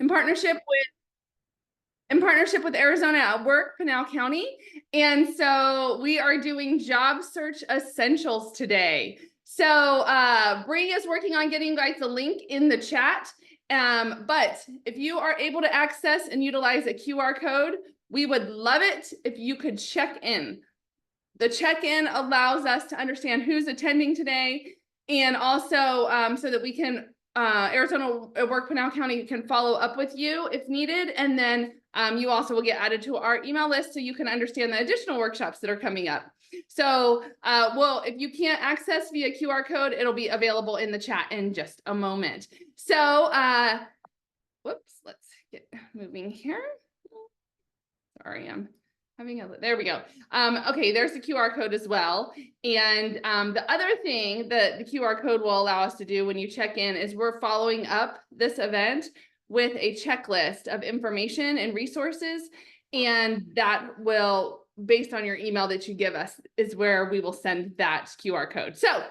partnership with Arizona at Work, Pinal County. And so we are doing job search essentials today. So Bree is working on getting you guys the link in the chat. But if you are able to access and utilize a QR code, we would love it if you could check in. The check-in allows us to understand who's attending today, and also so that we can, Arizona Work Pinal County can follow up with you if needed. And then you also will get added to our email list so you can understand the additional workshops that are coming up. So, well, if you can't access via QR code, it'll be available in the chat in just a moment. So, whoops, let's get moving here. Sorry, I'm having there we go. Okay, there's the QR code as well. And the other thing that the QR code will allow us to do when you check in is we're following up this event with a checklist of information and resources. And that will, based on your email that you give us, is where we will send that QR code. So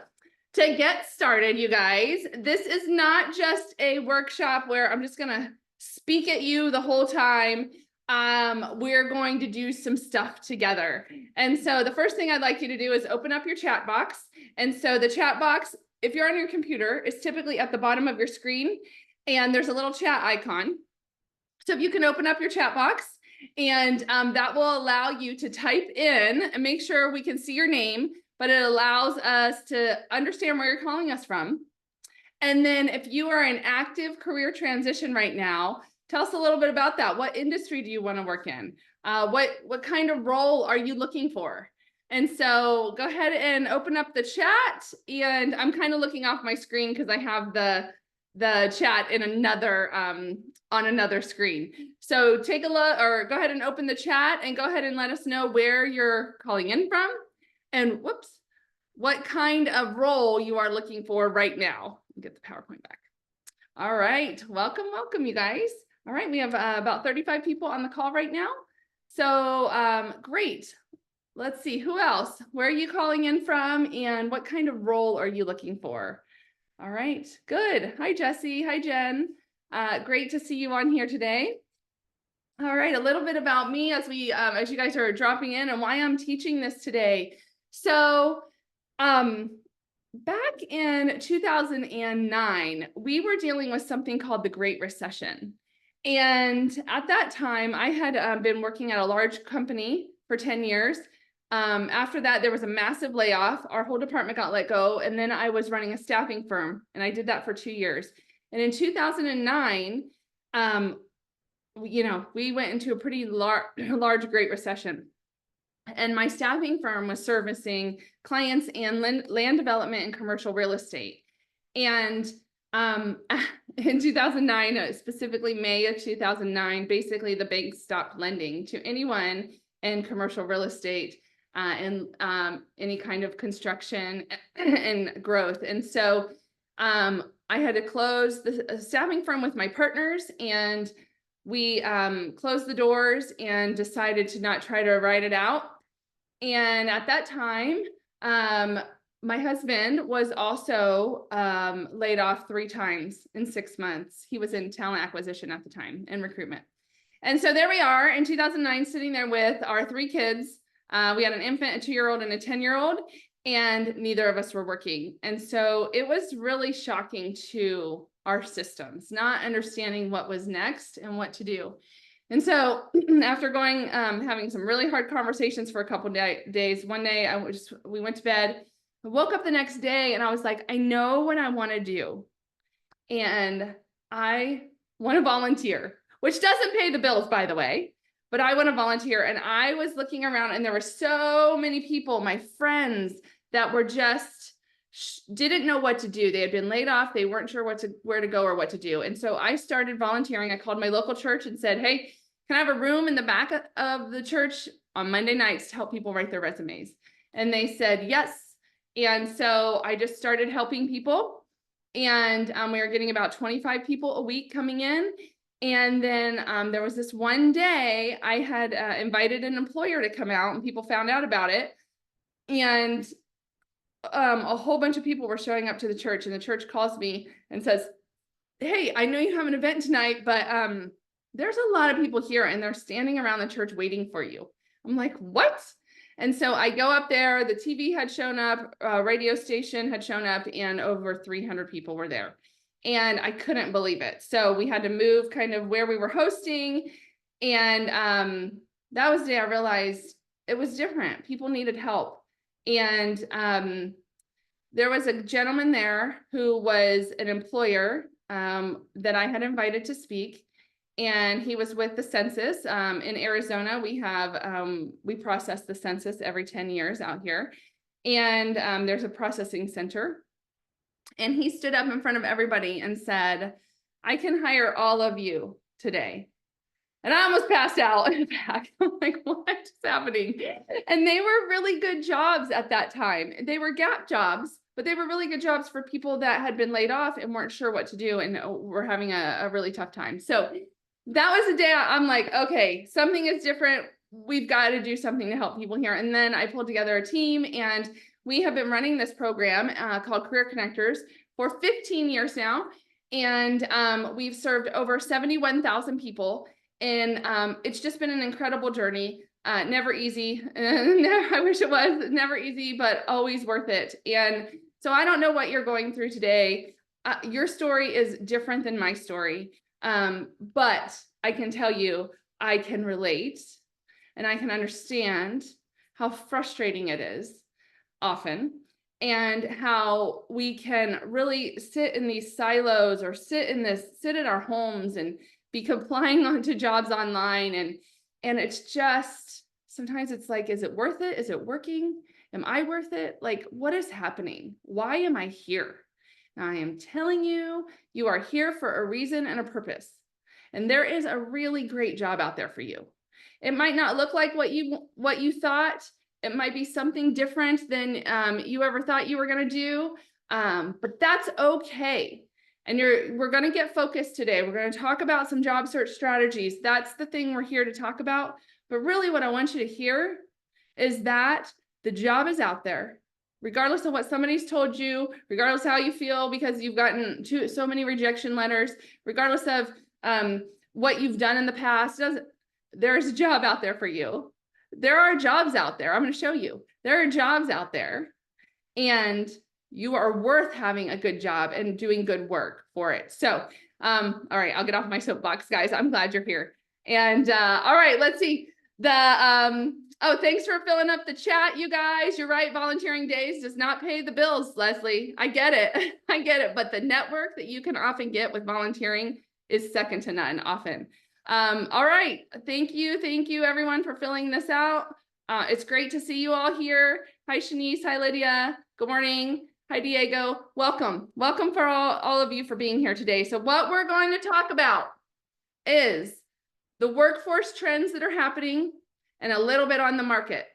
to get started, you guys, this is not just a workshop where I'm just gonna speak at you the whole time. We're going to do some stuff together. And so the first thing I'd like you to do is open up your chat box. And so the chat box, if you're on your computer, is typically at the bottom of your screen, and there's a little chat icon. So if you can open up your chat box, and that will allow you to type in and make sure we can see your name, but it allows us to understand where you're calling us from. And then if you are in active career transition right now, tell us a little bit about that. What industry do you want to work in? What kind of role are you looking for? And so go ahead and open up the chat. And I'm kind of looking off my screen because I have the chat in another on another screen. So take a look, or go ahead and open the chat and go ahead and let us know where you're calling in from, and whoops, what kind of role you are looking for right now. Get the PowerPoint back. All right, welcome, you guys. All right, we have about 35 people on the call right now. So great. Let's see, who else? Where are you calling in from, and what kind of role are you looking for? All right, good. Hi, Jesse. Hi, Jen. Great to see you on here today. All right, a little bit about me as we as you guys are dropping in and why I'm teaching this today. So back in 2009, we were dealing with something called the Great Recession. And at that time, I had been working at a large company for 10 years. After that, there was a massive layoff. Our whole department got let go. And then I was running a staffing firm, and I did that for 2 years. And in 2009, we went into a pretty large Great Recession. And my staffing firm was servicing clients in land development and commercial real estate. And in 2009, specifically May of 2009, basically the banks stopped lending to anyone in commercial real estate and any kind of construction and growth. And so I had to close the staffing firm with my partners, and we closed the doors and decided to not try to ride it out. And at that time, my husband was also laid off 3 times in 6 months. He was in talent acquisition at the time and recruitment. And so there we are in 2009, sitting there with our 3 kids. We had an infant, a 2-year-old, and a 10-year-old, and neither of us were working. And so it was really shocking to our systems, not understanding what was next and what to do. And so after going, having some really hard conversations for a couple days, one day we went to bed. I woke up the next day and I was like, I know what I want to do. And I want to volunteer, which doesn't pay the bills, by the way, but I want to volunteer. And I was looking around, and there were so many people, my friends, that were just didn't know what to do. They had been laid off. They weren't sure where to go or what to do. And so I started volunteering. I called my local church and said, hey, can I have a room in the back of the church on Monday nights to help people write their resumes? And they said yes. And so I just started helping people, and we were getting about 25 people a week coming in. And then there was this one day I had invited an employer to come out, and people found out about it. And a whole bunch of people were showing up to the church, and the church calls me and says, hey, I know you have an event tonight, but there's a lot of people here and they're standing around the church waiting for you. I'm like, what? And so I go up there, the TV had shown up, radio station had shown up, and over 300 people were there. And I couldn't believe it. So we had to move kind of where we were hosting. And that was the day I realized it was different. People needed help. And there was a gentleman there who was an employer that I had invited to speak. And he was with the census. In Arizona, we process the census every 10 years out here. And there's a processing center. And he stood up in front of everybody and said, I can hire all of you today. And I almost passed out in the back. I'm like, what is happening? And they were really good jobs at that time. They were gap jobs, but they were really good jobs for people that had been laid off and weren't sure what to do and were having a really tough time. So that was the day I'm like, okay, something is different. We've got to do something to help people here. And then I pulled together a team, and we have been running this program called Career Connectors for 15 years now. And we've served over 71,000 people. And it's just been an incredible journey. Never easy. I wish it was never easy, but always worth it. And so I don't know what you're going through today. Your story is different than my story. But I can tell you, I can relate and I can understand how frustrating it is often, and how we can really sit in these silos or sit in our homes and be applying onto jobs online. And it's just, sometimes it's like, is it worth it? Is it working? Am I worth it? Like, what is happening? Why am I here? I am telling you, you are here for a reason and a purpose. And there is a really great job out there for you. It might not look like what you thought. It might be something different than you ever thought you were going to do. But that's okay. And we're going to get focused today. We're going to talk about some job search strategies. That's the thing we're here to talk about. But really what I want you to hear is that the job is out there. Regardless of what somebody's told you, regardless of how you feel because you've gotten so many rejection letters, regardless of what you've done in the past, there's a job out there for you. There are jobs out there. I'm going to show you. There are jobs out there, and you are worth having a good job and doing good work for it. So, all right, I'll get off my soapbox, guys. I'm glad you're here. And all right, let's see. Oh, thanks for filling up the chat, you guys. You're right. Volunteering days does not pay the bills, Leslie. I get it. I get it. But the network that you can often get with volunteering is second to none often. All right. Thank you everyone for filling this out. It's great to see you all here. Hi, Shanice. Hi, Lydia. Good morning. Hi, Diego. Welcome. Welcome for all of you for being here today. So what we're going to talk about is the workforce trends that are happening and a little bit on the market.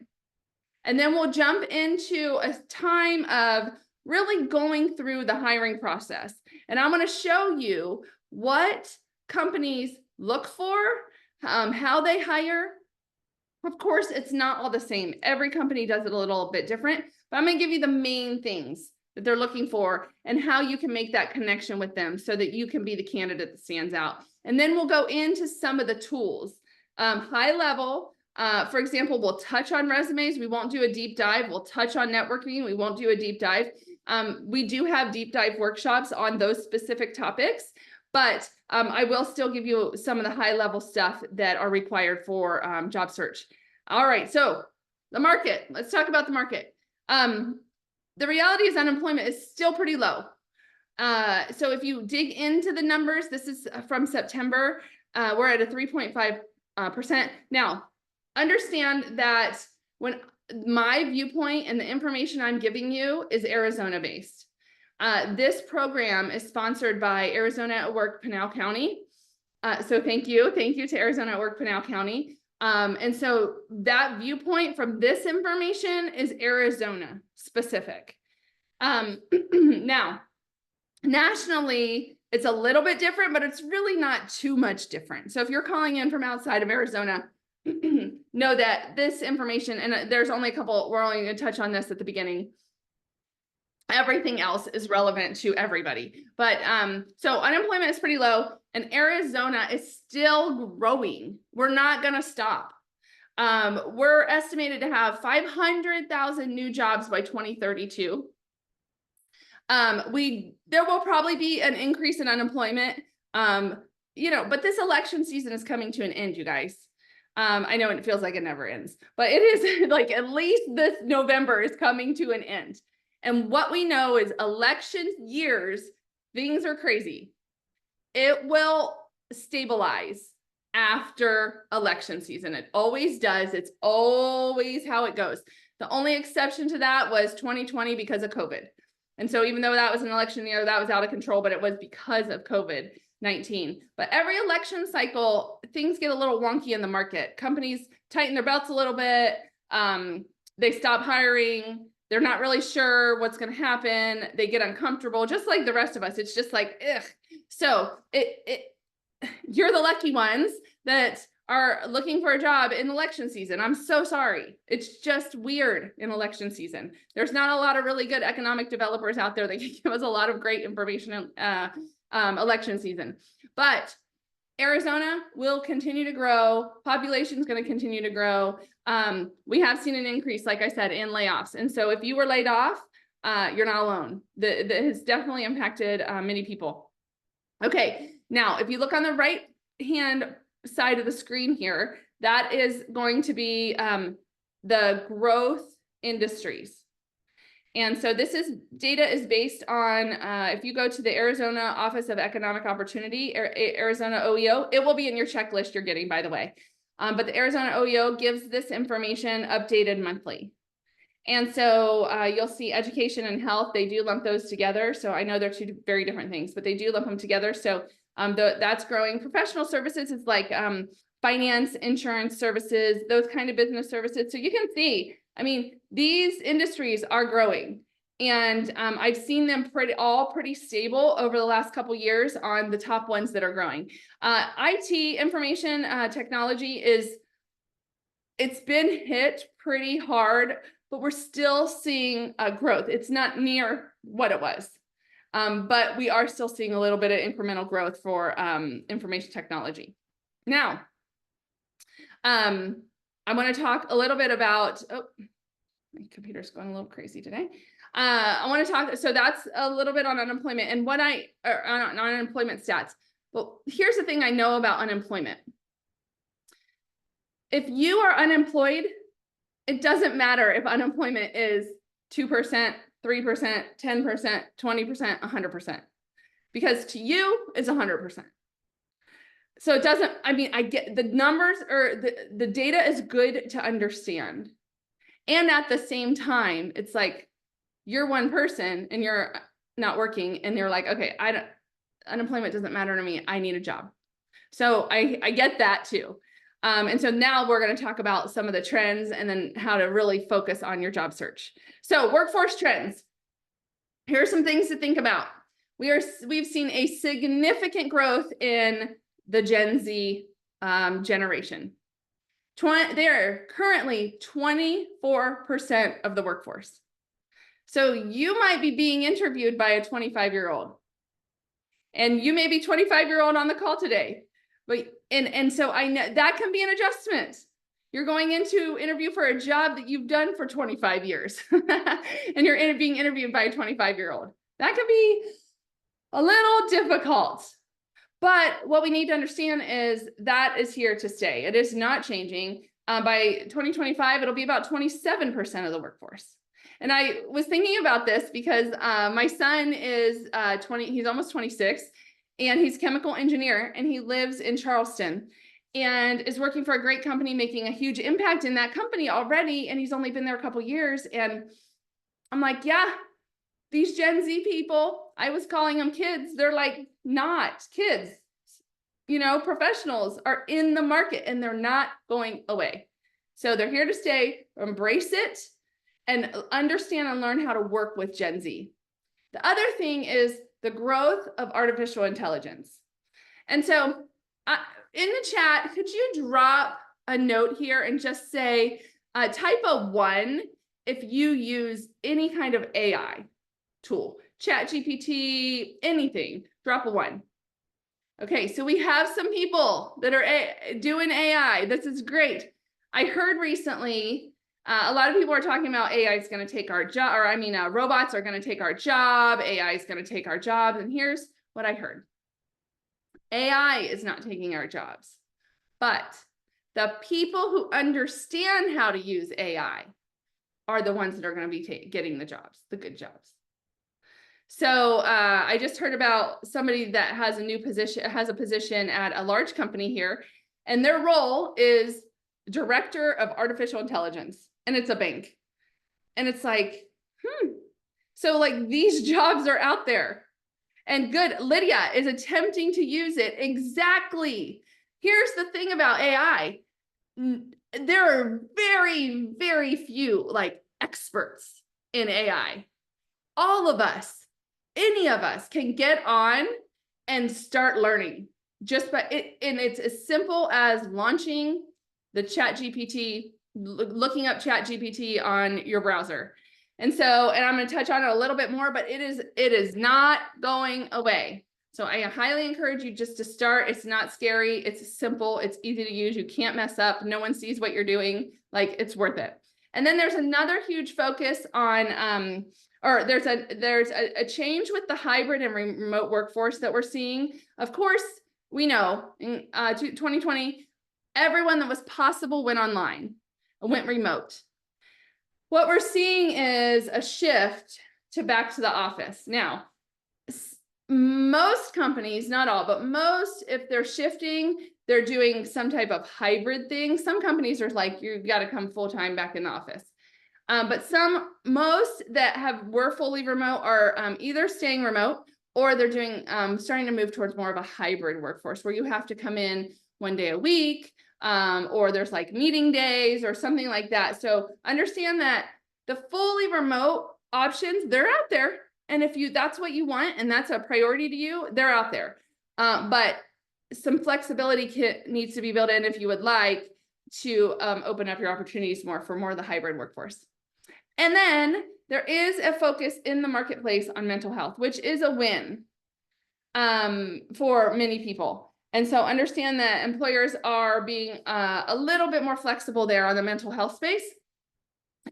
And then we'll jump into a time of really going through the hiring process. And I'm going to show you what companies look for, how they hire. Of course, it's not all the same. Every company does it a little bit different, but I'm going to give you the main things that they're looking for and how you can make that connection with them so that you can be the candidate that stands out. And then we'll go into some of the tools. High level, for example, we'll touch on resumes. We won't do a deep dive. We'll touch on networking. We won't do a deep dive. We do have deep dive workshops on those specific topics, but I will still give you some of the high level stuff that are required for job search. All right, so the market. Let's talk about the market. The reality is unemployment is still pretty low. So if you dig into the numbers, this is from September, we're at a 3.5%. Now, understand that when my viewpoint and the information I'm giving you is Arizona based. This program is sponsored by Arizona at Work, Pinal County. So thank you to Arizona at Work, Pinal County. And so that viewpoint from this information is Arizona specific. Now, nationally, it's a little bit different, but it's really not too much different. So if you're calling in from outside of Arizona, know that this information, and there's only a couple, we're only going to touch on this at the beginning. Everything else is relevant to everybody. But so unemployment is pretty low, and Arizona is still growing. We're not going to stop. We're estimated to have 500,000 new jobs by 2032. There will probably be an increase in unemployment. But this election season is coming to an end, you guys. I know it feels like it never ends, but it is like at least this November is coming to an end. And what we know is election years, things are crazy. It will stabilize after election season. It always does. It's always how it goes. The only exception to that was 2020 because of COVID. And so even though that was an election year, that was out of control, but it was because of COVID-19. But every election cycle, things get a little wonky in the market. Companies tighten their belts a little bit. They stop hiring. They're not really sure what's going to happen. They get uncomfortable, just like the rest of us. It's just like, ugh. So you're the lucky ones that are looking for a job in election season. I'm so sorry. It's just weird in election season. There's not a lot of really good economic developers out there that can give us a lot of great information in election season. But Arizona will continue to grow. Population is going to continue to grow. We have seen an increase, like I said, in layoffs. And so if you were laid off, you're not alone. That has definitely impacted many people. Okay, now if you look on the right hand side of the screen here, that is going to be the growth industries. And so this data is based on, if you go to the Arizona Office of Economic Opportunity, Arizona OEO, it will be in your checklist you're getting, by the way. But the Arizona OEO gives this information updated monthly. And so you'll see education and health, they do lump those together. So I know they're two very different things, but they do lump them together. So that's growing. Professional services is like finance, insurance services, those kind of business services. So you can see, I mean, these industries are growing, and I've seen them pretty stable over the last couple years on the top ones that are growing. IT, information technology, it's been hit pretty hard, but we're still seeing growth. It's not near what it was, but we are still seeing a little bit of incremental growth for information technology. Now, I want to talk a little bit about, oh, my computer's going a little crazy today. I want to talk, so that's a little bit on unemployment and on unemployment stats. Well, here's the thing I know about unemployment. If you are unemployed, it doesn't matter if unemployment is 2%, 3%, 10%, 20%, 100%, because to you it's 100%. So it doesn't, I mean, I get the numbers, or the data is good to understand. And at the same time, it's like you're one person and you're not working and you're like, okay, unemployment doesn't matter to me. I need a job. So I get that too. And so now we're going to talk about some of the trends and then how to really focus on your job search. So workforce trends. Here are some things to think about. We've seen a significant growth in the Gen Z generation. They're currently 24% of the workforce. So you might be being interviewed by a 25-year-old, and you may be 25-year-old on the call today. But and so I know that can be an adjustment. You're going into interview for a job that you've done for 25 years, and you're being interviewed by a 25-year-old. That can be a little difficult. But what we need to understand is that is here to stay. It is not changing. By 2025, it'll be about 27% of the workforce. And I was thinking about this because my son is 20, he's almost 26, and he's a chemical engineer, and he lives in Charleston and is working for a great company, making a huge impact in that company already. And he's only been there a couple years. And I'm like, yeah, these Gen Z people, I was calling them kids. They're like not kids, you know, professionals are in the market and they're not going away. So they're here to stay, embrace it, and understand and learn how to work with Gen Z. The other thing is the growth of artificial intelligence. And so in the chat, could you drop a note here and just say, type a 1 if you use any kind of AI. tool, Chat GPT, anything, drop a 1. Okay, so we have some people that are doing AI. This is great. I heard recently, a lot of people are talking about AI is going to take our job, or I mean, robots are going to take our job. AI is going to take our jobs. And here's what I heard. AI is not taking our jobs, but the people who understand how to use AI are the ones that are going to be getting the jobs, the good jobs. So I just heard about somebody that has a position at a large company here, and their role is Director of Artificial Intelligence, and it's a bank. And it's like, so like these jobs are out there. And good, Lydia is attempting to use it. Exactly. Here's the thing about AI. There are very, very few like experts in AI. All of us, any of us can get on and start learning just by it. And it's as simple as launching the Chat GPT, looking up Chat GPT on your browser. And I'm going to touch on it a little bit more, but it is not going away. So I highly encourage you just to start. It's not scary. It's simple. It's easy to use. You can't mess up. No one sees what you're doing. Like, it's worth it. And then there's another huge focus on, there's a change with the hybrid and remote workforce that we're seeing. Of course, we know in 2020, everyone that was possible went online, went remote. What we're seeing is a shift to back to the office. Now, most companies, not all, but most, if they're shifting, they're doing some type of hybrid thing. Some companies are like, you've got to come full-time back in the office. But most that were fully remote are either staying remote, or they're doing starting to move towards more of a hybrid workforce where you have to come in 1 day a week, or there's like meeting days or something like that. So understand that the fully remote options, they're out there. And if that's what you want and that's a priority to you, they're out there. But some flexibility needs to be built in if you would like to open up your opportunities more for more of the hybrid workforce. And then there is a focus in the marketplace on mental health, which is a win for many people. And so understand that employers are being a little bit more flexible there on the mental health space.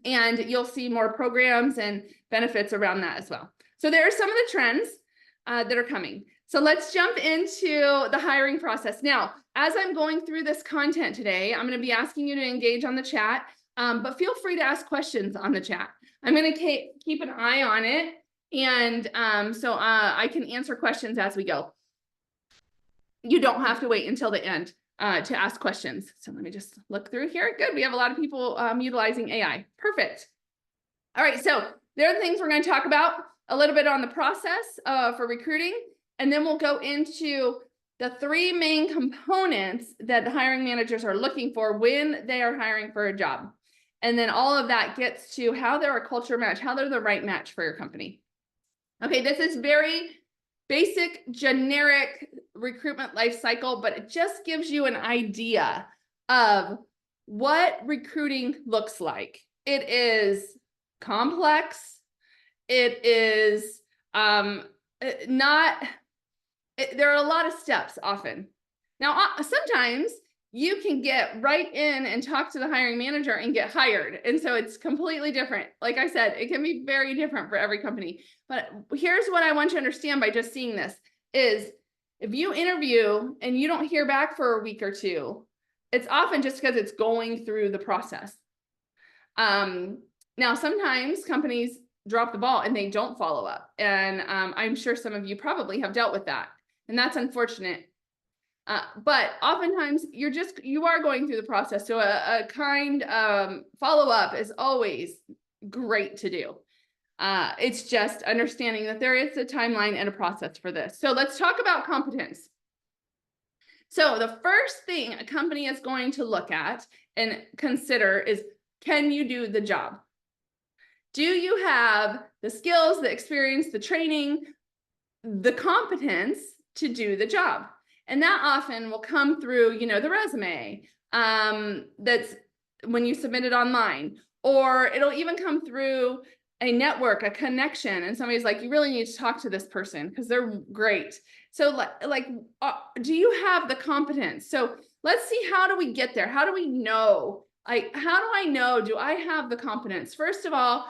And you'll see more programs and benefits around that as well. So there are some of the trends that are coming. So let's jump into the hiring process. Now, as I'm going through this content today, I'm going to be asking you to engage on the chat, but feel free to ask questions on the chat. I'm going to keep an eye on it, and so I can answer questions as we go. You don't have to wait until the end to ask questions. So let me just look through here. Good. We have a lot of people utilizing AI. Perfect. All right. So there are the things we're going to talk about a little bit on the process for recruiting. And then we'll go into the 3 main components that the hiring managers are looking for when they are hiring for a job. And then all of that gets to how they're a culture match, how they're the right match for your company. Okay, this is very basic, generic recruitment life cycle, but it just gives you an idea of what recruiting looks like. It is complex. It is there are a lot of steps often. Now, sometimes you can get right in and talk to the hiring manager and get hired. And so it's completely different. Like I said, it can be very different for every company. But here's what I want you to understand by just seeing this is if you interview and you don't hear back for a week or 2, it's often just because it's going through the process. Now, sometimes companies drop the ball and they don't follow up. And I'm sure some of you probably have dealt with that. And that's unfortunate. But oftentimes you are going through the process. So a kind follow-up is always great to do. It's just understanding that there is a timeline and a process for this. So let's talk about competence. So the first thing a company is going to look at and consider is, can you do the job? Do you have the skills, the experience, the training, the competence to do the job? And that often will come through, the resume that's when you submit it online, or it'll even come through a network, a connection, and somebody's like, you really need to talk to this person because they're great. So do you have the competence? So let's see, how do we get there? How do we know? Like, how do I know, do I have the competence? First of all,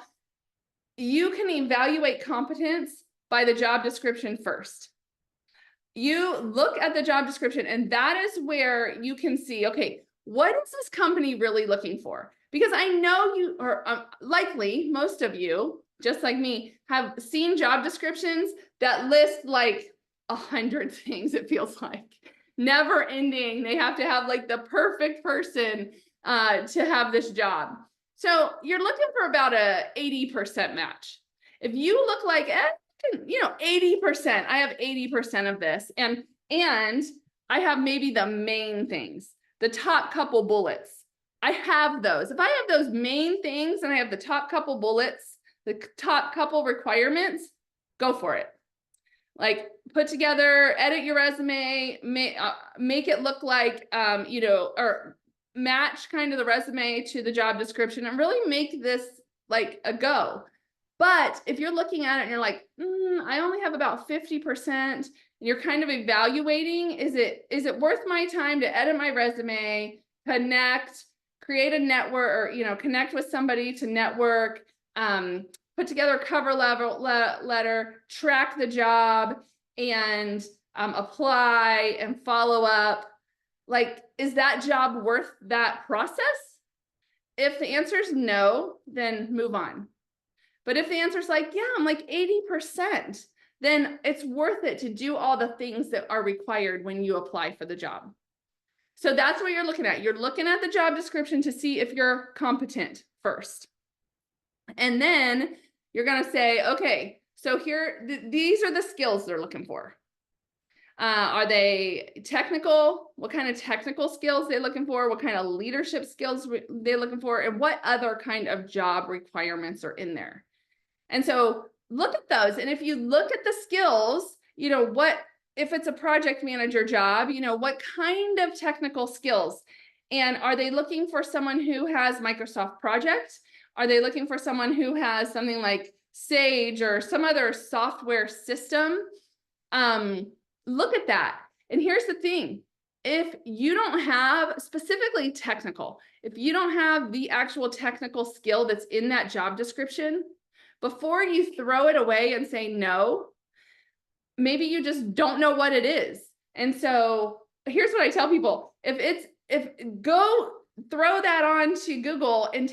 you can evaluate competence by the job description first. You look at the job description, and that is where you can see, okay, what is this company really looking for? Because I know you are likely, most of you, just like me, have seen job descriptions that list like 100 things, it feels like. Never ending. They have to have like the perfect person to have this job. So you're looking for about a 80% match. If you look like, 80%, I have 80% of this. And I have maybe the main things, the top couple bullets. I have those. If I have those main things and I have the top couple bullets, the top couple requirements, go for it. Like, put together, edit your resume, make it look like, or match kind of the resume to the job description, and really make this like a go. But if you're looking at it and you're like, I only have about 50%, and you're kind of evaluating, is it worth my time to edit my resume, connect, create a network, or connect with somebody to network, put together a cover letter, track the job, and apply and follow up? Like, is that job worth that process? If the answer is no, then move on. But if the answer is like, yeah, I'm like 80%, then it's worth it to do all the things that are required when you apply for the job. So that's what you're looking at. You're looking at the job description to see if you're competent first. And then you're going to say, okay, so here, these are the skills they're looking for. Are they technical? What kind of technical skills they're looking for? What kind of leadership skills they're looking for? And what other kind of job requirements are in there? And so look at those. And if you look at the skills, if it's a project manager job, what kind of technical skills? And are they looking for someone who has Microsoft Project? Are they looking for someone who has something like Sage or some other software system? Look at that. And here's the thing. If you don't have specifically technical, if you don't have the actual technical skill that's in that job description, before you throw it away and say no, maybe you just don't know what it is. And so here's what I tell people. Go throw that on to Google and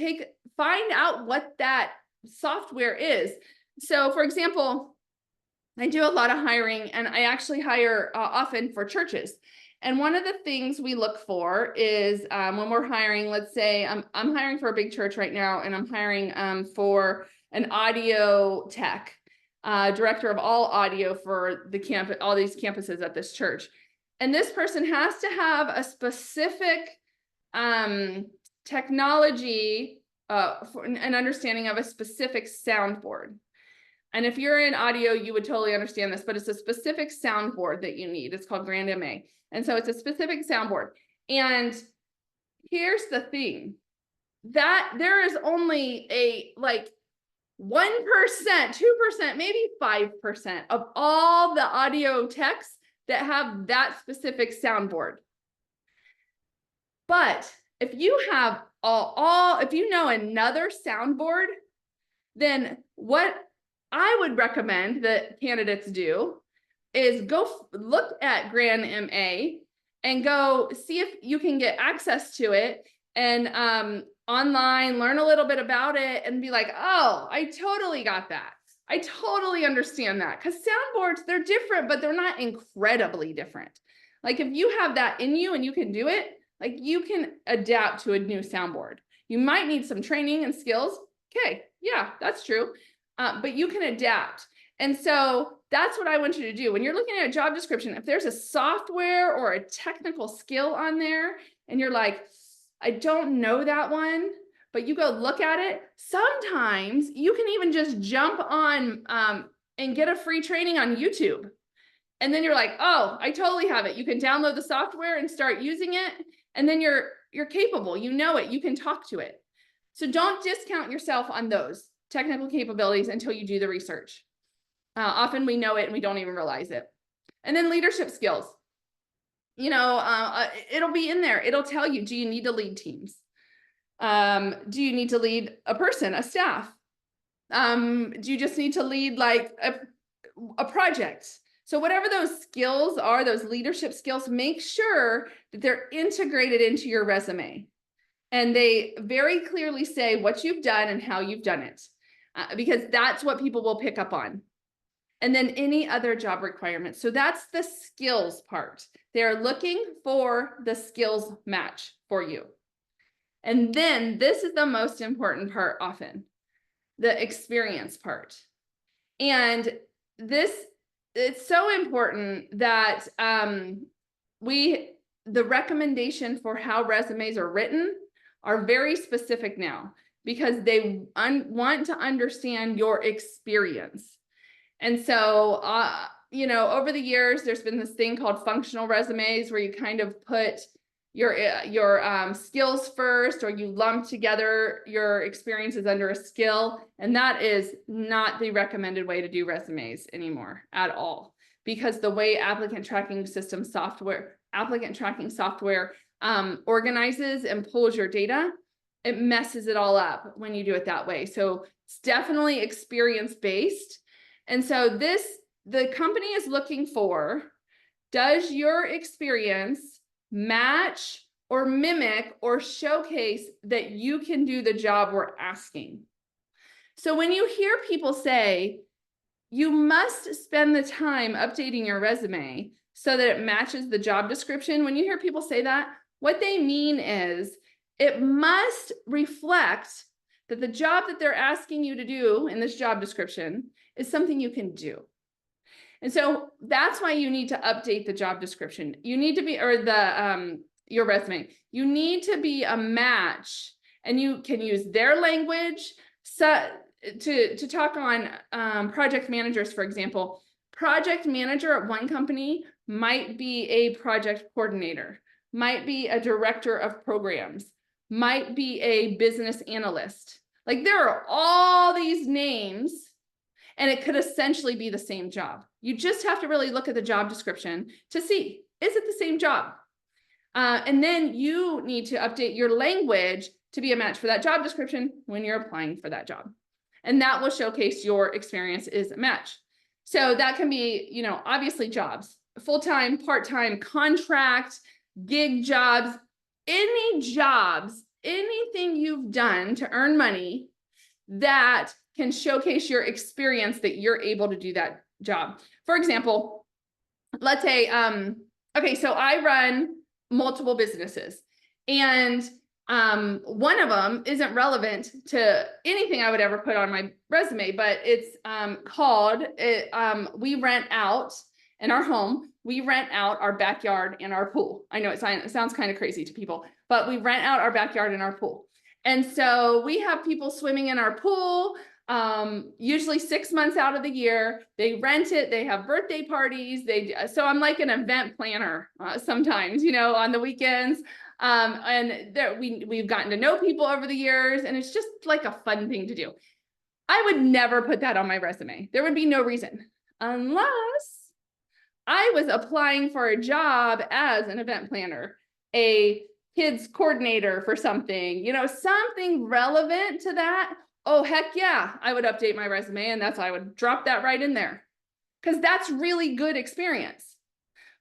find out what that software is. So for example, I do a lot of hiring, and I actually hire often for churches. And one of the things we look for is when we're hiring, let's say I'm hiring for a big church right now, and I'm hiring for an audio tech, director of all audio for the campus, all these campuses at this church. And this person has to have a specific technology for an understanding of a specific soundboard. And if you're in audio, you would totally understand this, but it's a specific soundboard that you need. It's called Grand MA. And so it's a specific soundboard. And here's the thing, that there is only a 1%, 2%, maybe 5% of all the audio techs that have that specific soundboard. But if you have if you know another soundboard, then what I would recommend that candidates do is go look at Grand MA and go see if you can get access to it, and online, learn a little bit about it, and be like, oh, I totally got that. I totally understand that. Because soundboards, they're different, but they're not incredibly different. Like, if you have that in you and you can do it, like, you can adapt to a new soundboard. You might need some training and skills. Okay, yeah, that's true. But you can adapt. And so that's what I want you to do. When you're looking at a job description, if there's a software or a technical skill on there, and you're like, I don't know that one, but you go look at it, sometimes you can even just jump on and get a free training on YouTube. And then you're like, oh, I totally have it. You can download the software and start using it. And then you're capable, you know it, you can talk to it. So don't discount yourself on those. technical capabilities until you do the research. Often we know it and we don't even realize it. And then leadership skills. You know, it'll be in there. It'll tell you, do you need to lead teams? Do you need to lead a person, a staff? Do you just need to lead like a project? So whatever those skills are, those leadership skills, make sure that they're integrated into your resume. And they very clearly say what you've done and how you've done it, because that's what people will pick up on. And then any other job requirements. So that's the skills part. They're looking for the skills match for you. And then this is the most important part often, the experience part. And this, it's so important that the recommendation for how resumes are written are very specific now, because they want to understand your experience. And so, you know, over the years, there's been this thing called functional resumes where you kind of put your skills first, or you lump together your experiences under a skill. And that is not the recommended way to do resumes anymore at all, because the way applicant tracking software organizes and pulls your data, it messes it all up when you do it that way. So it's definitely experience-based. And so the company is looking for, does your experience match or mimic or showcase that you can do the job we're asking? So when you hear people say, you must spend the time updating your resume so that it matches the job description, when you hear people say that, what they mean is it must reflect that the job that they're asking you to do in this job description is something you can do. And so that's why you need to update the job description. You need to be, or your resume, you need to be a match, and you can use their language. So to talk on project managers, for example, project manager at one company might be a project coordinator, might be a director of programs, might be a business analyst. Like, there are all these names, and it could essentially be the same job. You just have to really look at the job description to see, is it the same job? And then you need to update your language to be a match for that job description when you're applying for that job. And that will showcase your experience is a match. So that can be, you know, obviously jobs, full-time, part-time, contract, gig jobs, anything you've done to earn money that can showcase your experience that you're able to do that job. For example, let's say, okay, so I run multiple businesses, and one of them isn't relevant to anything I would ever put on my resume, but it's we rent out in our home, we rent out our backyard and our pool. I know it sounds kind of crazy to people, but we rent out our backyard and our pool. And so we have people swimming in our pool, usually 6 months out of the year. They rent it, they have birthday parties. So I'm like an event planner sometimes, you know, on the weekends. And we've gotten to know people over the years, and it's just like a fun thing to do. I would never put that on my resume. There would be no reason, unless I was applying for a job as an event planner, a kids coordinator for something, you know, something relevant to that. Oh, heck yeah, I would update my resume, and I would drop that right in there, because that's really good experience.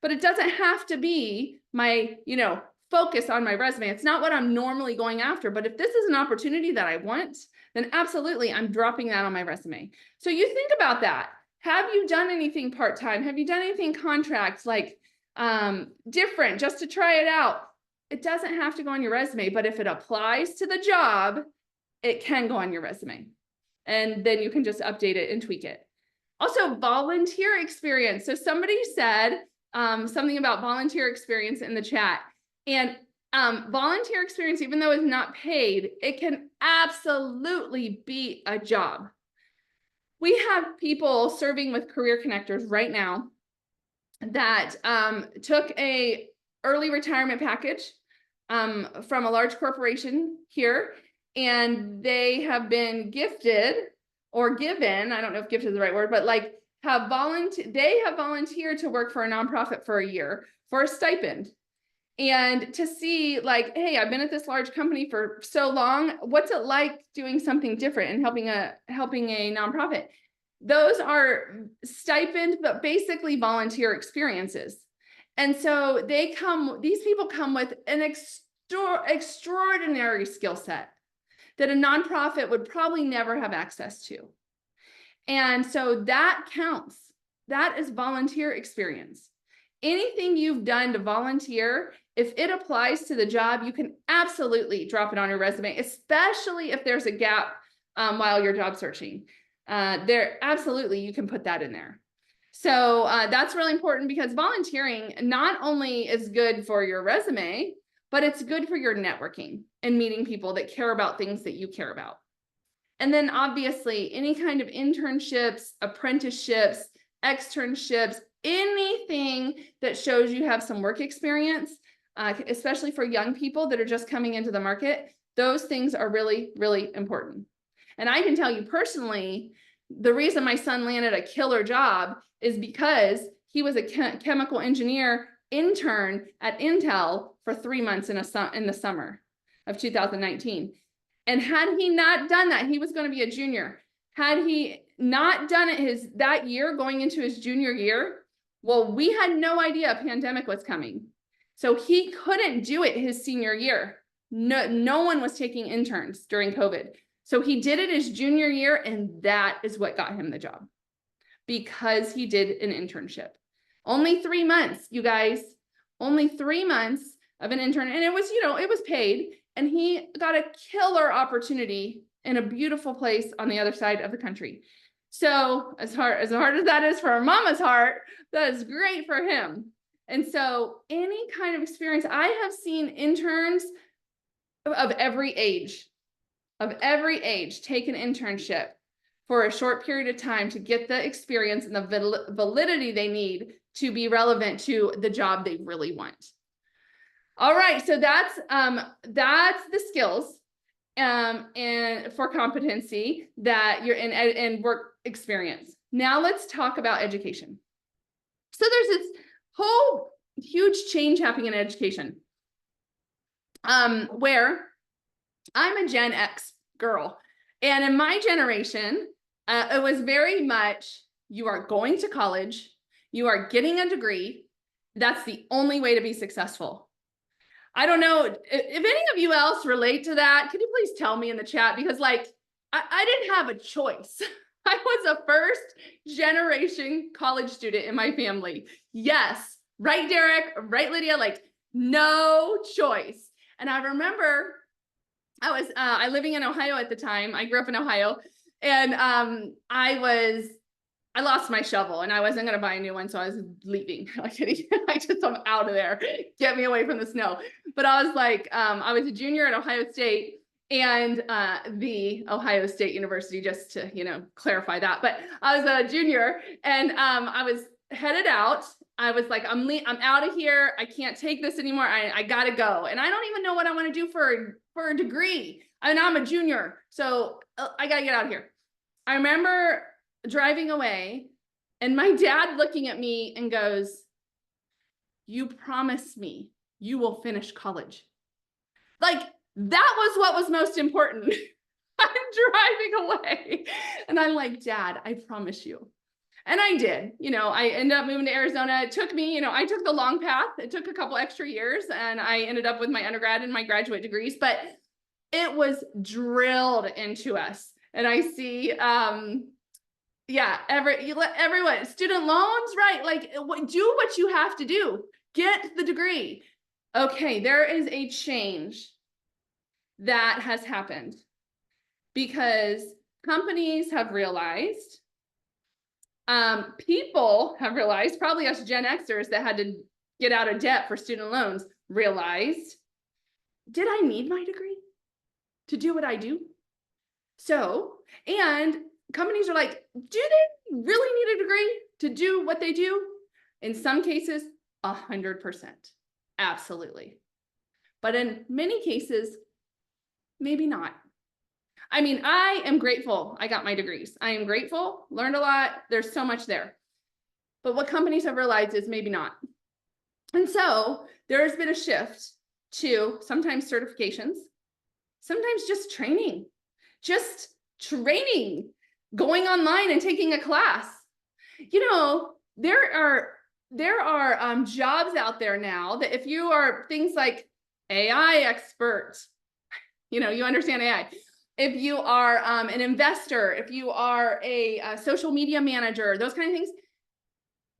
But it doesn't have to be my, you know, focus on my resume. It's not what I'm normally going after. But if this is an opportunity that I want, then absolutely I'm dropping that on my resume. So you think about that. Have you done anything part-time? Have you done anything contract, like different, just to try it out? It doesn't have to go on your resume, but if it applies to the job, it can go on your resume. And then you can just update it and tweak it. Also, volunteer experience. So somebody said something about volunteer experience in the chat. And volunteer experience, even though it's not paid, it can absolutely be a job. We have people serving with Career Connectors right now that took a early retirement package from a large corporation here, and they have been gifted or given, I don't know if gift is the right word, but like they have volunteered to work for a nonprofit for a year for a stipend. And to see like, hey, I've been at this large company for so long. What's it like doing something different and helping a nonprofit? Those are stipend, but basically volunteer experiences. And so these people come with an extraordinary skill set that a nonprofit would probably never have access to. And so that counts. That is volunteer experience. Anything you've done to volunteer, if it applies to the job, you can absolutely drop it on your resume, especially if there's a gap while you're job searching. Absolutely, you can put that in there. So that's really important because volunteering not only is good for your resume, but it's good for your networking and meeting people that care about things that you care about. And then obviously any kind of internships, apprenticeships, externships, anything that shows you have some work experience, especially for young people that are just coming into the market, those things are really, really important. And I can tell you personally, the reason my son landed a killer job is because he was a chemical engineer intern at Intel for 3 months in the summer of 2019. And had he not done that, he was going to be a junior. Had he not done it that year going into his junior year, well, we had no idea a pandemic was coming. So he couldn't do it his senior year. No one was taking interns during COVID. So he did it his junior year, and that is what got him the job because he did an internship. Only 3 months, you guys, only 3 months of an intern. And it was, it was paid, and he got a killer opportunity in a beautiful place on the other side of the country. So as hard as that is for our mama's heart, that is great for him. And so any kind of experience, I have seen interns of every age take an internship for a short period of time to get the experience and the validity they need to be relevant to the job they really want. All right, so that's the skills and for competency that you're in work experience. Now let's talk about education. So there's this whole huge change happening in education where I'm a Gen X girl. And in my generation, it was very much, you are going to college, you are getting a degree. That's the only way to be successful. I don't know if any of you else relate to that. Could you please tell me in the chat? Because like, I didn't have a choice. I was a first generation college student in my family. Yes, right, Derek, right, Lydia, like no choice. And I remember I was living in Ohio at the time. I grew up in Ohio, and I lost my shovel and I wasn't going to buy a new one. So I was leaving. I'm out of there. Get me away from the snow. But I was like, I was a junior at Ohio State and the Ohio State University, just to, clarify that. But I was a junior and I was headed out. I was like, I'm out of here. I can't take this anymore. I got to go. And I don't even know what I want to do for a degree. And I'm a junior. So I got to get out of here. I remember driving away and my dad looking at me and goes, "You promised me you will finish college." Like that was what was most important. I'm driving away and I'm like, "Dad, I promise you." And I did. I ended up moving to Arizona. It took me, I took the long path. It took a couple extra years and I ended up with my undergrad and my graduate degrees, but it was drilled into us. And I see everyone, student loans, right? Like do what you have to do, get the degree. Okay, there is a change that has happened because companies have realized, people have realized, probably us Gen Xers that had to get out of debt for student loans realized, did I need my degree to do what I do? So, and companies are like, do they really need a degree to do what they do? In some cases, 100%. Absolutely. But in many cases, maybe not. I mean, I am grateful I got my degrees. I am grateful, learned a lot. There's so much there. But what companies have realized is maybe not. And so there has been a shift to sometimes certifications, sometimes just training, going online and taking a class. You know, there are jobs out there now that if you are things like AI expert, you know, you understand AI. If you are an investor, if you are a social media manager, those kind of things,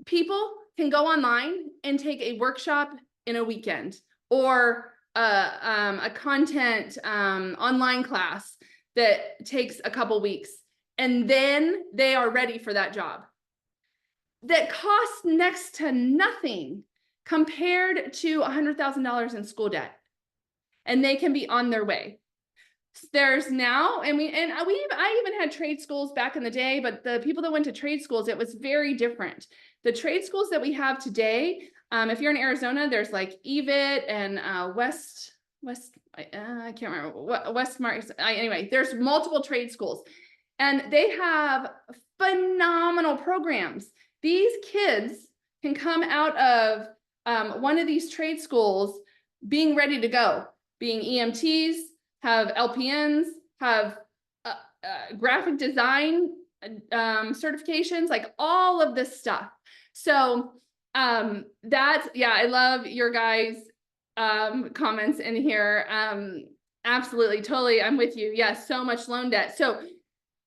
people can go online and take a workshop in a weekend or a content online class that takes a couple weeks, and then they are ready for that job. That costs next to nothing compared to $100,000 in school debt, and they can be on their way. There's now, I even had trade schools back in the day, but the people that went to trade schools, it was very different. The trade schools that we have today, if you're in Arizona, there's like EVIT and I can't remember, Westmark. Anyway, there's multiple trade schools, and they have phenomenal programs. These kids can come out of one of these trade schools being ready to go, being EMTs, have LPNs, have graphic design certifications, like all of this stuff. So that's, yeah, I love your guys' comments in here. Absolutely, totally, I'm with you. Yes, so much loan debt. So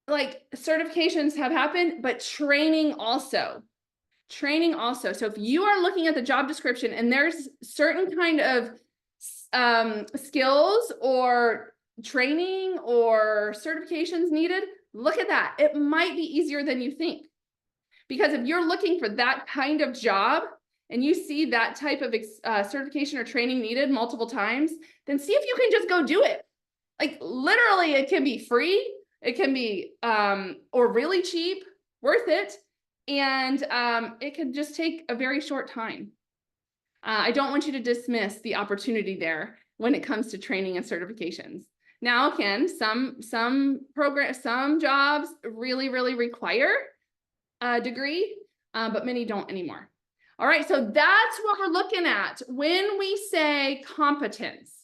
like certifications have happened, but training also. So if you are looking at the job description and there's certain kind of skills or training or certifications needed, look at that. It might be easier than you think. Because if you're looking for that kind of job and you see that type of certification or training needed multiple times, then see if you can just go do it. Like literally, it can be free. It can be or really cheap, worth it. And it can just take a very short time. I don't want you to dismiss the opportunity there when it comes to training and certifications. Now, again, some programs, some jobs really require a degree, but many don't anymore. All right, so that's what we're looking at when we say competence.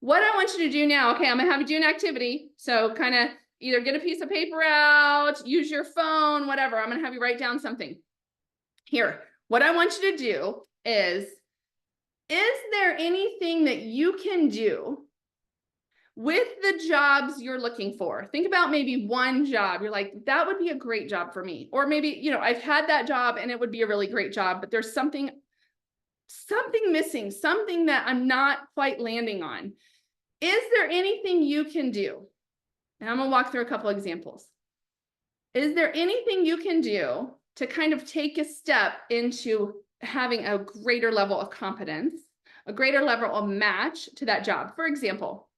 What I want you to do now, okay, I'm gonna have you do an activity. So kind of either get a piece of paper out, use your phone, whatever. I'm gonna have you write down something. Here, what I want you to do is there anything that you can do with the jobs you're looking for? Think about maybe one job. You're like, that would be a great job for me. Or maybe, you know, I've had that job and it would be a really great job, but there's something missing, something that I'm not quite landing on. Is there anything you can do? And I'm gonna walk through a couple examples. Is there anything you can do to kind of take a step into having a greater level of competence, a greater level of match to that job? For example,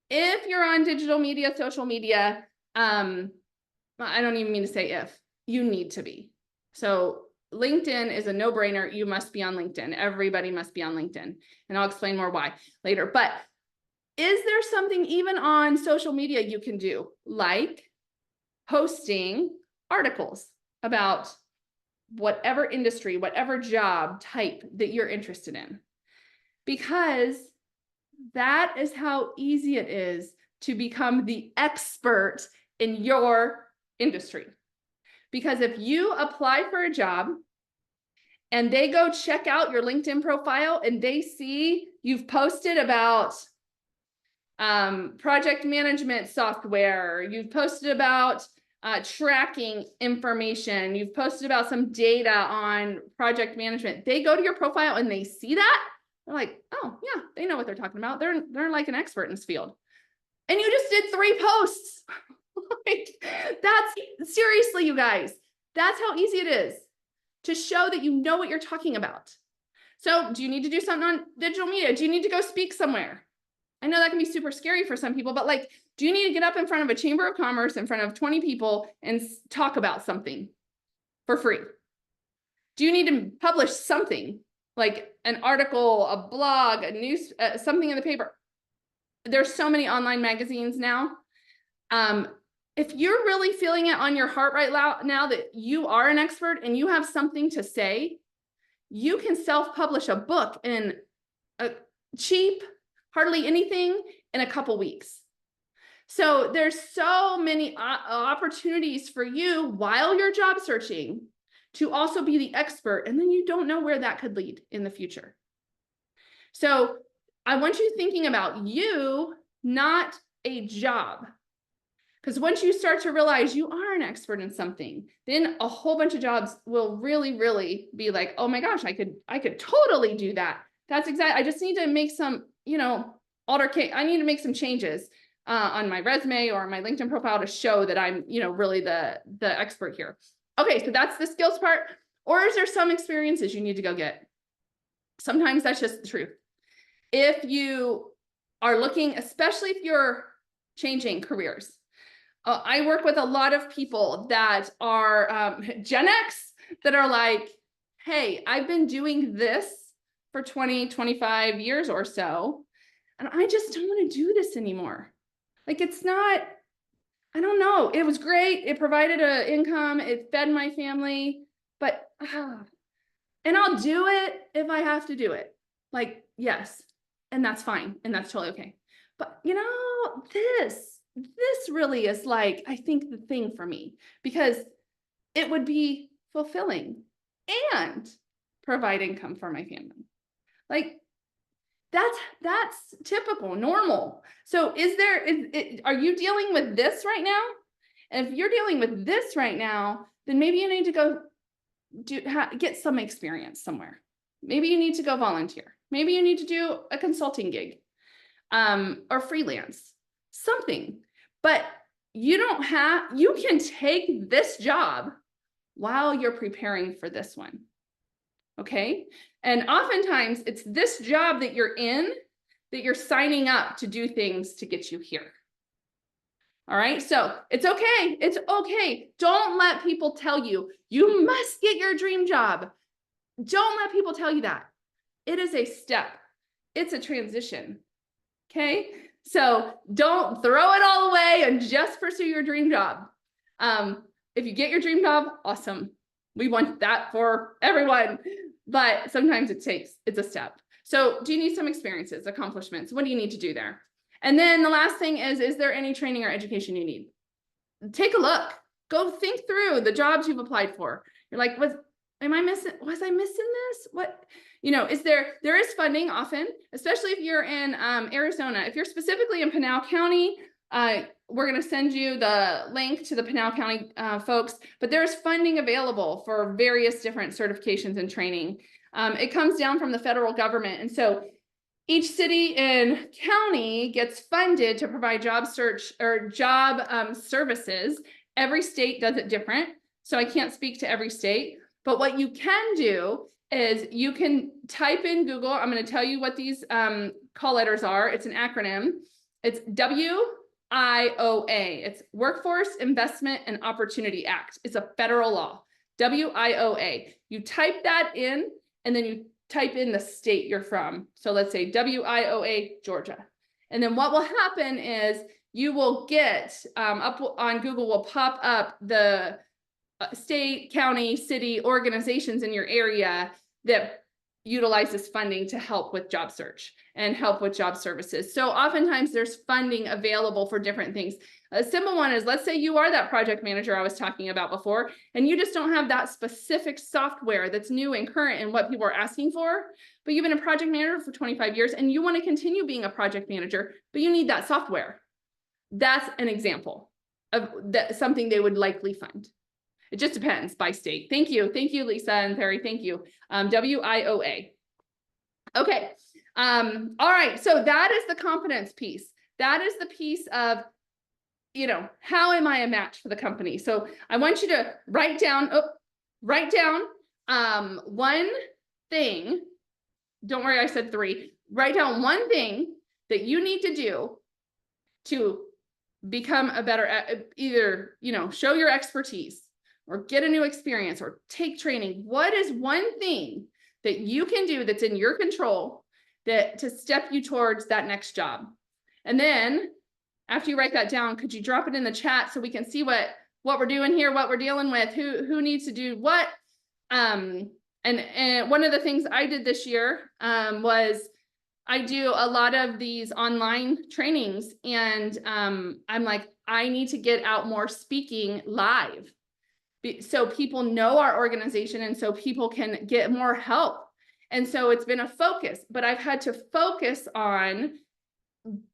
if you're on digital media, social media, I don't even mean to say if, you need to be. So LinkedIn is a no-brainer. You must be on LinkedIn. Everybody must be on LinkedIn. And I'll explain more why later. But is there something even on social media you can do, like posting articles about whatever industry, whatever job type that you're interested in? Because that is how easy it is to become the expert in your industry. Because if you apply for a job and they go check out your LinkedIn profile and they see you've posted about project management software, you've posted about tracking information, you've posted about some data on project management, they go to your profile and they see that, they're like, oh yeah, they know what they're talking about. They're like an expert in this field. And you just did 3 posts. Like, that's seriously, you guys, that's how easy it is to show that you know what you're talking about. So do you need to do something on digital media? Do you need to go speak somewhere? I know that can be super scary for some people, but like, do you need to get up in front of a chamber of commerce in front of 20 people and talk about something for free? Do you need to publish something like an article, a blog, a news, something in the paper? There's so many online magazines now If you're really feeling it on your heart right now that you are an expert and you have something to say, you can self-publish a book in a cheap, hardly anything, in a couple weeks. So there's so many opportunities for you while you're job searching to also be the expert, and then you don't know where that could lead in the future. So I want you thinking about you, not a job. Because once you start to realize you are an expert in something, then a whole bunch of jobs will really, really be like, oh my gosh, I could totally do that. That's exactly, I just need to make some, I need to make some changes on my resume or my LinkedIn profile to show that I'm, really the expert here. Okay, so that's the skills part. Or is there some experiences you need to go get? Sometimes that's just the truth. If you are looking, especially if you're changing careers, I work with a lot of people that are Gen X that are like, hey, I've been doing this for 20, 25 years or so, and I just don't want to do this anymore. Like, it's not, I don't know. It was great. It provided an income. It fed my family, but, and I'll do it if I have to do it. Like, yes, and that's fine. And that's totally okay. But this really is like, I think, the thing for me, because it would be fulfilling and provide income for my family. Like, that's typical, normal. So are you dealing with this right now? And if you're dealing with this right now, then maybe you need to go get some experience somewhere. Maybe you need to go volunteer. Maybe you need to do a consulting gig or freelance, something. But you can take this job while you're preparing for this one. Okay. And oftentimes it's this job that you're in that you're signing up to do things to get you here. All right. So it's okay. It's okay. Don't let people tell you, you must get your dream job. Don't let people tell you that. It is a step. It's a transition. Okay. So don't throw it all away and just pursue your dream job. If you get your dream job, awesome. We want that for everyone, but sometimes it's a step. So do you need some experiences, accomplishments? What do you need to do there? And then the last thing is there any training or education you need? Take a look, go think through the jobs you've applied for. You're like, was I missing this? What, there is funding often, especially if you're in Arizona. If you're specifically in Pinal County, we're going to send you the link to the Pinal County folks, but there's funding available for various different certifications and training. It comes down from the federal government. And so each city and county gets funded to provide job search or job services. Every state does it different. So I can't speak to every state, but what you can do is you can type in Google. I'm going to tell you what these call letters are. It's an acronym. It's WIOA. It's Workforce Investment and Opportunity Act. It's a federal law. WIOA. You type that in, and then you type in the state you're from. So let's say WIOA, Georgia. And then what will happen is you will get up on Google will pop up the state, county, city organizations in your area that utilize this funding to help with job search and help with job services. So oftentimes there's funding available for different things. A simple one is, let's say you are that project manager I was talking about before, and you just don't have that specific software that's new and current and what people are asking for, but you've been a project manager for 25 years and you want to continue being a project manager, but you need that software. That's an example of something they would likely fund. It just depends by state. Thank you. Thank you, Lisa and Terry. Thank you. WIOA. Okay. All right. So that is the competence piece. That is the piece of, how am I a match for the company? So I want you to write down one thing. Don't worry, I said 3. Write down one thing that you need to do to become a better, either, show your expertise or get a new experience or take training. What is one thing that you can do that's in your control to step you towards that next job? And then after you write that down, could you drop it in the chat so we can see what we're doing here, what we're dealing with, who needs to do what? And one of the things I did this year was I do a lot of these online trainings, and I'm like, I need to get out more speaking live so people know our organization and so people can get more help. And so it's been a focus, but I've had to focus on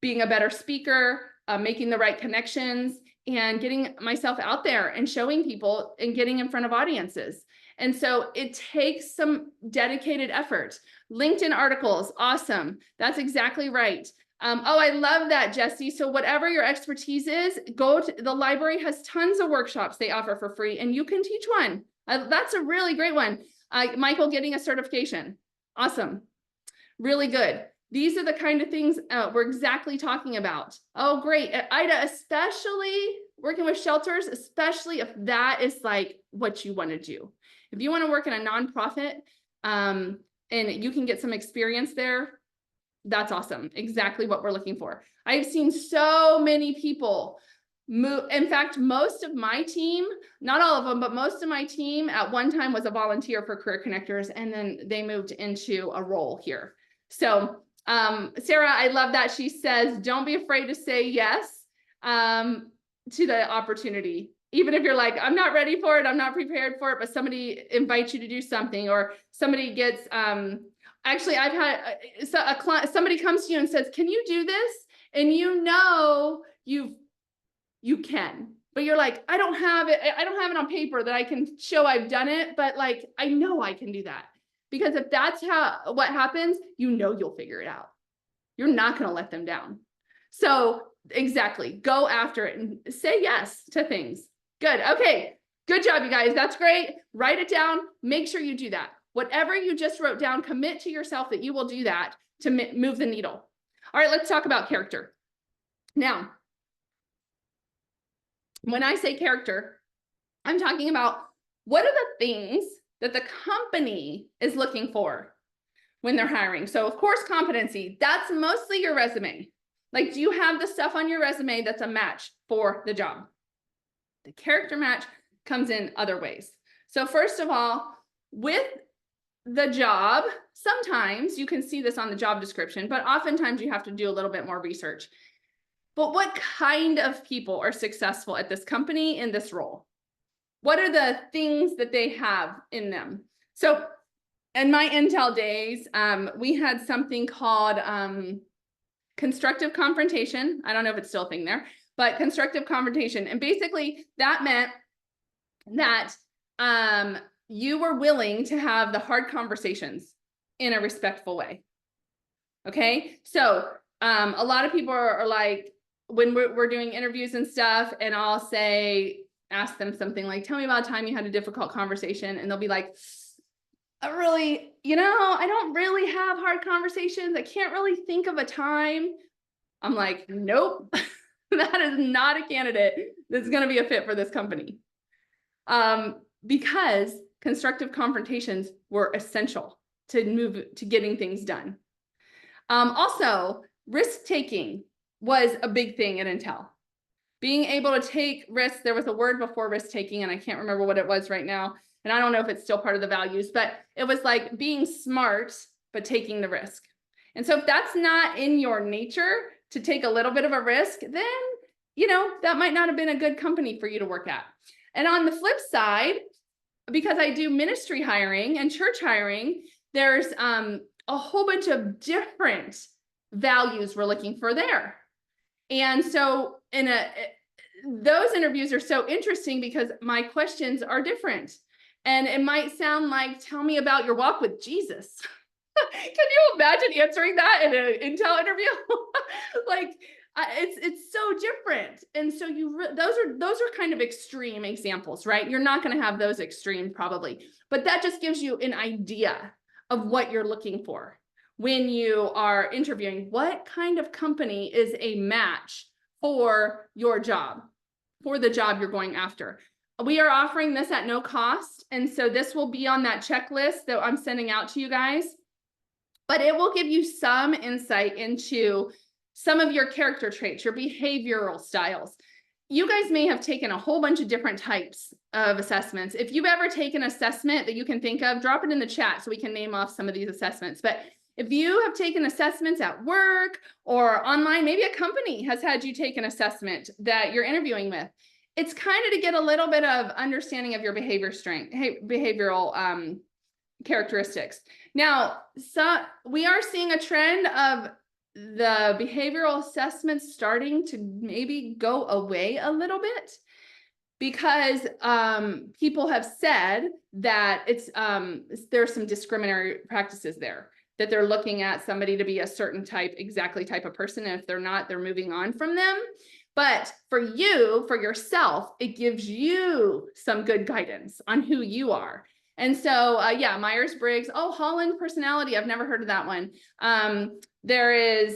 being a better speaker, making the right connections, and getting myself out there and showing people and getting in front of audiences. And so it takes some dedicated effort. LinkedIn articles, awesome. That's exactly right. Oh, I love that, Jesse. So whatever your expertise is, go to the library, has tons of workshops they offer for free, and you can teach one. That's a really great one. Michael, getting a certification. Awesome. Really good. These are the kind of things we're exactly talking about. Oh, great. Ida, especially working with shelters, especially if that is like what you want to do. If you want to work in a nonprofit and you can get some experience there, that's awesome. Exactly what we're looking for. I've seen so many people move. In fact, most of my team, not all of them, but most of my team at one time was a volunteer for Career Connectors, and then they moved into a role here. So Sarah, I love that. She says, don't be afraid to say yes to the opportunity. Even if you're like, I'm not ready for it, I'm not prepared for it, but somebody invites you to do something, or somebody gets, actually, I've had a client, somebody comes to you and says, can you do this? And you know, you can, but you're like, I don't have it on paper that I can show I've done it, but like, I know I can do that. Because if that's what happens, you know, you'll figure it out. You're not going to let them down. So exactly, go after it and say yes to things. Good. Okay. Good job, you guys. That's great. Write it down. Make sure you do that. Whatever you just wrote down, commit to yourself that you will do that to move the needle. All right, let's talk about character. Now, when I say character, I'm talking about what are the things that the company is looking for when they're hiring. So of course, competency, that's mostly your resume. Like, do you have the stuff on your resume that's a match for the job? The character match comes in other ways. So first of all, with the job, sometimes you can see this on the job description, but oftentimes you have to do a little bit more research. But what kind of people are successful at this company in this role? What are the things that they have in them? So in my Intel days, we had something called constructive confrontation. I don't know if it's still a thing there, but constructive confrontation. And basically that meant that you were willing to have the hard conversations in a respectful way. Okay. So a lot of people are like, when we're doing interviews and stuff, and I'll ask them something like, tell me about a time you had a difficult conversation. And they'll be like, I don't really have hard conversations. I can't really think of a time. I'm like, nope, that is not a candidate that's going to be a fit for this company. Because constructive confrontations were essential to move to getting things done. Also, risk-taking was a big thing at Intel. Being able to take risks. There was a word before risk-taking, and I can't remember what it was right now. And I don't know if it's still part of the values, but it was like being smart, but taking the risk. And so if that's not in your nature to take a little bit of a risk, then, that might not have been a good company for you to work at. And on the flip side, because I do ministry hiring and church hiring, there's a whole bunch of different values we're looking for there. And so those interviews are so interesting because my questions are different. And it might sound like, tell me about your walk with Jesus. Can you imagine answering that in an Intel interview? It's so different. And so those are kind of extreme examples, right? You're not going to have those extreme probably, but that just gives you an idea of what you're looking for when you are interviewing. What kind of company is a match for your job, for the job you're going after? We are offering this at no cost. And so this will be on that checklist that I'm sending out to you guys, but it will give you some insight into some of your character traits, your behavioral styles. You guys may have taken a whole bunch of different types of assessments. If you've ever taken an assessment that you can think of, drop it in the chat so we can name off some of these assessments. But if you have taken assessments at work or online, maybe a company has had you take an assessment that you're interviewing with. It's kind of to get a little bit of understanding of your behavioral characteristics. Now, so we are seeing a trend of the behavioral assessments starting to maybe go away a little bit because people have said that it's there's some discriminatory practices there, that they're looking at somebody to be a certain type of person, and if they're not, they're moving on from them. But for you, for yourself, it gives you some good guidance on who you are. And so, yeah, Myers-Briggs. Oh, Holland personality. I've never heard of that one. There is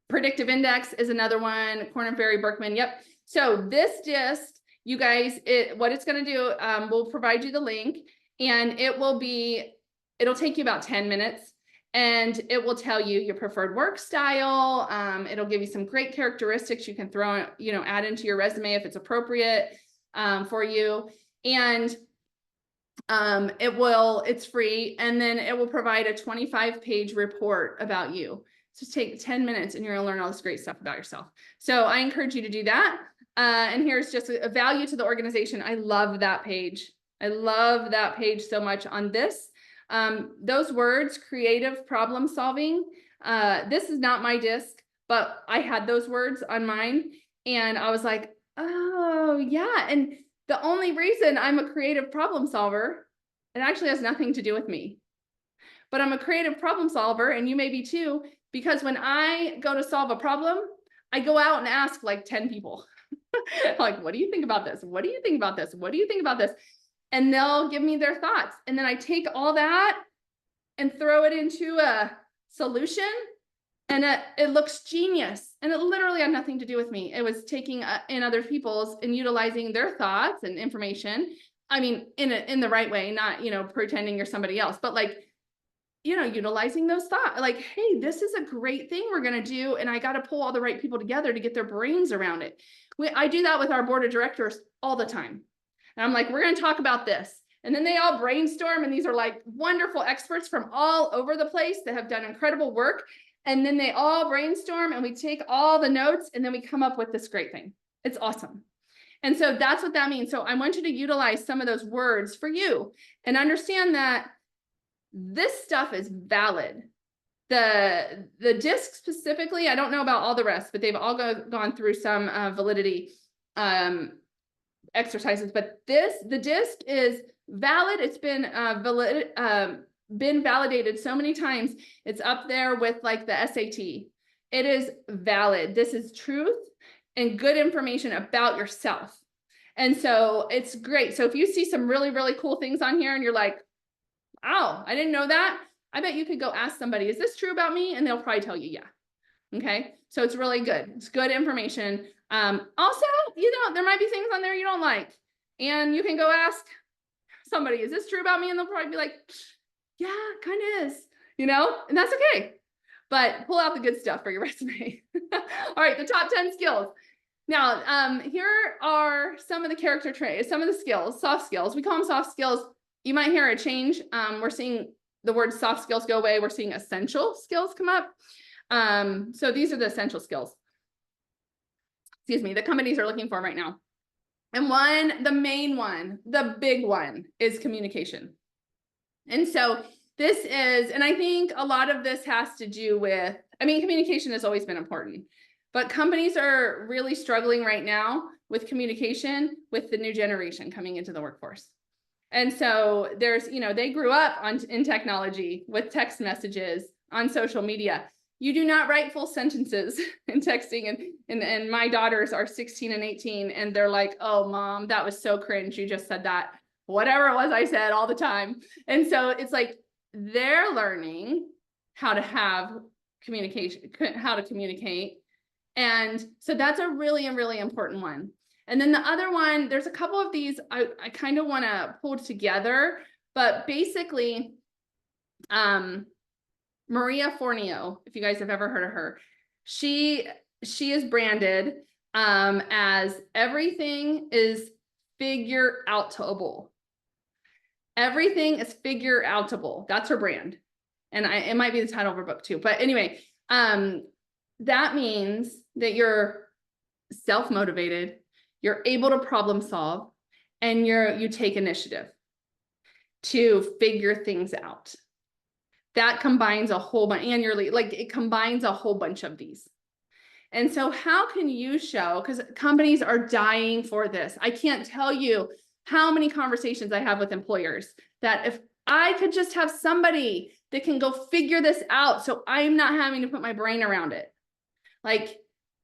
predictive index is another one. Korn Ferry Berkman. Yep. So this disc, you guys, what it's going to do, we'll provide you the link, and it'll take you about 10 minutes, and it will tell you your preferred work style. It'll give you some great characteristics you can throw, add into your resume if it's appropriate for you. And it's free, and then it will provide a 25-page report about you. Just take 10 minutes and you're gonna learn all this great stuff about yourself. So I encourage you to do that. And here's just a value to the organization. I love that page. I love that page so much on this. Those words, creative problem solving. This is not my disc, but I had those words on mine, and I was like, oh yeah. And the only reason I'm a creative problem solver, it actually has nothing to do with me, but I'm a creative problem solver, and you may be too, because when I go to solve a problem, I go out and ask like 10 people, like, what do you think about this? What do you think about this? What do you think about this? And they'll give me their thoughts. And then I take all that and throw it into a solution, and it looks genius. And it literally had nothing to do with me. It was taking in other people's and utilizing their thoughts and information. I mean, in the right way, not, pretending you're somebody else, but like, utilizing those thoughts, like, hey, this is a great thing we're going to do. And I got to pull all the right people together to get their brains around it. I do that with our board of directors all the time. And I'm like, we're going to talk about this. And then they all brainstorm. And these are like wonderful experts from all over the place that have done incredible work. And then they all brainstorm, and we take all the notes, and then we come up with this great thing. It's awesome. And so that's what that means. So I want you to utilize some of those words for you and understand that this stuff is valid. The disc specifically, I don't know about all the rest, but they've all gone through some validity exercises. But the disc is valid. It's been been validated so many times. It's up there with like the SAT. It is valid. This is truth and good information about yourself. And so it's great. So if you see some really, really cool things on here and you're like, wow, I didn't know that, I bet you could go ask somebody, is this true about me? And they'll probably tell you, yeah. Okay. So it's really good. It's good information. Also, there might be things on there you don't like, and you can go ask somebody, is this true about me? And they'll probably be like, yeah, kind of is, and that's okay. But pull out the good stuff for your resume. All right, the top 10 skills. Now, here are some of the character traits, some of the skills, soft skills. We call them soft skills. You might hear a change. We're seeing the word soft skills go away. We're seeing essential skills come up. So these are the essential skills, the companies are looking for right now. And the main one, the big one, is communication. And so this is, and I think a lot of this has to do with, communication has always been important, but companies are really struggling right now with communication with the new generation coming into the workforce. And so there's, they grew up in technology with text messages on social media. You do not write full sentences in texting. And my daughters are 16 and 18, and they're like, oh, Mom, that was so cringe. You just said that. Whatever it was I said all the time. And so it's like they're learning how to have communication, how to communicate. And so that's a really, really important one. And then the other one, there's a couple of these I kind of want to pull together, but basically, Maria Fornio, if you guys have ever heard of her, she is branded as everything is figure outable. Everything is figure outable. That's her brand. And it might be the title of her book too. But anyway, that means that you're self-motivated, you're able to problem solve, and you take initiative to figure things out. That combines a whole bunch, and it combines a whole bunch of these. And so how can you show, because companies are dying for this. I can't tell you how many conversations I have with employers that if I could just have somebody that can go figure this out so I'm not having to put my brain around it. Like,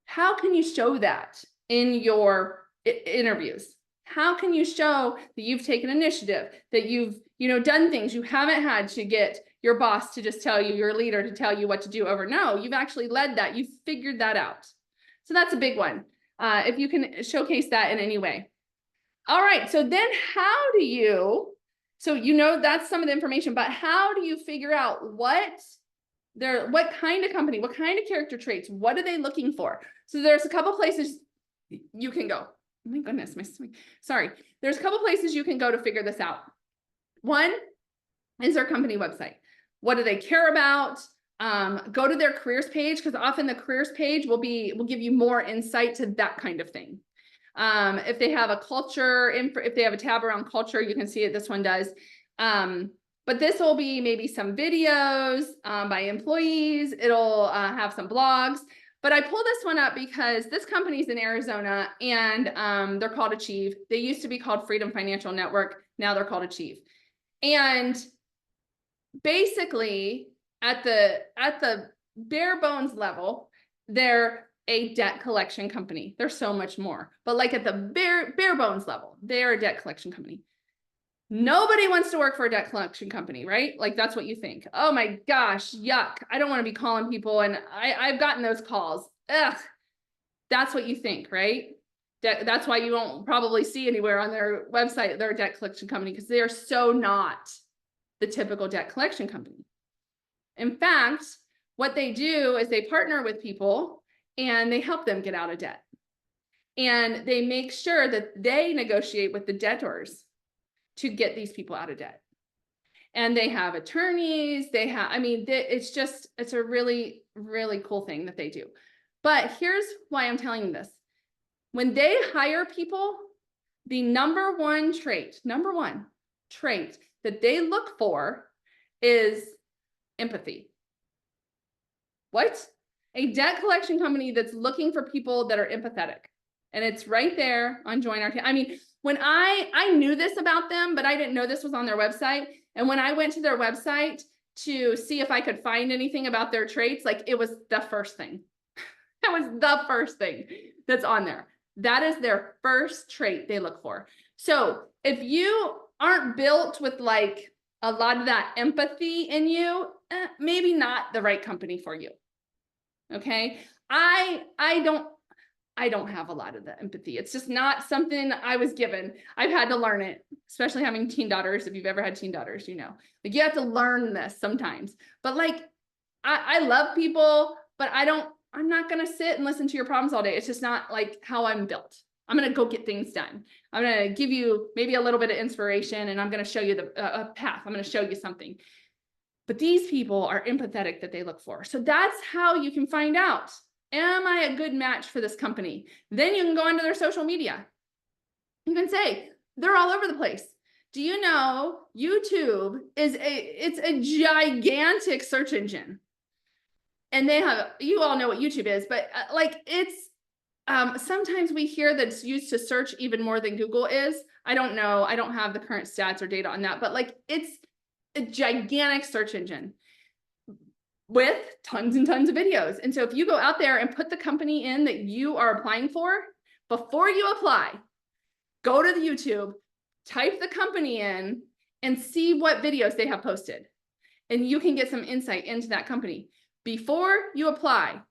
how can you show that in your interviews? How can you show that you've taken initiative, that you've, done things you haven't had to get your boss to just tell you, your leader to tell you what to do over? No, you've actually led that. You've figured that out. So that's a big one. If you can showcase that in any way. All right. So then how do you, that's some of the information, but how do you figure out what kind of company, what kind of character traits, what are they looking for? So there's a couple places you can go. Oh my goodness, sorry. There's a couple places you can go to figure this out. One is their company website. What do they care about? Go to their careers page, because often the careers page will give you more insight to that kind of thing. If they have a culture, if they have a tab around culture, you can see it. This one does. But this will be maybe some videos by employees. It'll have some blogs. But I pulled this one up because this company's in Arizona, and they're called Achieve. They used to be called Freedom Financial Network. Now they're called Achieve. And basically, at the bare bones level, they're a debt collection company. There's so much more, but like at the bare bones level, they're a debt collection company. Nobody wants to work for a debt collection company, right? Like, that's what you think. Oh my gosh, yuck. I don't want to be calling people. And I've gotten those calls. Ugh. That's what you think, right? That's why you won't probably see anywhere on their website they're a debt collection company, because they are so not the typical debt collection company. In fact, what they do is they partner with people and they help them get out of debt. And they make sure that they negotiate with the debtors to get these people out of debt. And they have attorneys, it's a really, really cool thing that they do. But here's why I'm telling you this. When they hire people, the number one trait that they look for is empathy. What? A debt collection company that's looking for people that are empathetic. And it's right there on Join Our Team. I mean, when I knew this about them, but I didn't know this was on their website. And when I went to their website to see if I could find anything about their traits, like, it was the first thing. That was the first thing that's on there. That is their first trait they look for. So if you aren't built with like a lot of that empathy in you, maybe not the right company for you. Okay. I don't have a lot of the empathy. It's just not something I was given. I've had to learn it, especially having teen daughters. If you've ever had teen daughters, like, you have to learn this sometimes. But like, I love people, but I'm not going to sit and listen to your problems all day. It's just not like how I'm built. I'm going to go get things done. I'm going to give you maybe a little bit of inspiration, and I'm going to show you a path. I'm going to show you something. But these people are empathetic that they look for. So that's how you can find out. Am I a good match for this company? Then you can go onto their social media. You can say, they're all over the place. Do you know YouTube it's a gigantic search engine. And you all know what YouTube is, but it's, sometimes we hear that it's used to search even more than Google is. I don't know. I don't have the current stats or data on that, but like, it's a gigantic search engine with tons and tons of videos. And so if you go out there and put the company in that you are applying for, before you apply, go to the YouTube, type the company in, and see what videos they have posted. And you can get some insight into that company before you apply.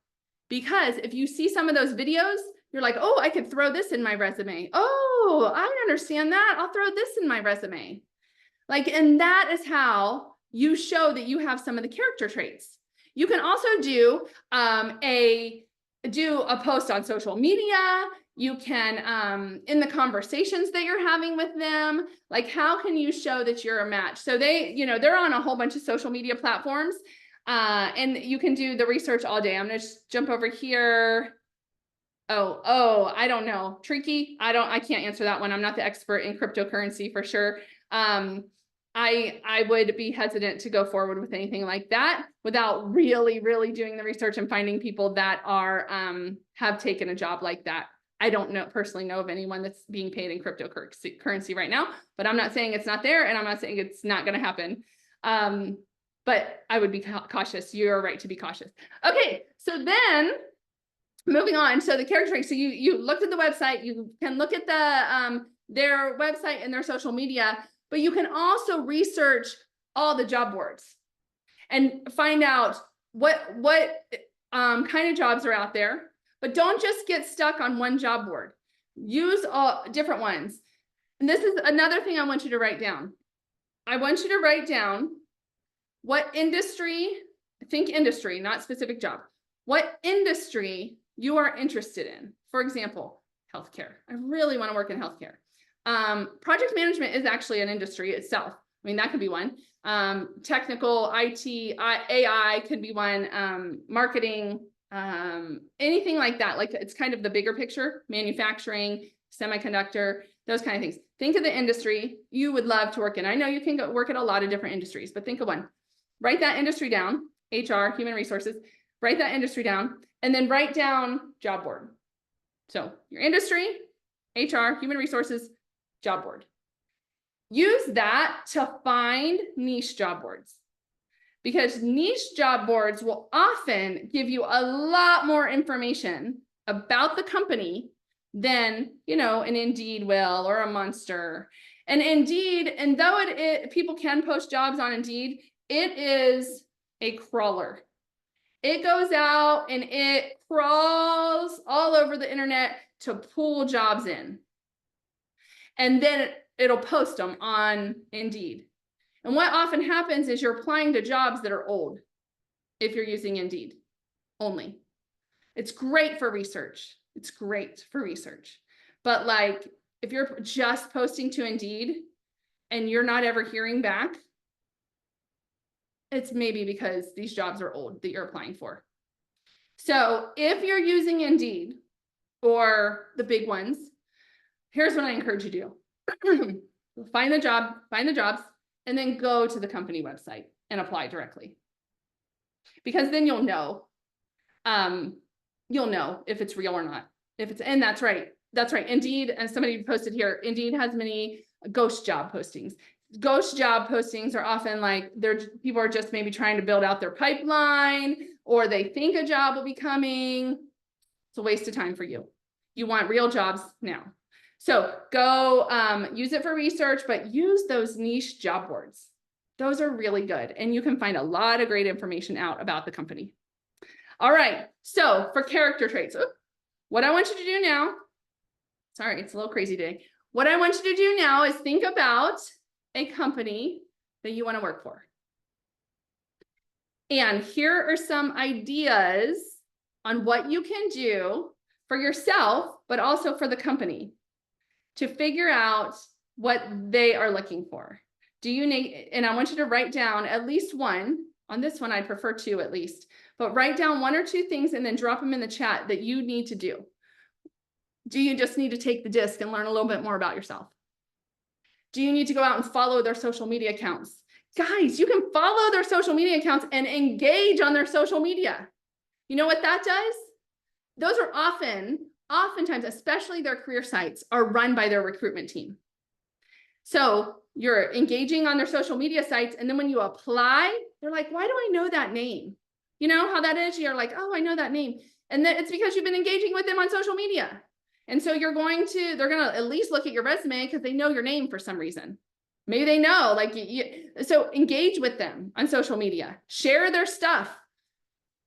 Because if you see some of those videos, you're like, oh, I could throw this in my resume. Oh, I understand that. I'll throw this in my resume. Like, and that is how you show that you have some of the character traits. You can also do a post on social media. You can, in the conversations that you're having with them, like how can you show that you're a match? So they're on a whole bunch of social media platforms, and you can do the research all day. I'm gonna just jump over here. Oh, I don't know. Tricky. I can't answer that one. I'm not the expert in cryptocurrency for sure. I would be hesitant to go forward with anything like that without really, really doing the research and finding people that are, have taken a job like that. I don't personally know of anyone that's being paid in cryptocurrency right now, but I'm not saying it's not there, and I'm not saying it's not going to happen. But I would be cautious. You're right to be cautious. Okay, so then moving on. So the character traits. So you looked at the website. You can look at their website and their social media, but you can also research all the job boards and find out what kind of jobs are out there. But don't just get stuck on one job board. Use all different ones. And this is another thing I want you to write down. I want you to write down what industry, think industry, not specific job, what industry you are interested in. For example, healthcare. I really want to work in healthcare. Project management is actually an industry itself. I mean, that could be one. Technical, IT, AI could be one. Marketing, anything like that. Like it's kind of the bigger picture, manufacturing, semiconductor, those kind of things. Think of the industry you would love to work in. I know you can go work at a lot of different industries, but think of one. Write that industry down, HR, human resources, write that industry down, and then write down job board. So your industry, HR, human resources, job board. Use that to find niche job boards, because niche job boards will often give you a lot more information about the company than, an Indeed will or a Monster. And Indeed, and though people can post jobs on Indeed, it is a crawler. It goes out and it crawls all over the internet to pull jobs in. And then it'll post them on Indeed. And what often happens is you're applying to jobs that are old if you're using Indeed only. It's great for research. It's great for research. But like if you're just posting to Indeed and you're not ever hearing back, it's maybe because these jobs are old that you're applying for. So if you're using Indeed or the big ones, here's what I encourage you to do. Find the jobs, and then go to the company website and apply directly. Because then you'll know if it's real or not. And that's right. Indeed, and somebody posted here, Indeed has many ghost job postings. Ghost job postings are often like people are just maybe trying to build out their pipeline, or they think a job will be coming. It's a waste of time for you. You want real jobs now. So go use it for research, but use those niche job boards. Those are really good. And you can find a lot of great information out about the company. All right. So for character traits, what I want you to do now, sorry, it's a little crazy today. What I want you to do now is think about a company that you want to work for. And here are some ideas on what you can do for yourself, but also for the company to figure out what they are looking for. Do you need, and I want you to write down at least one. On this one, I'd prefer two at least, but write down one or two things and then drop them in the chat that you need to do. Do you just need to take the disc and learn a little bit more about yourself? Do you need to go out and follow their social media accounts? Guys, you can follow their social media accounts and engage on their social media. You know what that does? Those are oftentimes, especially their career sites, are run by their recruitment team. So you're engaging on their social media sites, and then when you apply, they're like, why do I know that name? You know how that is? You're like, oh, I know that name. And then it's because you've been engaging with them on social media. And so they're going to at least look at your resume because they know your name for some reason. Maybe they know, so engage with them on social media, share their stuff,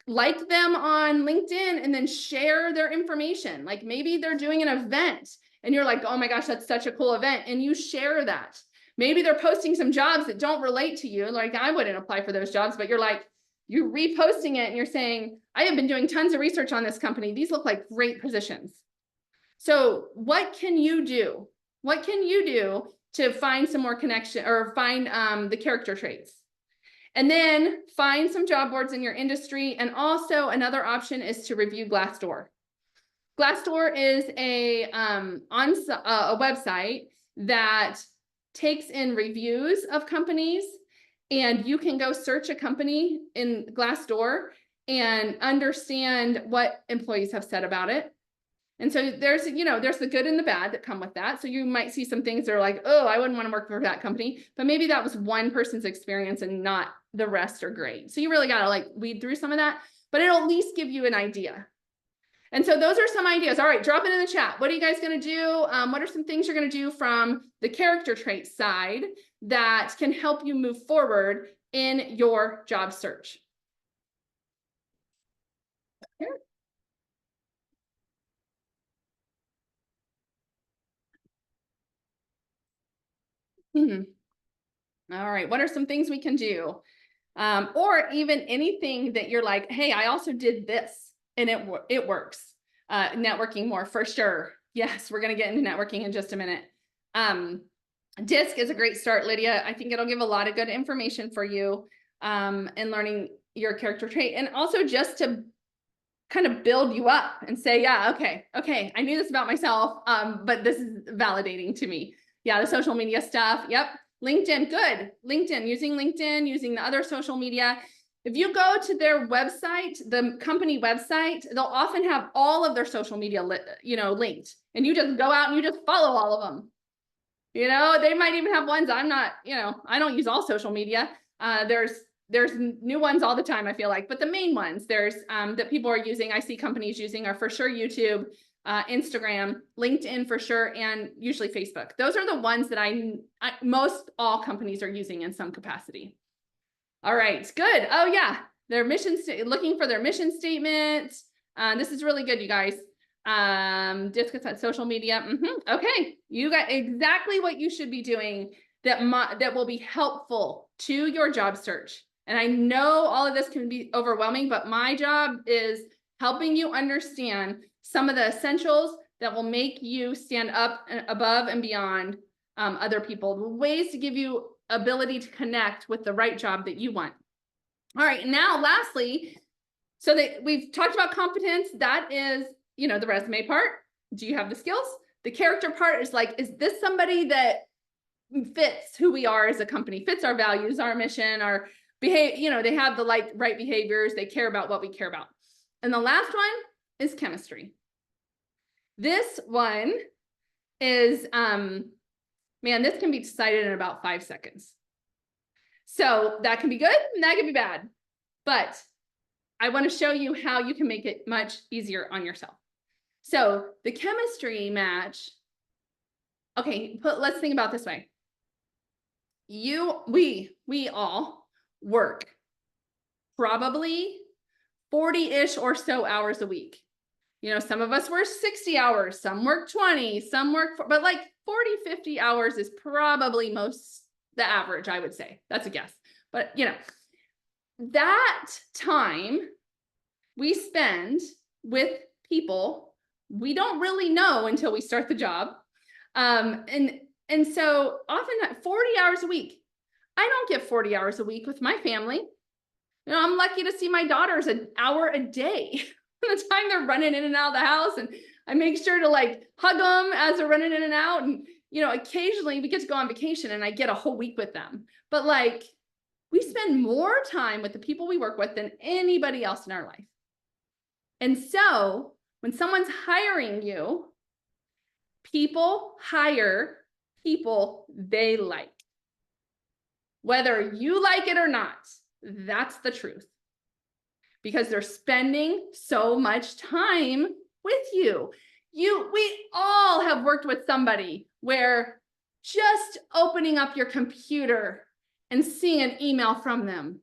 like them on LinkedIn, and then share their information. Like maybe they're doing an event and you're like, oh my gosh, that's such a cool event. And you share that. Maybe they're posting some jobs that don't relate to you. Like I wouldn't apply for those jobs, but you're like, you're reposting it and you're saying, I have been doing tons of research on this company. These look like great positions. So what can you do? What can you do to find some more connection or find the character traits? And then find some job boards in your industry. And also another option is to review Glassdoor. Glassdoor is a website that takes in reviews of companies, and you can go search a company in Glassdoor and understand what employees have said about it. And so there's the good and the bad that come with that. So you might see some things that are like, oh, I wouldn't want to work for that company, but maybe that was one person's experience and not the rest are great. So you really got to like weed through some of that, but it'll at least give you an idea. And so those are some ideas. All right, drop it in the chat. What are you guys going to do? What are some things you're going to do from the character trait side that can help you move forward in your job search? Hmm. All right, what are some things we can do? Or even anything that you're like, hey, I also did this and it works. Networking more for sure. Yes, we're going to get into networking in just a minute. DISC is a great start, Lydia. I think it'll give a lot of good information for you in learning your character trait, and also just to kind of build you up and say, yeah, okay, I knew this about myself, but this is validating to me. Yeah, the social media stuff. Yep. LinkedIn, good. LinkedIn, using the other social media. If you go to their website, the company website, they'll often have all of their social media, linked, and you just go out and you just follow all of them. They might even have ones I'm not, I don't use all social media. There's new ones all the time, I feel like, but the main ones that people are using, I see companies using are for sure YouTube, Instagram, LinkedIn for sure, and usually Facebook. Those are the ones that most all companies are using in some capacity. All right, good. Oh yeah, their looking for their mission statement. This is really good, you guys. Discuss on social media. Okay, you got exactly what you should be doing that will be helpful to your job search. And I know all of this can be overwhelming, but my job is helping you understand some of the essentials that will make you stand up and above and beyond other people, the ways to give you ability to connect with the right job that you want. All right, now lastly, so that we've talked about competence, that is, the resume part. Do you have the skills? The character part is like, is this somebody that fits who we are as a company, fits our values, our mission, our behavior, they have the right behaviors, they care about what we care about. And the last one is chemistry. This one is, this can be decided in about 5 seconds. So that can be good and that can be bad, but I want to show you how you can make it much easier on yourself. So the chemistry match, okay, let's think about this way. We all work probably 40-ish or so hours a week. Some of us work 60 hours, some work 20, some work, but like 40, 50 hours is probably the average, I would say. That's a guess. But, that time we spend with people we don't really know until we start the job. And so often 40 hours a week, I don't get 40 hours a week with my family. I'm lucky to see my daughters an hour a day. The time they're running in and out of the house, and I make sure to like hug them as they're running in and out. And, occasionally we get to go on vacation and I get a whole week with them, but like we spend more time with the people we work with than anybody else in our life. And so when someone's hiring you, people hire people they like, whether you like it or not. That's the truth, because they're spending so much time with you. We all have worked with somebody where just opening up your computer and seeing an email from them,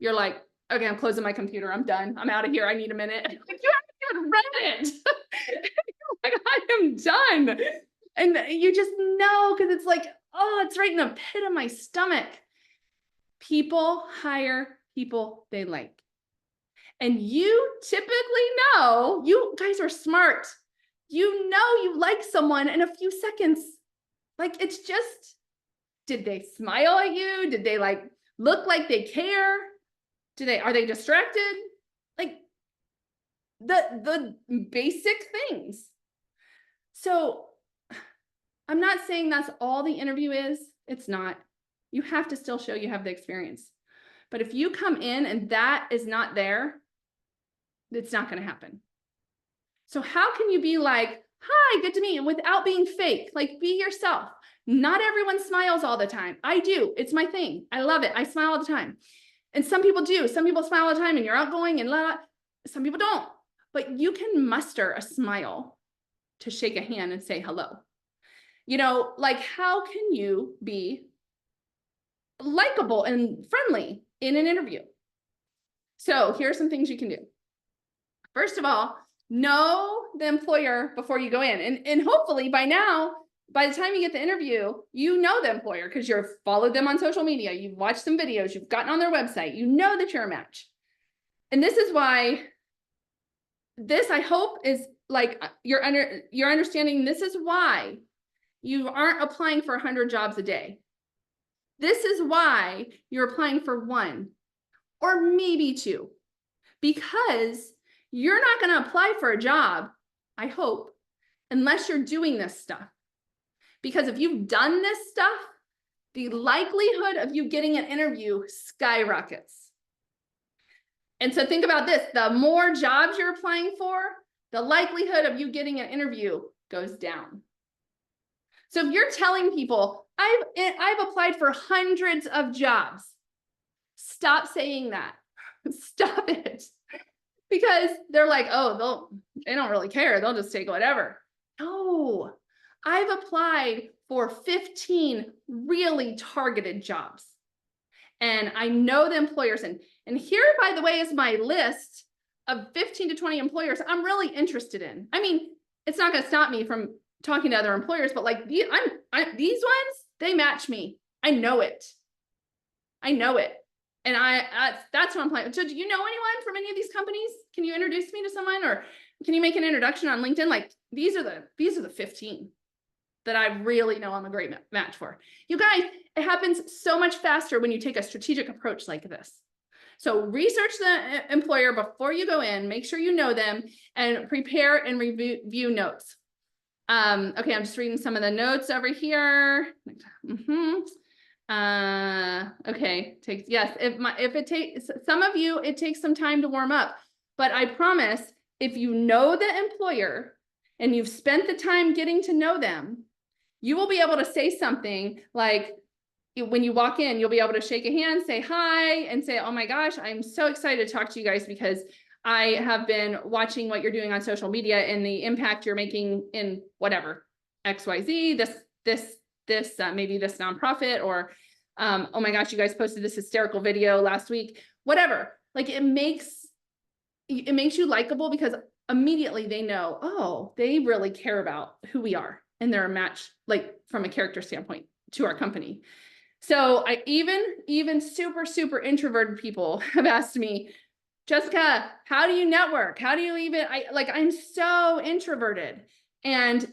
you're like, okay, I'm closing my computer. I'm done. I'm out of here. I need a minute. Like, you haven't even read it. Like, I am done. And you just know, because it's like, oh, it's right in the pit of my stomach. People hire people they like. And you typically know, you guys are smart. You know you like someone in a few seconds. Like, it's just, did they smile at you? Did they like look like they care? Are they distracted? Like the basic things. So I'm not saying that's all the interview is. It's not. You have to still show you have the experience. But if you come in and that is not there, it's not going to happen. So how can you be like, hi, good to meet you, without being fake? Like, be yourself. Not everyone smiles all the time. I do. It's my thing. I love it. I smile all the time. And some people do. Some people smile all the time and you're outgoing and some people don't. But you can muster a smile to shake a hand and say hello. You know, like, how can you be likable and friendly in an interview? So here are some things you can do. First of all, know the employer before you go in. And hopefully by now, by the time you get the interview, you know the employer because you've followed them on social media, you've watched some videos, you've gotten on their website, you know that you're a match. And this is why this, I hope, is like you're understanding this is why you aren't applying for 100 jobs a day. This is why you're applying for 1 or maybe 2, because you're not going to apply for a job, I hope, unless you're doing this stuff. Because if you've done this stuff, the likelihood of you getting an interview skyrockets. And so think about this, the more jobs you're applying for, the likelihood of you getting an interview goes down. So if you're telling people, I've applied for hundreds of jobs, stop saying that. Stop it. Because they're like, oh, they don't really care. They'll just take whatever. No, I've applied for 15 really targeted jobs. And I know the employers. And here, by the way, is my list of 15 to 20 employers I'm really interested in. I mean, it's not going to stop me from talking to other employers, but like these ones, they match me. I know it. I know it. And that's what I'm planning. So do you know anyone from any of these companies? Can you introduce me to someone, or can you make an introduction on LinkedIn? Like, these are the 15 that I really know I'm a great match for. You guys, it happens so much faster when you take a strategic approach like this. So research the employer before you go in, make sure you know them, and prepare and review notes. Okay, I'm just reading some of the notes over here. Okay, yes, if it takes some of you, it takes some time to warm up, but I promise if you know the employer and you've spent the time getting to know them, you will be able to say something like, when you walk in, you'll be able to shake a hand, say hi, and say, oh my gosh, I'm so excited to talk to you guys because I have been watching what you're doing on social media and the impact you're making in whatever, XYZ, maybe this nonprofit, or oh my gosh, you guys posted this hysterical video last week, whatever. Like, it makes you likable because immediately they know, oh, they really care about who we are and they're a match, like from a character standpoint, to our company. So I even super introverted people have asked me, Jessica, how do you network? How do you I'm so introverted. And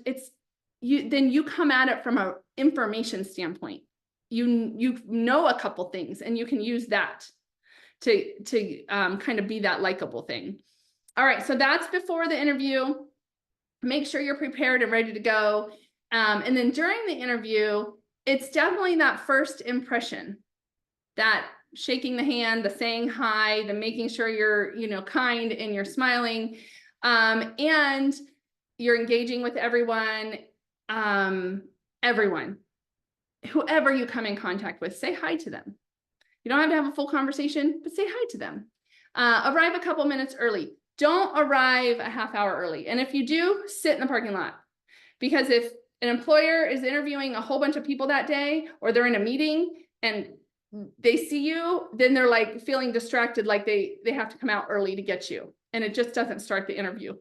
then you come at it from an information standpoint. You know a couple things and you can use that to kind of be that likable thing. All right, so that's before the interview. Make sure you're prepared and ready to go. And then during the interview, it's definitely that first impression, that shaking the hand, the saying hi, the making sure you're, kind and you're smiling, and you're engaging with everyone, whoever you come in contact with, say hi to them. You don't have to have a full conversation, but say hi to them. Arrive a couple minutes early. Don't arrive a half hour early. And if you do, sit in the parking lot, because if an employer is interviewing a whole bunch of people that day, or they're in a meeting and they see you, then they're like feeling distracted, like they have to come out early to get you. And it just doesn't start the interview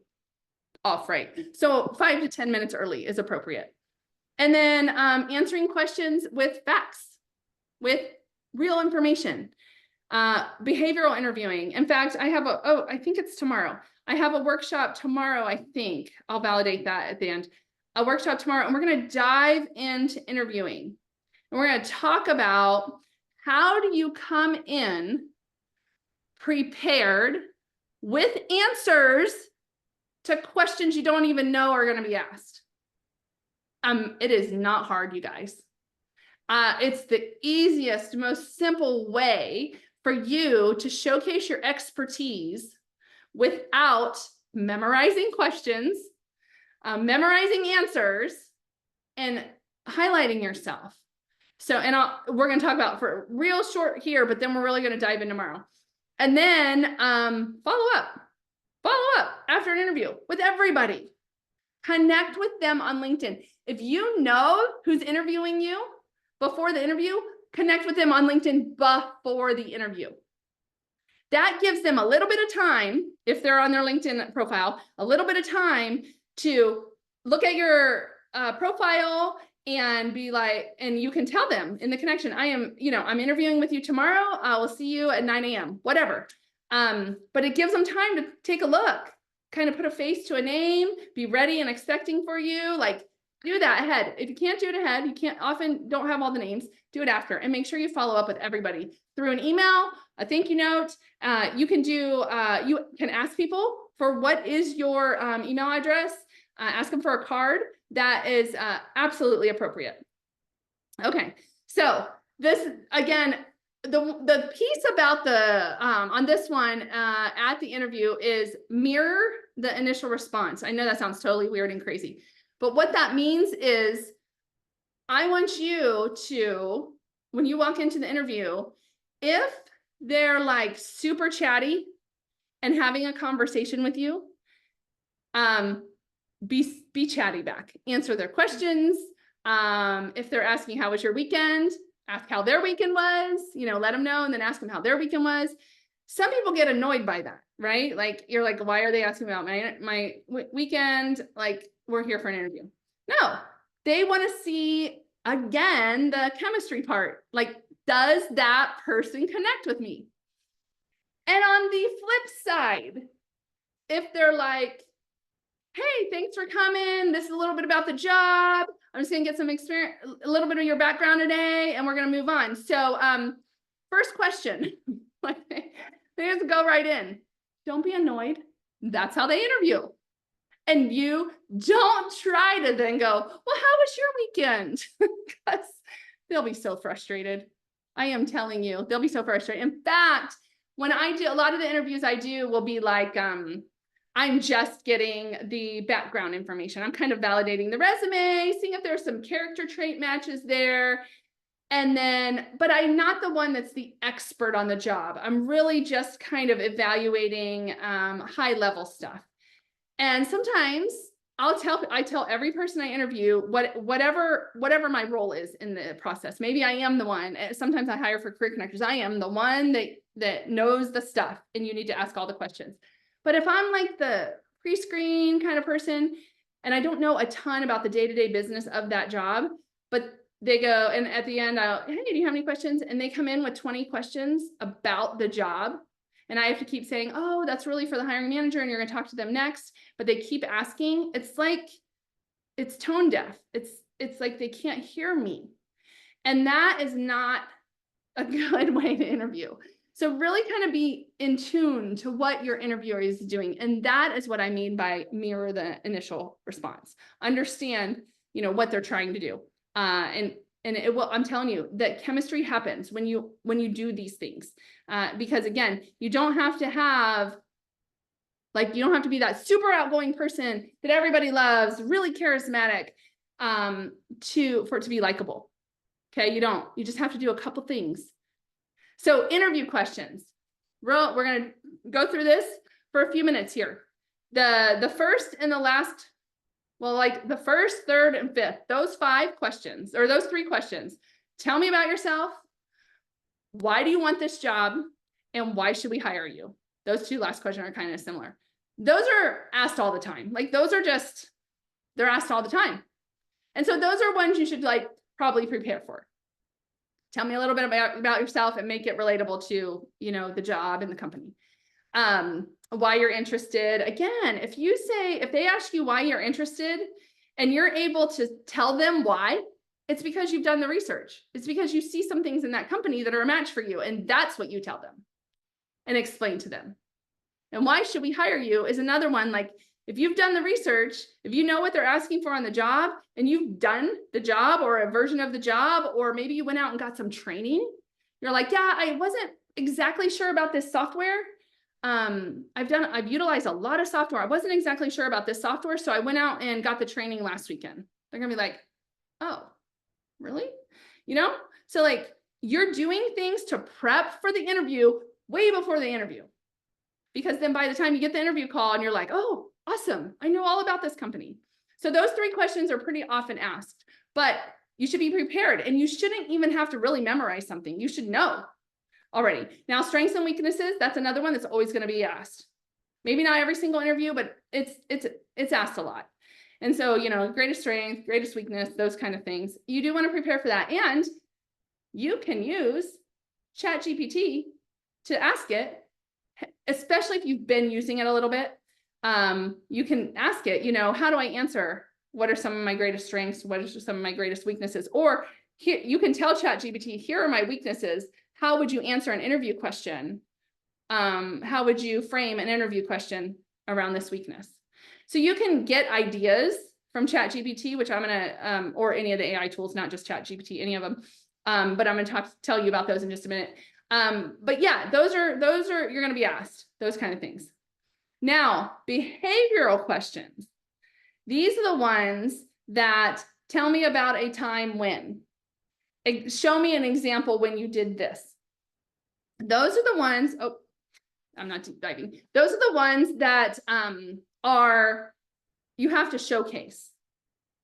off right. So 5 to 10 minutes early is appropriate. And then answering questions with facts, with real information. Behavioral interviewing. In fact, I think it's tomorrow. I have a workshop tomorrow, I think. I'll validate that at the end. A workshop tomorrow, and we're going to dive into interviewing. And we're going to talk about how do you come in prepared with answers to questions you don't even know are going to be asked. It is not hard, you guys. It's the easiest, most simple way for you to showcase your expertise without memorizing questions, memorizing answers, and highlighting yourself. So, and we're going to talk about for real short here, but then we're really going to dive in tomorrow. And then follow up after an interview with everybody. Connect with them on LinkedIn. If you know who's interviewing you before the interview, connect with them on LinkedIn before the interview. That gives them a little bit of time, if they're on their LinkedIn profile, a little bit of time to look at your profile and be like, and you can tell them in the connection, I'm interviewing with you tomorrow. I will see you at 9 a.m., whatever. But it gives them time to take a look, kind of put a face to a name, be ready and expecting for you. Like, do that ahead. If you can't do it ahead, don't have all the names, do it after, and make sure you follow up with everybody through an email, a thank you note. You can ask people for what is your email address, ask them for a card. That is absolutely appropriate. Okay, so this, again, the piece about the on this one at the interview is mirror the initial response. I know that sounds totally weird and crazy, but what that means is I want you to, when you walk into the interview, if they're like super chatty and having a conversation with you, be chatty back, answer their questions. If they're asking how was your weekend, ask how their weekend was, let them know, and then ask them how their weekend was. Some people get annoyed by that, right? Like, you're like, why are they asking about my weekend? Like, we're here for an interview. No, they want to see, again, the chemistry part. Like, does that person connect with me? And on the flip side, if they're like, hey, thanks for coming, this is a little bit about the job, I'm just gonna get some experience, a little bit of your background today, and we're gonna move on. So first question, they just go right in. Don't be annoyed. That's how they interview. And you don't try to then go, well, how was your weekend? Because they'll be so frustrated. I am telling you, they'll be so frustrated. In fact, when I do, a lot of the interviews I do will be like, I'm just getting the background information. I'm kind of validating the resume, seeing if there's some character trait matches there. And then, but I'm not the one that's the expert on the job. I'm really just kind of evaluating high level stuff. And sometimes I tell every person I interview whatever my role is in the process. Maybe I am the one. Sometimes I hire for career connectors. I am the one that knows the stuff, and you need to ask all the questions. But if I'm like the pre-screen kind of person, and I don't know a ton about the day-to-day business of that job, but they go, and at the end, hey, do you have any questions? And they come in with 20 questions about the job. And I have to keep saying, oh, that's really for the hiring manager, and you're going to talk to them next. But they keep asking. It's like, it's tone deaf. It's like they can't hear me. And that is not a good way to interview. So really kind of be in tune to what your interviewer is doing. And that is what I mean by mirror the initial response. Understand, what they're trying to do. And it will, I'm telling you that chemistry happens when you do these things. Because again, you don't have to be that super outgoing person that everybody loves, really charismatic, for it to be likable. Okay, you just have to do a couple things. So interview questions. We're gonna go through this for a few minutes here. The first and the last, like the first, third, and fifth, those 5 questions, or those 3 questions. Tell me about yourself. Why do you want this job? And why should we hire you? Those 2 last questions are kind of similar. Those are asked all the time. Like, they're asked all the time. And so those are ones you should probably prepare for. Tell me a little bit about yourself and make it relatable to, you know, the job and the company. Why you're interested. Again, if they ask you why you're interested and you're able to tell them why, it's because you've done the research. It's because you see some things in that company that are a match for you. And that's what you tell them and explain to them. And why should we hire you is another one. Like, if you've done the research, if you know what they're asking for on the job and you've done the job or a version of the job, or maybe you went out and got some training, you're like, yeah, I wasn't exactly sure about this software. I've utilized a lot of software. I wasn't exactly sure about this software. So I went out and got the training last weekend. They're gonna be like, oh, really? You know? So like, you're doing things to prep for the interview way before the interview. Because then by the time you get the interview call and you're like, oh, awesome, I know all about this company. So those 3 questions are pretty often asked, but you should be prepared, and you shouldn't even have to really memorize something. You should know already. Now, strengths and weaknesses, that's another one that's always going to be asked. Maybe not every single interview, but it's asked a lot. And so, you know, greatest strength, greatest weakness, those kind of things. You do want to prepare for that. And you can use ChatGPT to ask it, especially if you've been using it a little bit. You can ask it, you know, how do I answer? What are some of my greatest strengths? What are some of my greatest weaknesses? Or here, you can tell ChatGPT, here are my weaknesses. How would you answer an interview question? How would you frame an interview question around this weakness? So you can get ideas from ChatGPT, which I'm gonna, or any of the AI tools, not just ChatGPT, any of them. But I'm gonna tell you about those in just a minute. But yeah, those are, you're gonna be asked, those kind of things. Now, behavioral questions. These are the ones that tell me about a time when. Show me an example when you did this. Those are the ones, oh, I'm not deep diving. Those are the ones that you have to showcase.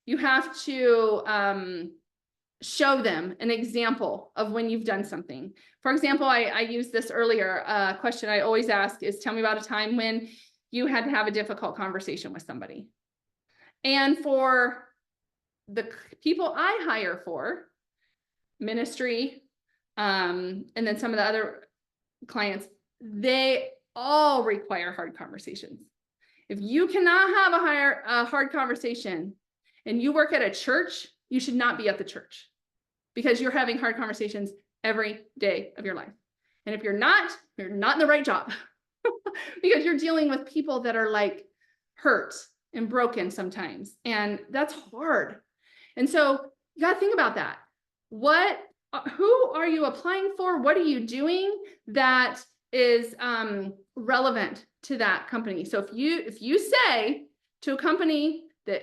You have to show them an example of when you've done something. For example, I used this earlier. A question I always ask is, tell me about a time when you had to have a difficult conversation with somebody. And for the people I hire for, ministry, and then some of the other clients, they all require hard conversations. If you cannot have a hard conversation and you work at a church, you should not be at the church, because you're having hard conversations every day of your life. And if you're not in the right job because you're dealing with people that are like hurt and broken sometimes. And that's hard. And so you got to think about that. Who are you applying for? What are you doing that is relevant to that company? So if you say to a company that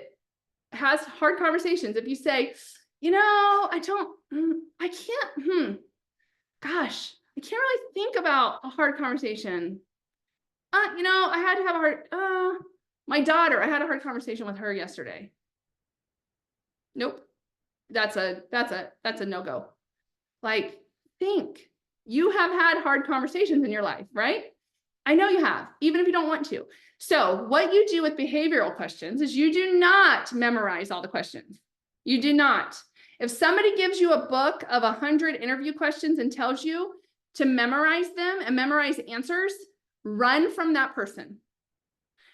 has hard conversations, if you say, you know, I can't really think about a hard conversation. You know, I had to have my daughter, I had a hard conversation with her yesterday. Nope. That's a no-go. Like, think. You have had hard conversations in your life, right? I know you have, even if you don't want to. So what you do with behavioral questions is you do not memorize all the questions. You do not. If somebody gives you a book of 100 interview questions and tells you to memorize them and memorize answers, run from that person.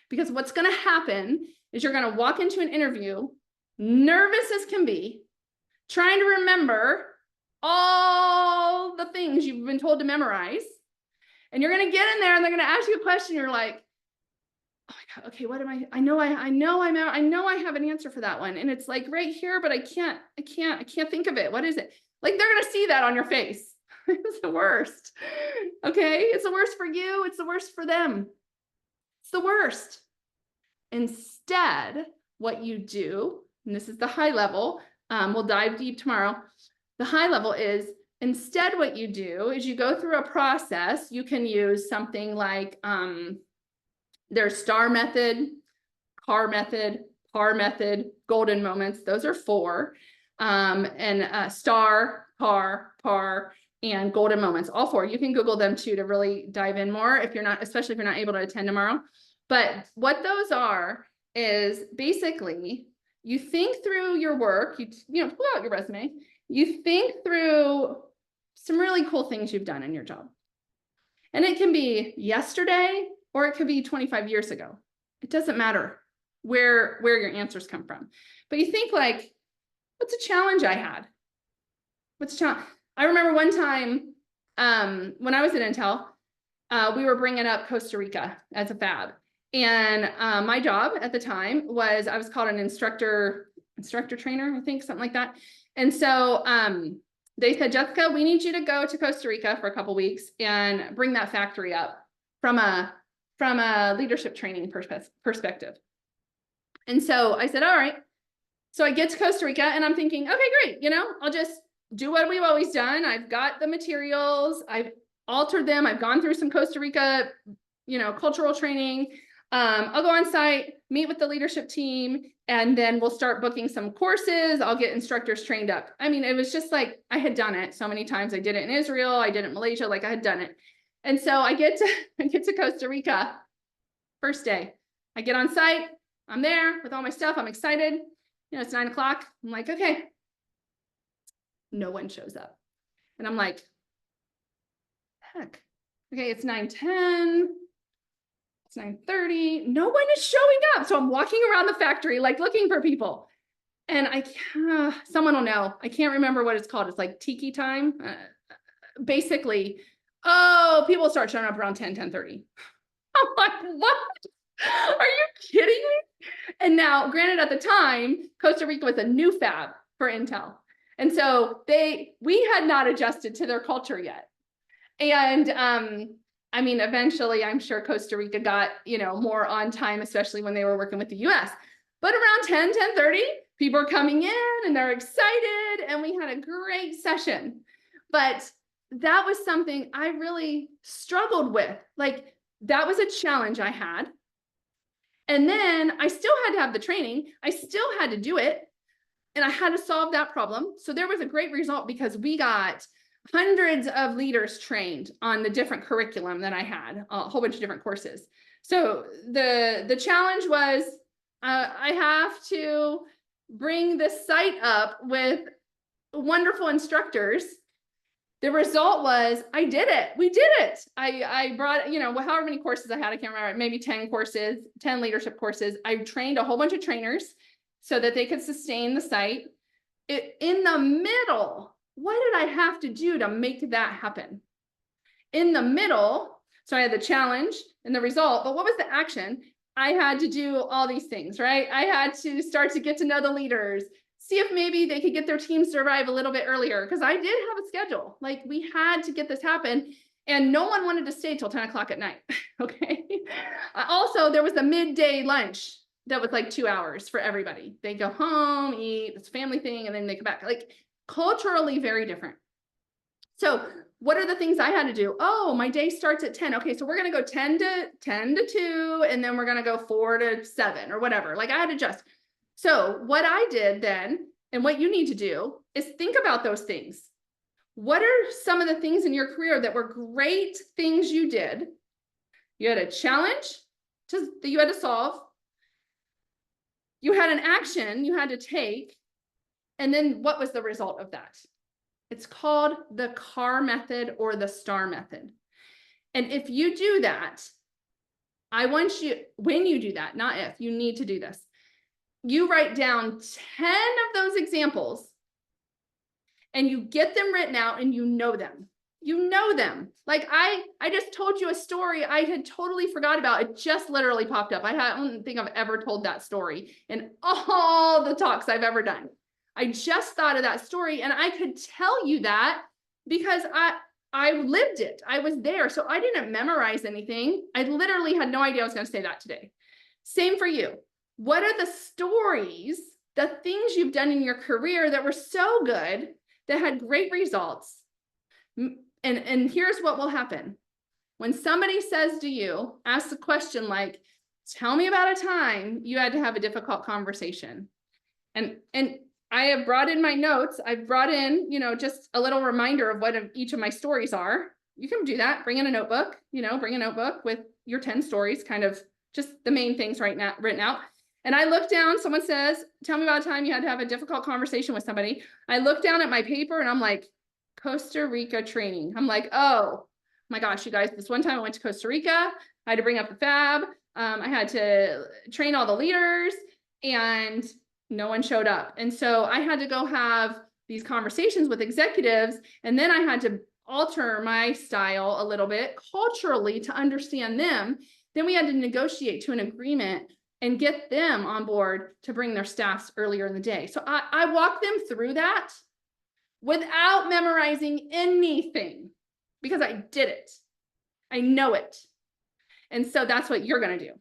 Because what's going to happen is you're going to walk into an interview, nervous as can be, trying to remember all the things you've been told to memorize. And you're going to get in there and they're going to ask you a question. You're like, oh my God, okay, what am I know I have an answer for that one. And it's like right here, but I can't think of it. What is it? Like, they're going to see that on your face. It's the worst. Okay. It's the worst for you. It's the worst for them. It's the worst. Instead, what you do, and this is the high level, we'll dive deep tomorrow. The high level is, instead what you do is you go through a process. You can use something like, there's STAR method, CAR method, PAR method, golden moments. Those are 4. And STAR, CAR, PAR, and golden moments, all 4. You can Google them too to really dive in more if you're not, especially if you're not able to attend tomorrow. But what those are is basically you think through your work, you know, pull out your resume, you think through some really cool things you've done in your job. And it can be yesterday, or it could be 25 years ago. It doesn't matter where your answers come from. But you think like, what's a challenge I had? What's a challenge? I remember one time when I was at Intel, we were bringing up Costa Rica as a fab. And my job at the time was, I was called an instructor trainer, I think, something like that. And so they said, Jessica, we need you to go to Costa Rica for a couple weeks and bring that factory up from a leadership training perspective. And so I said, all right. So I get to Costa Rica and I'm thinking, okay, great. I'll just do what we've always done. I've got the materials. I've altered them. I've gone through some Costa Rica, cultural training. I'll go on site, meet with the leadership team, and then we'll start booking some courses. I'll get instructors trained up. I mean, it was just like, I had done it so many times. I did it in Israel. I did it in Malaysia. Like I had done it. And so I get to Costa Rica, first day. I get on site. I'm there with all my stuff. I'm excited. It's 9 o'clock. I'm like, okay. No one shows up. And I'm like, heck. Okay, it's 9:10. It's 9:30. No one is showing up. So I'm walking around the factory, like looking for people. And someone will know. I can't remember what it's called. It's like tiki time. Basically, people start showing up around 10:30. I'm like, what? Are you kidding me? And now, granted, at the time, Costa Rica was a new fab for Intel. And so we had not adjusted to their culture yet. And I mean, eventually, I'm sure Costa Rica got, more on time, especially when they were working with the US. But around 10:30, people are coming in and they're excited. And we had a great session. But that was something I really struggled with. Like, that was a challenge I had. And then I still had to have the training. I still had to do it. And I had to solve that problem. So there was a great result because we got hundreds of leaders trained on the different curriculum that I had, a whole bunch of different courses. So the challenge was I have to bring the site up with wonderful instructors. The result was I did it. We did it. I brought, however many courses I had, I can't remember, maybe 10 courses, 10 leadership courses. I trained a whole bunch of trainers so that they could sustain the site. In the middle, what did I have to do to make that happen? In the middle, so I had the challenge and the result, but what was the action? I had to do all these things, right? I had to start to get to know the leaders, see if maybe they could get their teams to arrive a little bit earlier, because I did have a schedule. Like, we had to get this happen, and no one wanted to stay till 10 o'clock at night, okay? Also, there was a midday lunch that was like 2 hours for everybody. They go home, eat, it's a family thing, and then they come back. Like, culturally very different. So what are the things I had to do? Oh, my day starts at 10. Okay, so we're going to go 10 to 2, and then we're going to go 4 to 7 or whatever. Like, I had to adjust. So what I did then, and what you need to do, is think about those things. What are some of the things in your career that were great things you did? You had a challenge that you had to solve. You had an action you had to take. And then what was the result of that? It's called the CAR method or the STAR method. And if you do that, I want you, when you do that, not if, you need to do this. You write down 10 of those examples and you get them written out and you know them. You know them. Like I just told you a story I had totally forgot about. It just literally popped up. I don't think I've ever told that story in all the talks I've ever done. I just thought of that story and I could tell you that because I lived it. I was there. So I didn't memorize anything. I literally had no idea I was going to say that today. Same for you. What are the stories, the things you've done in your career that were so good, that had great results? And here's what will happen. When somebody says to you, ask the question like, tell me about a time you had to have a difficult conversation. And I have brought in my notes. I've brought in, just a little reminder of what each of my stories are. You can do that. Bring in a notebook, bring a notebook with your 10 stories, kind of just the main things right now written out. And I look down, someone says, tell me about a time you had to have a difficult conversation with somebody. I look down at my paper and I'm like, Costa Rica training. I'm like, oh my gosh, you guys, this one time I went to Costa Rica, I had to bring up the fab. I had to train all the leaders and no one showed up. And so I had to go have these conversations with executives. And then I had to alter my style a little bit culturally to understand them. Then we had to negotiate to an agreement and get them on board to bring their staffs earlier in the day. So I walked them through that without memorizing anything because I did it. I know it. And so that's what you're going to do.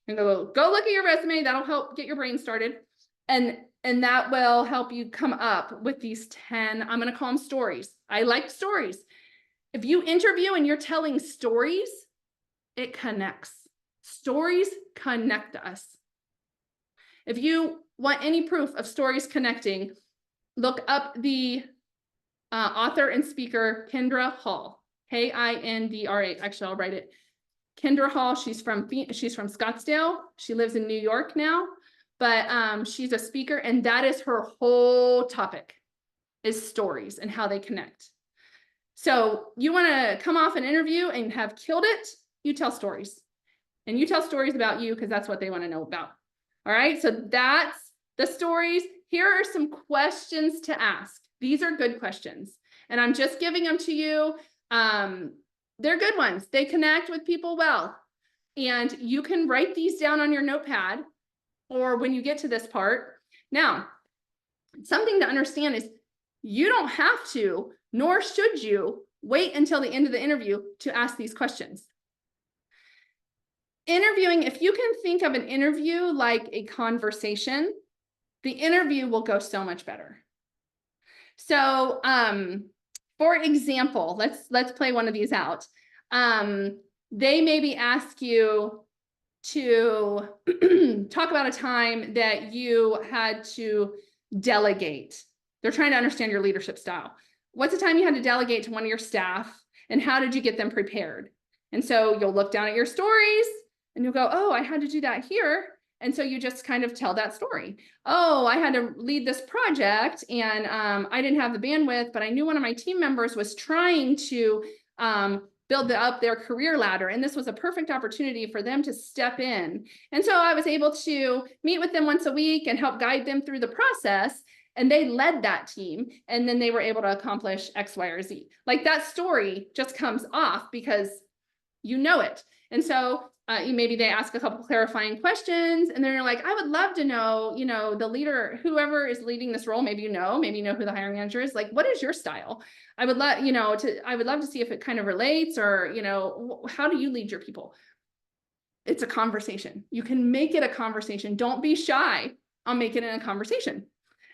You're going to go look at your resume. That'll help get your brain started. And that will help you come up with these 10, I'm going to call them stories. I like stories. If you interview and you're telling stories, it connects. Stories connect us. If you want any proof of stories connecting, look up the author and speaker, Kendra Hall, Kindra. Actually, I'll write it. Kendra Hall, she's from Scottsdale. She lives in New York now, but she's a speaker, and that is her whole topic, is stories and how they connect. So you want to come off an interview and have killed it, you tell stories. And you tell stories about you because that's what they want to know about. All right, so that's the stories. Here are some questions to ask. These are good questions, and I'm just giving them to you. They're good ones. They connect with people well. And you can write these down on your notepad or when you get to this part. Now, something to understand is you don't have to, nor should you, wait until the end of the interview to ask these questions. Interviewing, if you can think of an interview like a conversation, the interview will go so much better. So, for example, let's play one of these out. They maybe ask you to talk about a time that you had to delegate. They're trying to understand your leadership style. What's the time you had to delegate to one of your staff, and how did you get them prepared? And so you'll look down at your stories and you'll go, oh, I had to do that here. And so you just kind of tell that story. Oh, I had to lead this project and I didn't have the bandwidth, but I knew one of my team members was trying to build up their career ladder. And this was a perfect opportunity for them to step in. And so I was able to meet with them once a week and help guide them through the process. And they led that team. And then they were able to accomplish X, Y, or Z. Like that story just comes off because you know it. And so maybe they ask a couple clarifying questions and they're like, I would love to know, the leader, whoever is leading this role, maybe you know who the hiring manager is, like, what is your style? I would love, I would love to see if it kind of relates or, how do you lead your people? It's a conversation. You can make it a conversation. Don't be shy on making it a conversation.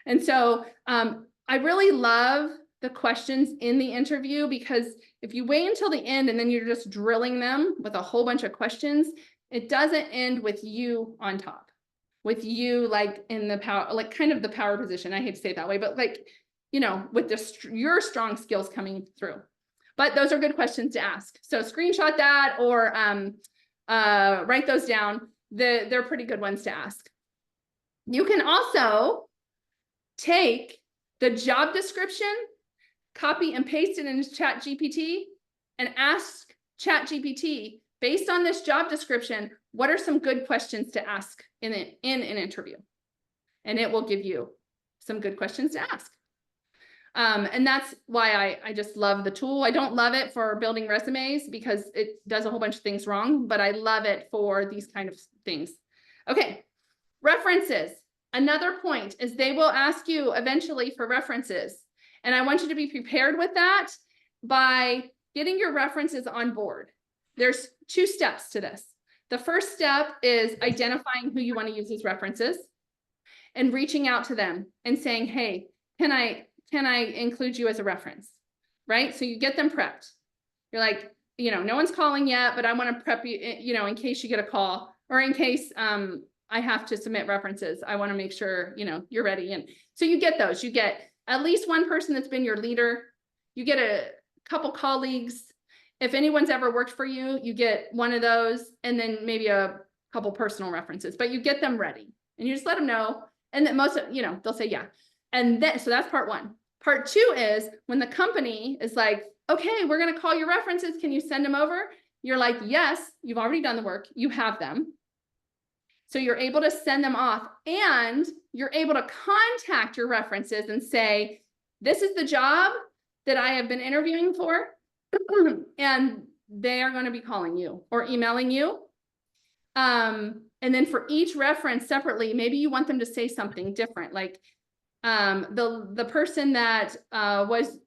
And so I really love the questions in the interview, because if you wait until the end and then you're just drilling them with a whole bunch of questions, it doesn't end with you on top, with you like in the power, like kind of the power position. I hate to say it that way, but like, with your strong skills coming through. But those are good questions to ask. So screenshot that or write those down. They're pretty good ones to ask. You can also take the job description, copy and paste it into ChatGPT and ask ChatGPT, based on this job description, what are some good questions to ask in an interview? And it will give you some good questions to ask. And that's why I just love the tool. I don't love it for building resumes because it does a whole bunch of things wrong, but I love it for these kind of things. Okay, references. Another point is they will ask you eventually for references. And I want you to be prepared with that by getting your references on board. There's 2 steps to this. The first step is identifying who you want to use as references and reaching out to them and saying, hey, can I include you as a reference? Right? So you get them prepped. You're like, no one's calling yet, but I want to prep you, in case you get a call or in case I have to submit references. I want to make sure, you're ready. And so you get those. You get at least one person that's been your leader. You get a couple colleagues. If anyone's ever worked for you, you get one of those and then maybe a couple personal references, but you get them ready and you just let them know. And that most, they'll say, yeah. And then, so that's part 1. Part two is when the company is like, okay, we're going to call your references. Can you send them over? You're like, yes, you've already done the work. You have them. So you're able to send them off and you're able to contact your references and say, this is the job that I have been interviewing for. And they are going to be calling you or emailing you. And then for each reference separately, maybe you want them to say something different. Like the person that was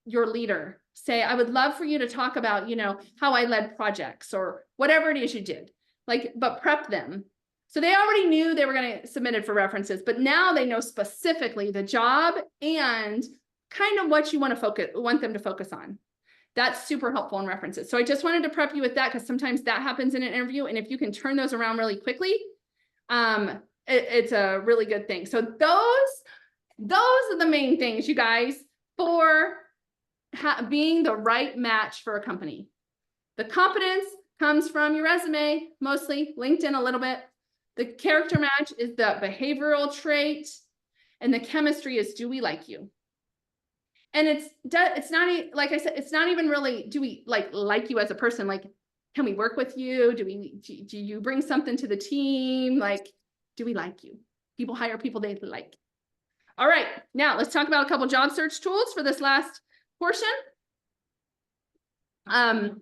your leader, say, I would love for you to talk about, you know, how I led projects or whatever it is you did, like, but prep them. So they already knew they were going to submit it for references, but now they know specifically the job and kind of what you want them to focus on. That's super helpful in references. So I just wanted to prep you with that because sometimes that happens in an interview. And if you can turn those around really quickly, it's a really good thing. So those are the main things, you guys, for being the right match for a company. The competence comes from your resume, mostly LinkedIn a little bit. The character match is the behavioral trait, and the chemistry is, do we like you? And it's not, like I said, it's not even really, do we like you as a person? Like, can we work with you? Do you bring something to the team? Like, do we like you? People hire people they like. All right, now let's talk about a couple job search tools for this last portion. And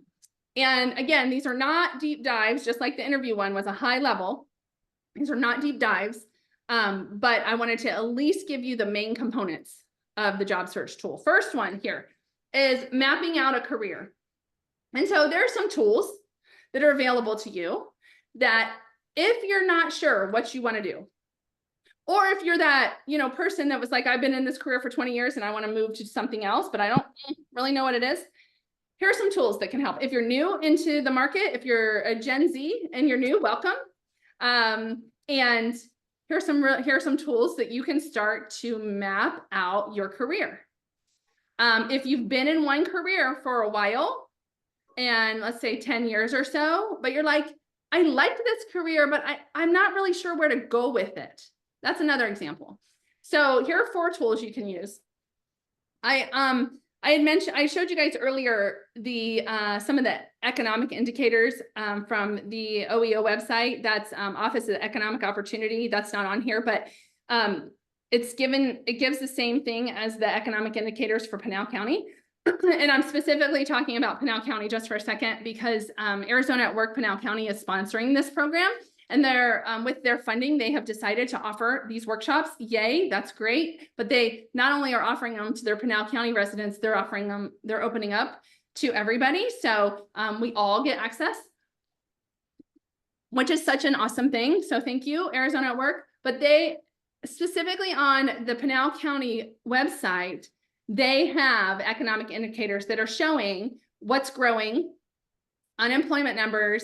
again, these are not deep dives, just like the interview one was a high level. These are not deep dives, but I wanted to at least give you the main components of the job search tool. First one here is mapping out a career. And so there are some tools that are available to you that if you're not sure what you want to do, or if you're that, you know, person that was like, I've been in this career for 20 years and I want to move to something else, but I don't really know what it is. Here are some tools that can help. If you're new into the market, if you're a Gen Z and you're new, welcome. And here are some tools that you can start to map out your career. If you've been in one career for a while, and let's say 10 years or so, but you're like, I liked this career, but I'm not really sure where to go with it. That's another example. So here are 4 tools you can use. I showed you guys earlier the some of the economic indicators from the OEO website. That's Office of Economic Opportunity. That's not on here, but it gives the same thing as the economic indicators for Pinal County. And I'm specifically talking about Pinal County just for a second because Arizona at Work Pinal County is sponsoring this program. And they're with their funding, they have decided to offer these workshops. Yay, that's great. But they not only are offering them to their Pinal County residents, they're opening up to everybody. So we all get access, which is such an awesome thing. So thank you, Arizona at Work. But they specifically on the Pinal County website, they have economic indicators that are showing what's growing, unemployment numbers,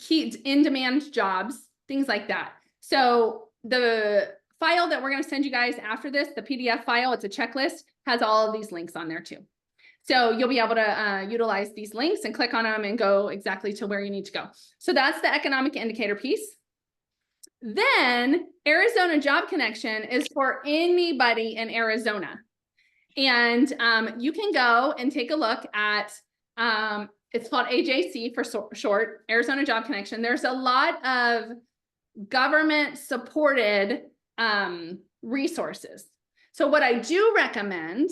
key in-demand jobs, things like that. So the file that we're going to send you guys after this, the PDF file, it's a checklist, has all of these links on there too. So you'll be able to utilize these links and click on them and go exactly to where you need to go. So that's the economic indicator piece. Then Arizona Job Connection is for anybody in Arizona. And you can go and take a look at, it's called AJC for short, Arizona Job Connection. There's a lot of government supported resources. So what I do recommend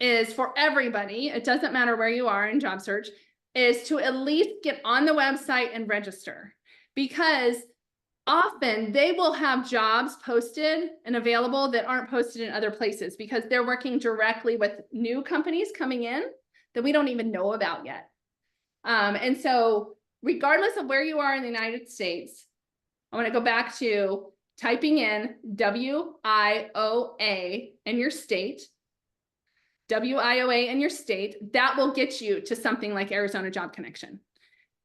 is for everybody, it doesn't matter where you are in job search, is to at least get on the website and register, because often they will have jobs posted and available that aren't posted in other places because they're working directly with new companies coming in that we don't even know about yet. And so regardless of where you are in the United States, I want to go back to typing in WIOA in your state, WIOA in your state. That will get you to something like Arizona Job Connection.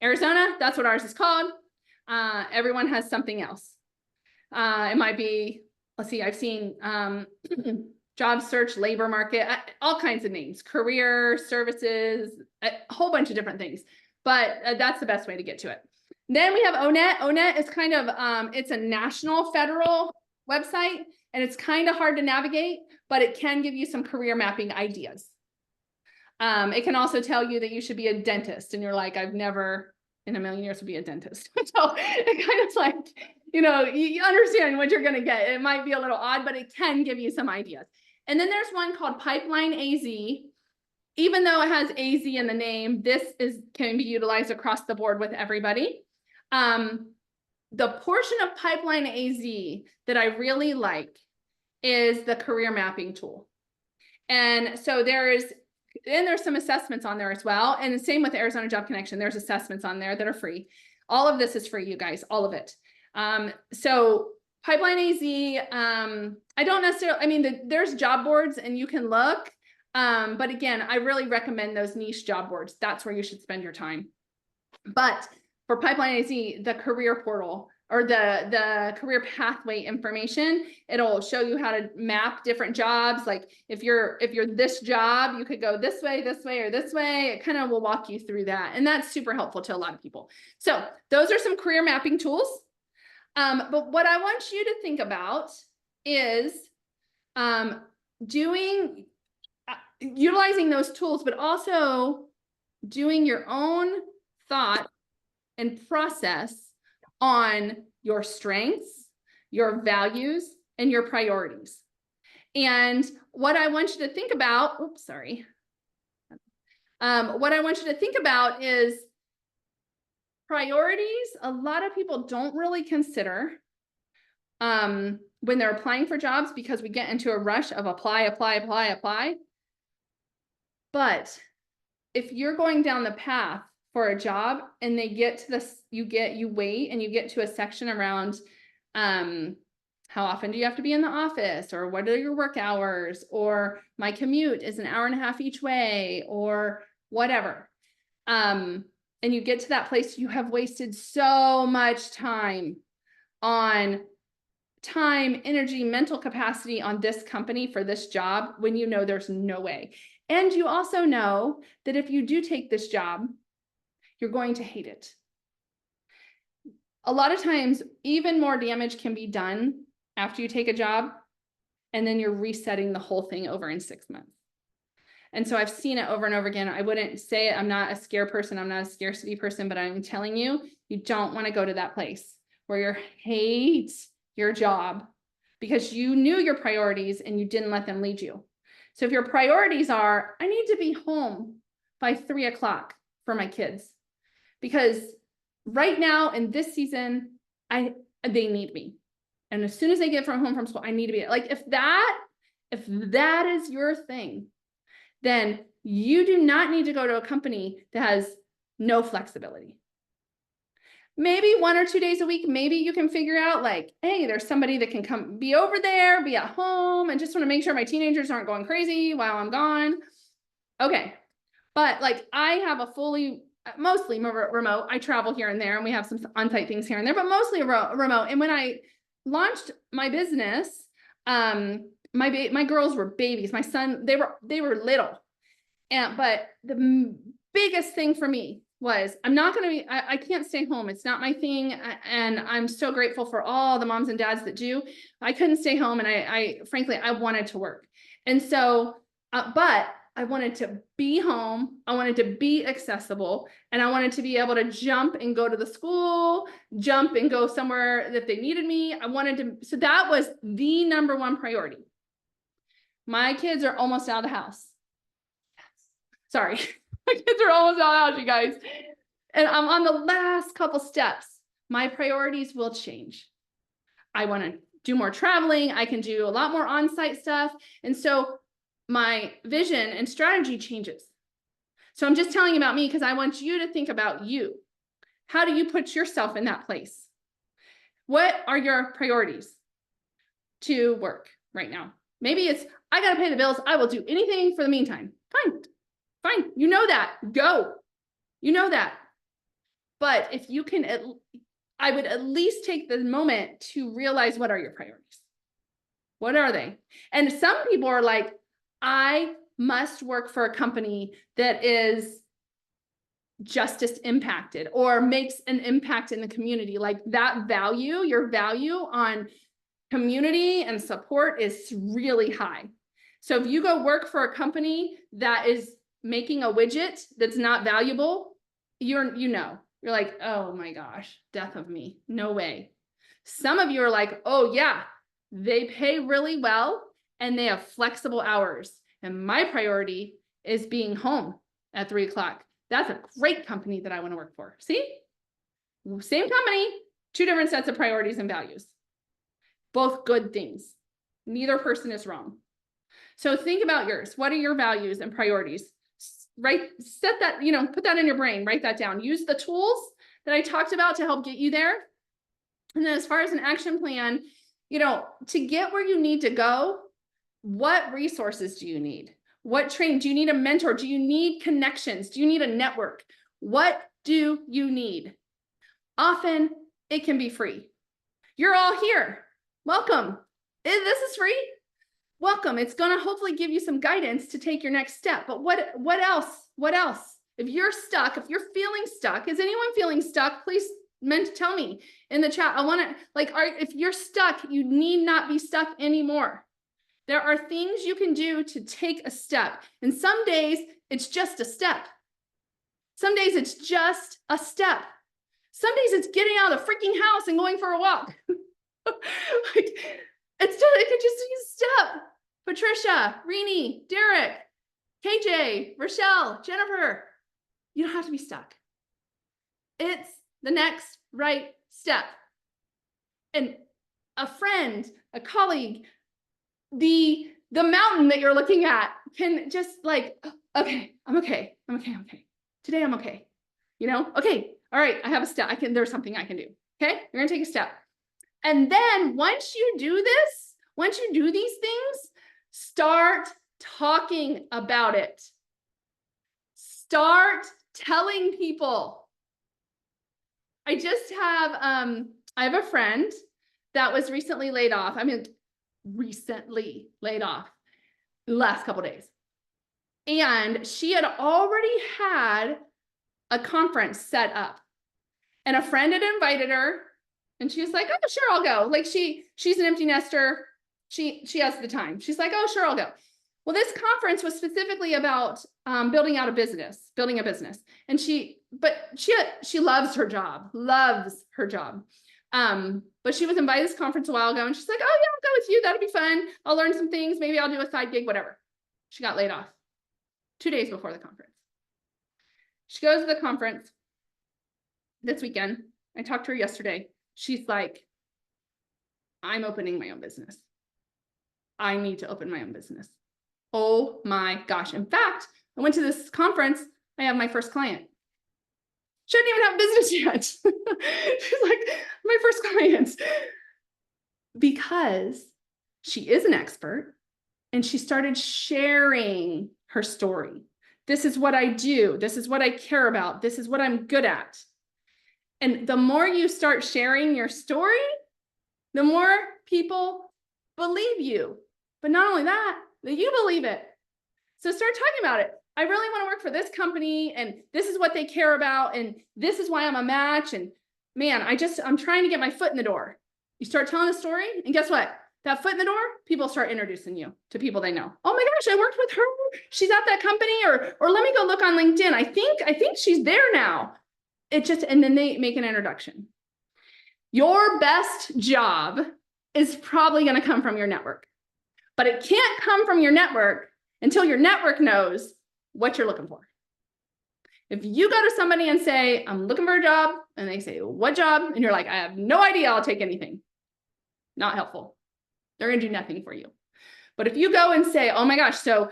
Arizona, that's what ours is called. Everyone has something else. It might be, let's see, I've seen job search, labor market, all kinds of names, career services, a whole bunch of different things, but that's the best way to get to it. Then we have ONET. ONET is kind of, it's a national federal website, and it's kind of hard to navigate, but it can give you some career mapping ideas. It can also tell you that you should be a dentist, and you're like, I've never in a million years would be a dentist. So it kind of like, you understand what you're going to get. It might be a little odd, but it can give you some ideas. And then there's one called Pipeline AZ. Even though it has AZ in the name, this can be utilized across the board with everybody. The portion of Pipeline AZ that I really like is the career mapping tool. And so there's some assessments on there as well. And the same with Arizona Job Connection. There's assessments on there that are free. All of this is free, you guys, all of it. So Pipeline AZ, I don't necessarily, I mean, there's job boards and you can look. But again, I really recommend those niche job boards. That's where you should spend your time. But for Pipeline AZ, the career portal or the career pathway information, it'll show you how to map different jobs. Like if you're this job, you could go this way, or this way. It kind of will walk you through that. And that's super helpful to a lot of people. So those are some career mapping tools. But what I want you to think about is utilizing those tools, but also doing your own thought and process on your strengths, your values, and your priorities. And what I want you to think about, what I want you to think about is priorities. A lot of people don't really consider when they're applying for jobs because we get into a rush of apply. But if you're going down the path for a job and they get to this, you wait and you get to a section around how often do you have to be in the office, or what are your work hours, or my commute is an hour and a half each way, or whatever. And you get to that place, you have wasted so much time, energy, mental capacity on this company for this job when you know there's no way. And you also know that if you do take this job, you're going to hate it. A lot of times, even more damage can be done after you take a job, and then you're resetting the whole thing over in 6 months. And so I've seen it over and over again. I wouldn't say it. I'm not a scare person. I'm not a scarcity person, but I'm telling you, you don't want to go to that place where you hate your job because you knew your priorities and you didn't let them lead you. So if your priorities are, I need to be home by 3 o'clock for my kids, because right now in this season, they need me. And as soon as they get home from school, I need to be like, if that is your thing, then you do not need to go to a company that has no flexibility. Maybe 1 or 2 days a week, maybe you can figure out like, hey, there's somebody that can come be over there, be at home, and just want to make sure my teenagers aren't going crazy while I'm gone. Okay. But like I have a mostly remote. I travel here and there and we have some on-site things here and there, but mostly remote. And when I launched my business, my girls were babies. My son, they were little. But the biggest thing for me was I can't stay home. It's not my thing. And I'm so grateful for all the moms and dads that do. I couldn't stay home. And I frankly, I wanted to work. And so, but I wanted to be home. I wanted to be accessible, and I wanted to be able to jump and go to the school, jump and go somewhere that they needed me. So that was the number one priority. My kids are almost out of the house. Sorry. My kids are almost out of the house, you guys. And I'm on the last couple steps. My priorities will change. I want to do more traveling. I can do a lot more on-site stuff. And so my vision and strategy changes. So I'm just telling you about me because I want you to think about you. How do you put yourself in that place? What are your priorities to work right now? Maybe it's, I got to pay the bills. I will do anything for the meantime. Fine. You know that. Go. You know that. But if you can, I would at least take the moment to realize, what are your priorities? What are they? And some people are like, I must work for a company that is justice impacted or makes an impact in the community. Like that value, your value on Community and support is really high. So if you go work for a company that is making a widget that's not valuable, you're like, oh my gosh, death of me. No way. Some of you are like, oh yeah, they pay really well and they have flexible hours. And my priority is being home at 3 o'clock. That's a great company that I want to work for. See? Same company, two different sets of priorities and values. Both good things. Neither person is wrong. So think about yours. What are your values and priorities? Set that, put that in your brain, write that down. Use the tools that I talked about to help get you there. And then as far as an action plan, to get where you need to go, what resources do you need? What training? Do you need a mentor? Do you need connections? Do you need a network? What do you need? Often it can be free. You're all here. Welcome. This is free. Welcome. It's going to hopefully give you some guidance to take your next step. But what else? What else? If you're stuck, if you're feeling stuck, is anyone feeling stuck? Please tell me in the chat. I want to, if you're stuck, you need not be stuck anymore. There are things you can do to take a step. And some days it's just a step. Some days it's just a step. Some days it's getting out of the freaking house and going for a walk. It could just be a step. Patricia, Rini, Derek, KJ, Rochelle, Jennifer, you don't have to be stuck. It's the next right step. And a friend, a colleague, the mountain that you're looking at can just okay, I'm okay. Today I'm okay. Okay, all right, I have a step. There's something I can do. Okay, you're gonna take a step. And then once you do this, once you do these things, start talking about it. Start telling people. I have a friend that was recently laid off. Recently laid off the last couple of days. And she had already had a conference set up. And a friend had invited her. And she was like, oh, sure, I'll go. She's an empty nester. She has the time. She's like, oh, sure, I'll go. Well, this conference was specifically about building a business. And she loves her job. But she was invited to this conference a while ago and she's like, oh yeah, I'll go with you. That'll be fun. I'll learn some things. Maybe I'll do a side gig, whatever. She got laid off 2 days before the conference. She goes to the conference this weekend. I talked to her yesterday. She's like, I'm opening my own business. I need to open my own business. Oh my gosh. In fact, I went to this conference. I have my first client. Shouldn't even have business yet. She's like, my first client. Because she is an expert and she started sharing her story. This is what I do. This is what I care about. This is what I'm good at. And the more you start sharing your story, the more people believe you. But not only that you believe it. So start talking about it. I really want to work for this company and this is what they care about. And this is why I'm a match. And man, I'm trying to get my foot in the door. You start telling a story and guess what? That foot in the door, people start introducing you to people they know. Oh my gosh, I worked with her. She's at that company or let me go look on LinkedIn. I think she's there now. And then they make an introduction. Your best job is probably going to come from your network, but it can't come from your network until your network knows what you're looking for. If you go to somebody and say, I'm looking for a job, and they say, what job? And you're like, I have no idea, I'll take anything. Not helpful. They're going to do nothing for you. But if you go and say, oh my gosh, so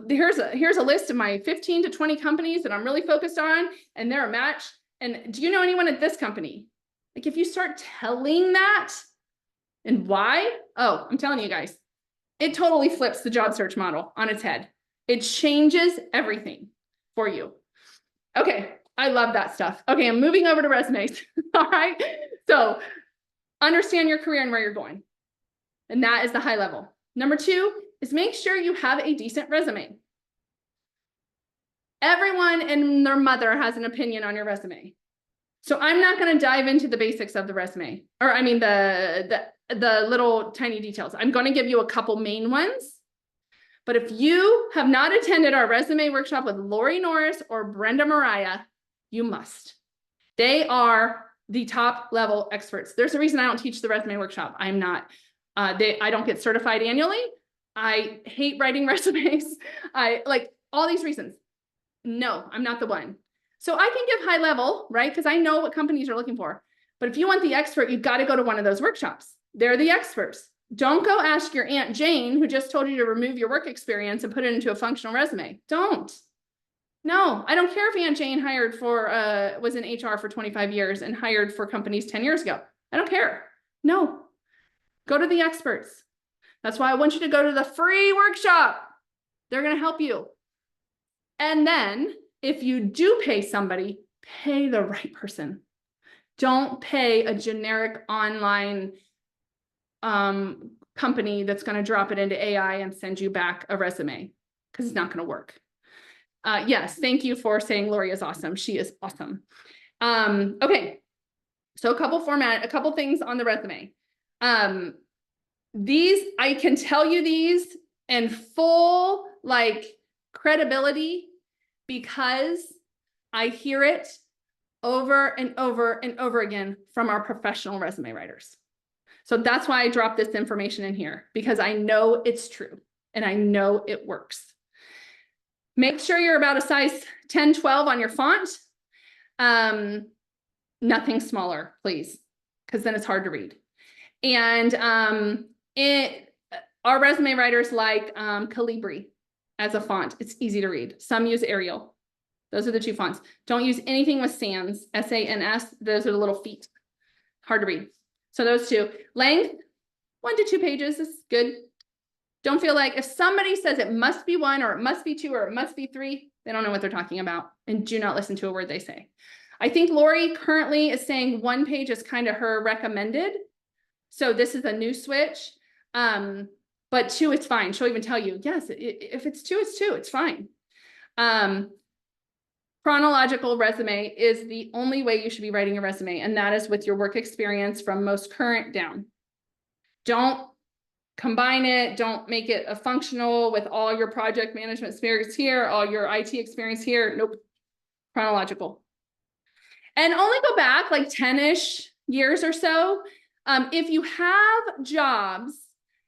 here's a list of my 15 to 20 companies that I'm really focused on, and they're a match. And do you know anyone at this company? Like if you start telling that and why, oh, I'm telling you guys, it totally flips the job search model on its head. It changes everything for you. Okay, I love that stuff. Okay, I'm moving over to resumes. All right, so understand your career and where you're going. And that is the high level. Number 2 is make sure you have a decent resume. Everyone and their mother has an opinion on your resume. So I'm not going to dive into the basics of the resume, or I mean the the little tiny details. I'm going to give you a couple main ones. But if you have not attended our resume workshop with Lori Norris or Brenda Mariah, you must. They are the top level experts. There's a reason I don't teach the resume workshop. I'm not. I don't get certified annually. I hate writing resumes. I like all these reasons. No, I'm not the one. So I can give high level, right? Because I know what companies are looking for. But if you want the expert, you've got to go to one of those workshops. They're the experts. Don't go ask your Aunt Jane, who just told you to remove your work experience and put it into a functional resume. Don't. No, I don't care if Aunt Jane was in HR for 25 years and hired for companies 10 years ago. I don't care. No, go to the experts. That's why I want you to go to the free workshop. They're going to help you. And then if you do pay somebody, pay the right person. Don't pay a generic online company that's going to drop it into AI and send you back a resume, because it's not going to work. Yes, thank you for saying Lori is awesome. She is awesome. Okay, so a couple things on the resume. These, I can tell you these in full credibility because I hear it over and over and over again from our professional resume writers. So that's why I dropped this information in here, because I know it's true and I know it works. Make sure you're about a size 10, 12 on your font. Nothing smaller, please, because then it's hard to read. And our resume writers like Calibri as a font. It's easy to read. Some use Arial. Those are the two fonts. Don't use anything with sans, S-A-N-S. Those are the little feet. Hard to read. So those two. Length, 1 to 2 pages is good. Don't feel like if somebody says it must be 1 or it must be 2 or it must be 3, they don't know what they're talking about, and do not listen to a word they say. I think Lori currently is saying 1 page is kind of her recommended. So this is a new switch. But 2, it's fine. She'll even tell you, yes, if it's 2, it's 2, it's fine. Chronological resume is the only way you should be writing a resume, and that is with your work experience from most current down. Don't combine it. Don't make it a functional with all your project management experience here, all your IT experience here. Nope. Chronological. And only go back like 10-ish years or so. If you have jobs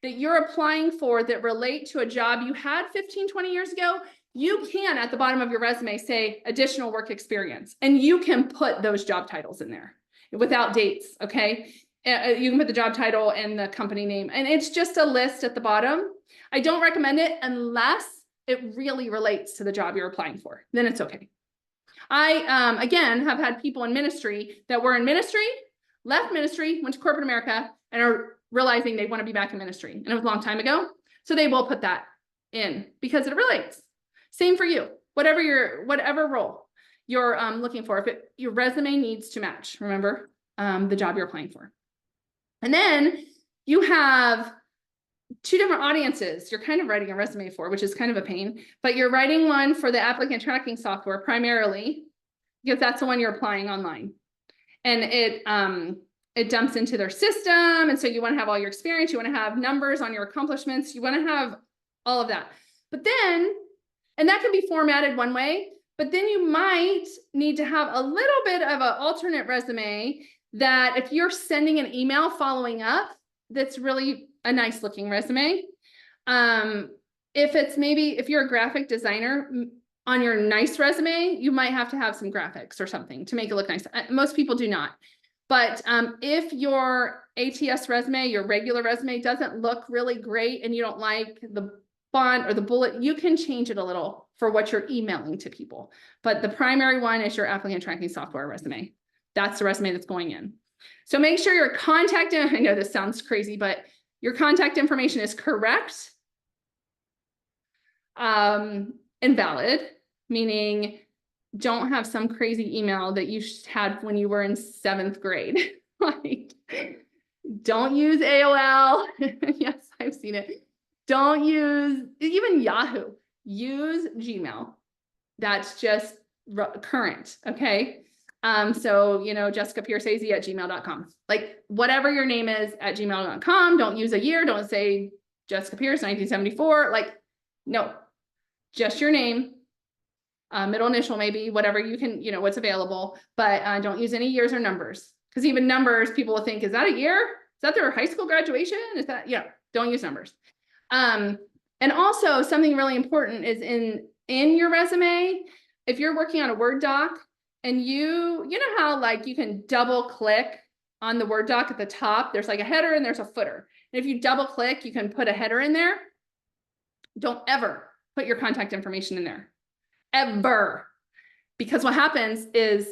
that you're applying for that relate to a job you had 15, 20 years ago, you can, at the bottom of your resume, say additional work experience, and you can put those job titles in there without dates, okay? You can put the job title and the company name, and it's just a list at the bottom. I don't recommend it unless it really relates to the job you're applying for. Then it's okay. I, again, have had people in ministry that were in ministry, left ministry, went to corporate America, and are realizing they want to be back in ministry. And it was a long time ago. So they will put that in because it relates. Same for you, whatever role you're looking for. If your resume needs to match, remember, the job you're applying for. And then you have 2 different audiences you're kind of writing a resume for, which is kind of a pain, but you're writing one for the applicant tracking software primarily, because that's the one you're applying online. And it dumps into their system. And so you want to have all your experience, you want to have numbers on your accomplishments, you want to have all of that. But then, and that can be formatted one way, but then you might need to have a little bit of an alternate resume that if you're sending an email following up, that's really a nice looking resume. If you're a graphic designer, on your nice resume, you might have to have some graphics or something to make it look nice. Most people do not. But if your ATS resume, your regular resume, doesn't look really great and you don't like the font or the bullet, you can change it a little for what you're emailing to people. But the primary one is your applicant tracking software resume. That's the resume that's going in. So make sure your contact, I know this sounds crazy, but your contact information is correct and valid, meaning don't have some crazy email that you had when you were in 7th grade. Like, don't use AOL. Yes, I've seen it. Don't use even Yahoo. Use Gmail. That's just current, okay? So, Jessica Pierce@gmail.com, like whatever your name is at gmail.com. Don't use a year. Don't say Jessica Pierce, 1974. Like, no, just your name, middle initial, maybe whatever you can, what's available, but don't use any years or numbers. Because even numbers, people will think, is that a year? Is that their high school graduation? Is that, don't use numbers. And also something really important is in your resume, if you're working on a Word doc and you know how like you can double click on the Word doc at the top, there's like a header and there's a footer. And if you double click, you can put a header in there. Don't ever put your contact information in there, ever. Because what happens is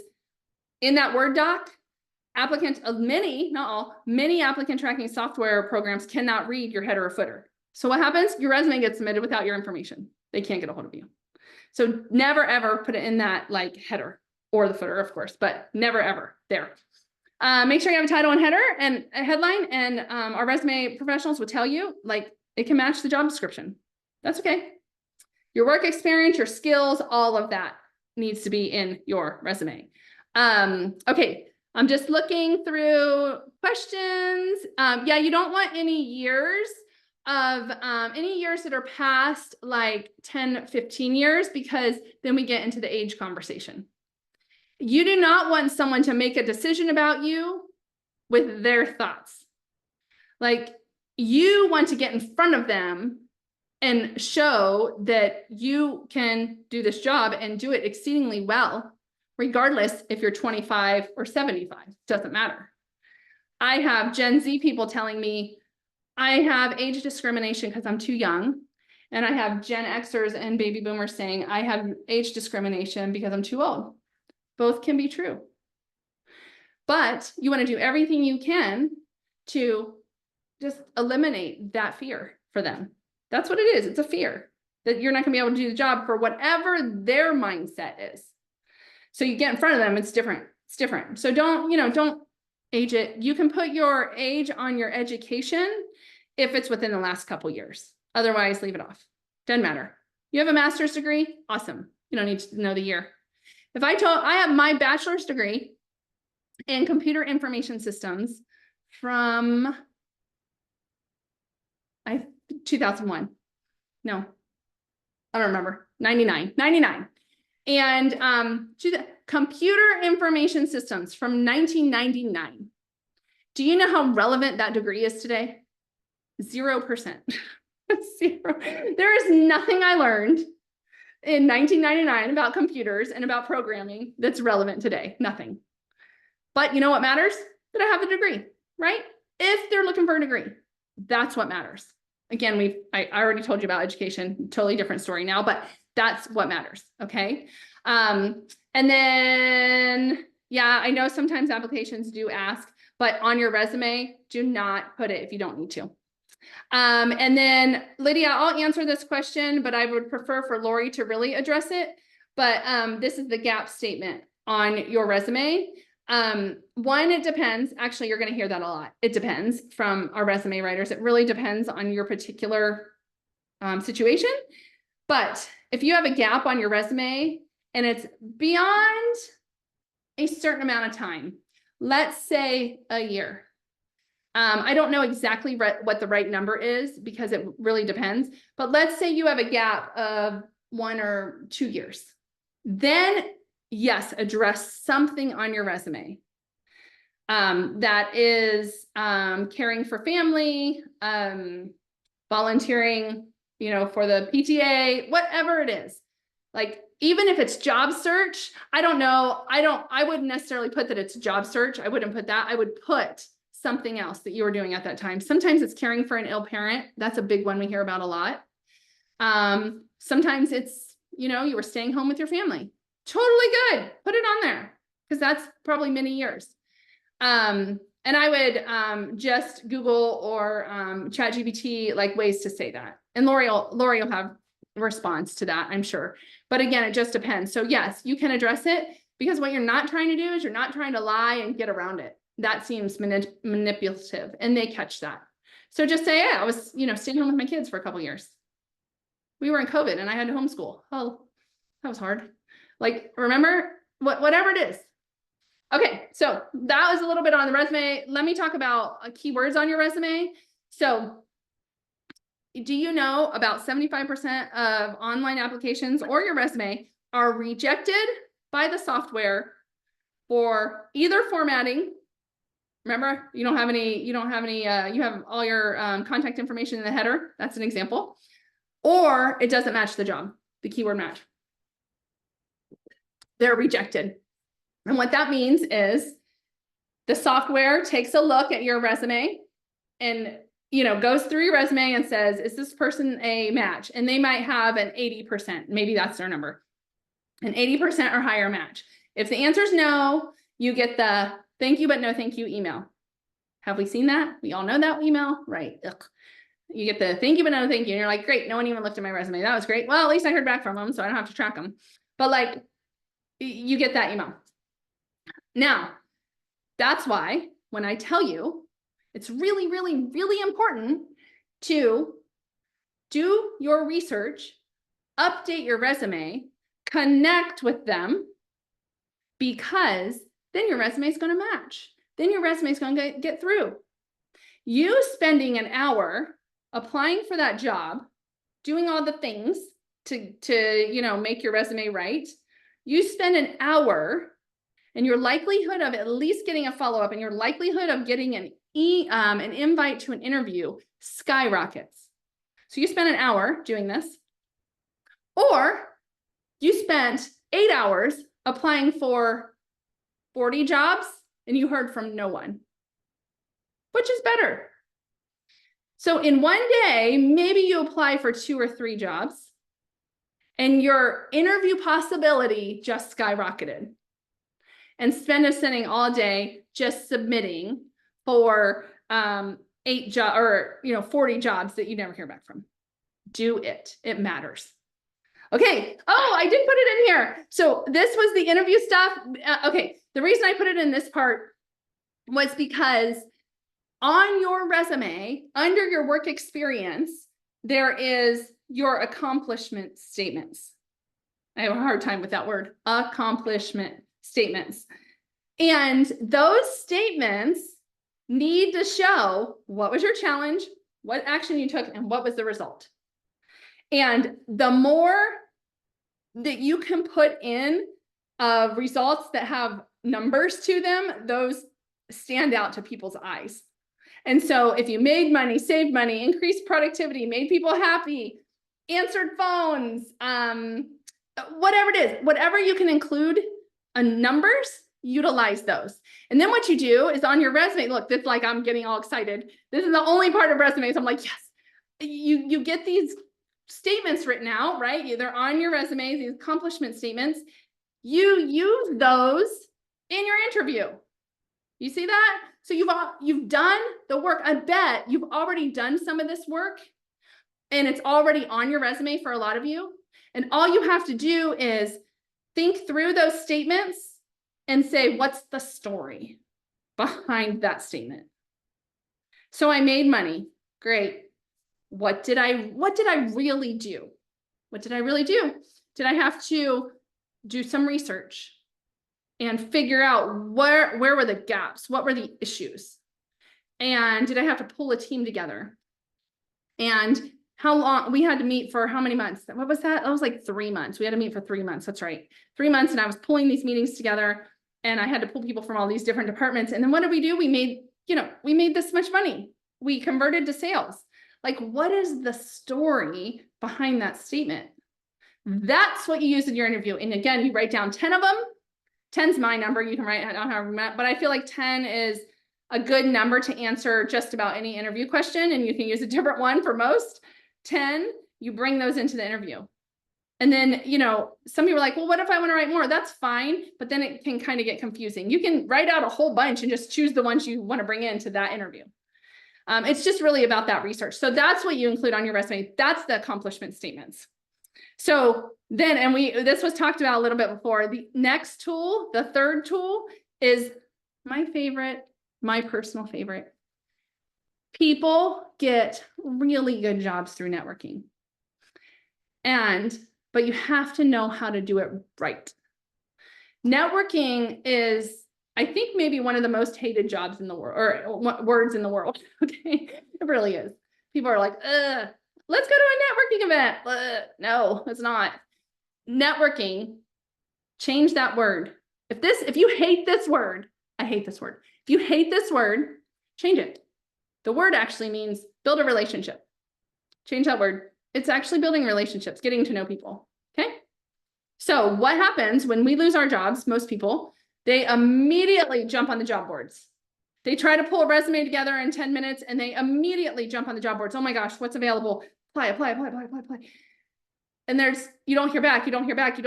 in that Word doc, many, not all, many applicant tracking software programs cannot read your header or footer. So what happens? Your resume gets submitted without your information. They can't get a hold of you. So never, ever put it in that like header or the footer, of course, but never, ever there. Make sure you have a title and header and a headline, and our resume professionals will tell you, like, it can match the job description. That's okay. Your work experience, your skills, all of that needs to be in your resume. Okay, I'm just looking through questions. Yeah, you don't want any years that are past like 10, 15 years, because then we get into the age conversation. You do not want someone to make a decision about you with their thoughts. Like, you want to get in front of them and show that you can do this job and do it exceedingly well, regardless if you're 25 or 75, doesn't matter. I have Gen Z people telling me I have age discrimination because I'm too young. And I have Gen Xers and baby boomers saying I have age discrimination because I'm too old. Both can be true. But you want to do everything you can to just eliminate that fear for them. That's what it is. It's a fear that you're not going to be able to do the job for whatever their mindset is. So you get in front of them, it's different. It's different. So don't age it. You can put your age on your education if it's within the last couple years. Otherwise, leave it off. Doesn't matter. You have a master's degree? Awesome. You don't need to know the year. If I have my bachelor's degree in computer information systems from 2001. No, I don't remember. 99. And computer information systems from 1999. Do you know how relevant that degree is today? 0%. Zero. There is nothing I learned in 1999 about computers and about programming that's relevant today. Nothing. But you know what matters? That I have a degree, right? If they're looking for a degree, that's what matters. Again, I already told you about education, totally different story now, but that's what matters. Okay. And then, yeah, I know sometimes applications do ask, but on your resume, do not put it if you don't need to. And then Lydia, I'll answer this question, but I would prefer for Lori to really address it. But this is the gap statement on your resume. One, it depends. Actually, you're going to hear that a lot. It depends from our resume writers. It really depends on your particular situation. But if you have a gap on your resume and it's beyond a certain amount of time, let's say a year. I don't know exactly what the right number is because it really depends. But let's say you have a gap of 1 or 2 years. Then yes, address something on your resume that is caring for family, volunteering, for the PTA, whatever it is. Like, even if it's job search, I don't know. I wouldn't necessarily put that it's job search. I wouldn't put that. I would put something else that you were doing at that time. Sometimes it's caring for an ill parent. That's a big one we hear about a lot. Sometimes it's, you were staying home with your family. Totally good. Put it on there because that's probably many years. And I would just Google or ChatGPT like ways to say that. And Lori will have a response to that, I'm sure. But again, it just depends. So yes, you can address it because what you're not trying to do is you're not trying to lie and get around it. That seems manipulative and they catch that. So just say, yeah, I was, staying home with my kids for a couple of years. We were in COVID and I had to homeschool. Oh, that was hard. Like, remember, whatever it is, Okay, so that was a little bit on the resume. Let me talk about keywords on your resume. So do you know about 75% of online applications or your resume are rejected by the software for either formatting? Remember, you have all your contact information in the header. That's an example. Or it doesn't match the job, the keyword match. They're rejected. And what that means is the software takes a look at your resume and goes through your resume and says, is this person a match? And they might have an 80%, maybe that's their number, an 80% or higher match. If the answer is no, you get the thank you, but no thank you email. Have we seen that? We all know that email, right? Ugh. You get the thank you, but no thank you. And you're like, great, no one even looked at my resume. That was great. Well, at least I heard back from them, so I don't have to track them. But like, you get that email. Now, that's why when I tell you, it's really, really, really important to do your research, update your resume, connect with them, because then your resume is going to match. Then your resume is going to get through. You spending an hour applying for that job, doing all the things to make your resume right. You spend an hour, and your likelihood of at least getting a follow-up and your likelihood of getting an invite to an interview skyrockets. So you spent an hour doing this, or you spent 8 hours applying for 40 jobs and you heard from no one. Which is better? So in one day, maybe you apply for 2 or 3 jobs and your interview possibility just skyrocketed. And spend a sitting all day just submitting for 8 jobs or 40 jobs that you never hear back from. Do it. It matters. Okay. Oh, I did put it in here. So this was the interview stuff. Okay. The reason I put it in this part was because on your resume, under your work experience, there is your accomplishment statements. I have a hard time with that word, accomplishment statements. And those statements need to show what was your challenge, what action you took, and what was the result. And the more that you can put in results that have numbers to them, those stand out to people's eyes. And so if you made money, saved money, increased productivity, made people happy, answered phones, whatever it is, whatever you can include numbers, utilize those. And then what you do is on your resume, look, this like I'm getting all excited. This is the only part of resumes. I'm like, yes, you get these statements written out, right? They're on your resume, these accomplishment statements. You use those in your interview. You see that? So you've done the work. I bet you've already done some of this work and it's already on your resume for a lot of you. And all you have to do is think through those statements and say, what's the story behind that statement? So I made money. Great. What did I really do? What did I really do? Did I have to do some research and figure out where were the gaps? What were the issues? And did I have to pull a team together? And how long we had to meet for how many months? What was that? That was like 3 months. We had to meet for 3 months. That's right. 3 months. And I was pulling these meetings together and I had to pull people from all these different departments. And then what did we do? We made this much money. We converted to sales. Like, what is the story behind that statement? That's what you use in your interview. And again, you write down 10 of them. 10's my number. You can write it down however you want, but I feel like 10 is a good number to answer just about any interview question. And you can use a different one for most. 10, you bring those into the interview. And then, some people are like, well, what if I want to write more? That's fine. But then it can kind of get confusing. You can write out a whole bunch and just choose the ones you want to bring into that interview. It's just really about that research. So that's what you include on your resume. That's the accomplishment statements. So then, and this was talked about a little bit before, the next tool, the third tool is my favorite, my personal favorite. People get really good jobs through networking. But you have to know how to do it right. Networking is I think maybe one of the most hated jobs in the world, or words in the world. Okay, it really is. People are like, ugh, let's go to a networking event. Ugh. No, it's not. Networking, change that word. If you hate this word, I hate this word. If you hate this word, change it. The word actually means build a relationship. Change that word. It's actually building relationships, getting to know people. Okay. So what happens when we lose our jobs? Most people, they immediately jump on the job boards. They try to pull a resume together in 10 minutes and they immediately jump on the job boards. Oh my gosh, what's available? Apply. And you don't hear back, you don't hear back,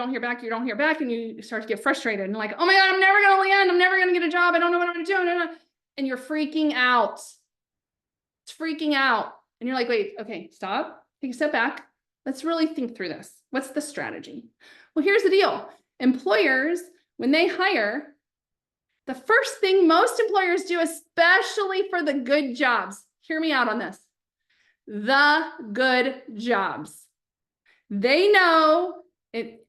and you start to get frustrated and like, oh my God, I'm never going to land. I'm never going to get a job. I don't know what I'm going to do. And you're freaking out. It's freaking out. And you're like, wait, okay, stop, take a step back. Let's really think through this. What's the strategy? Well, here's the deal. Employers, when they hire, the first thing most employers do, especially for the good jobs, hear me out on this, the good jobs. They know it.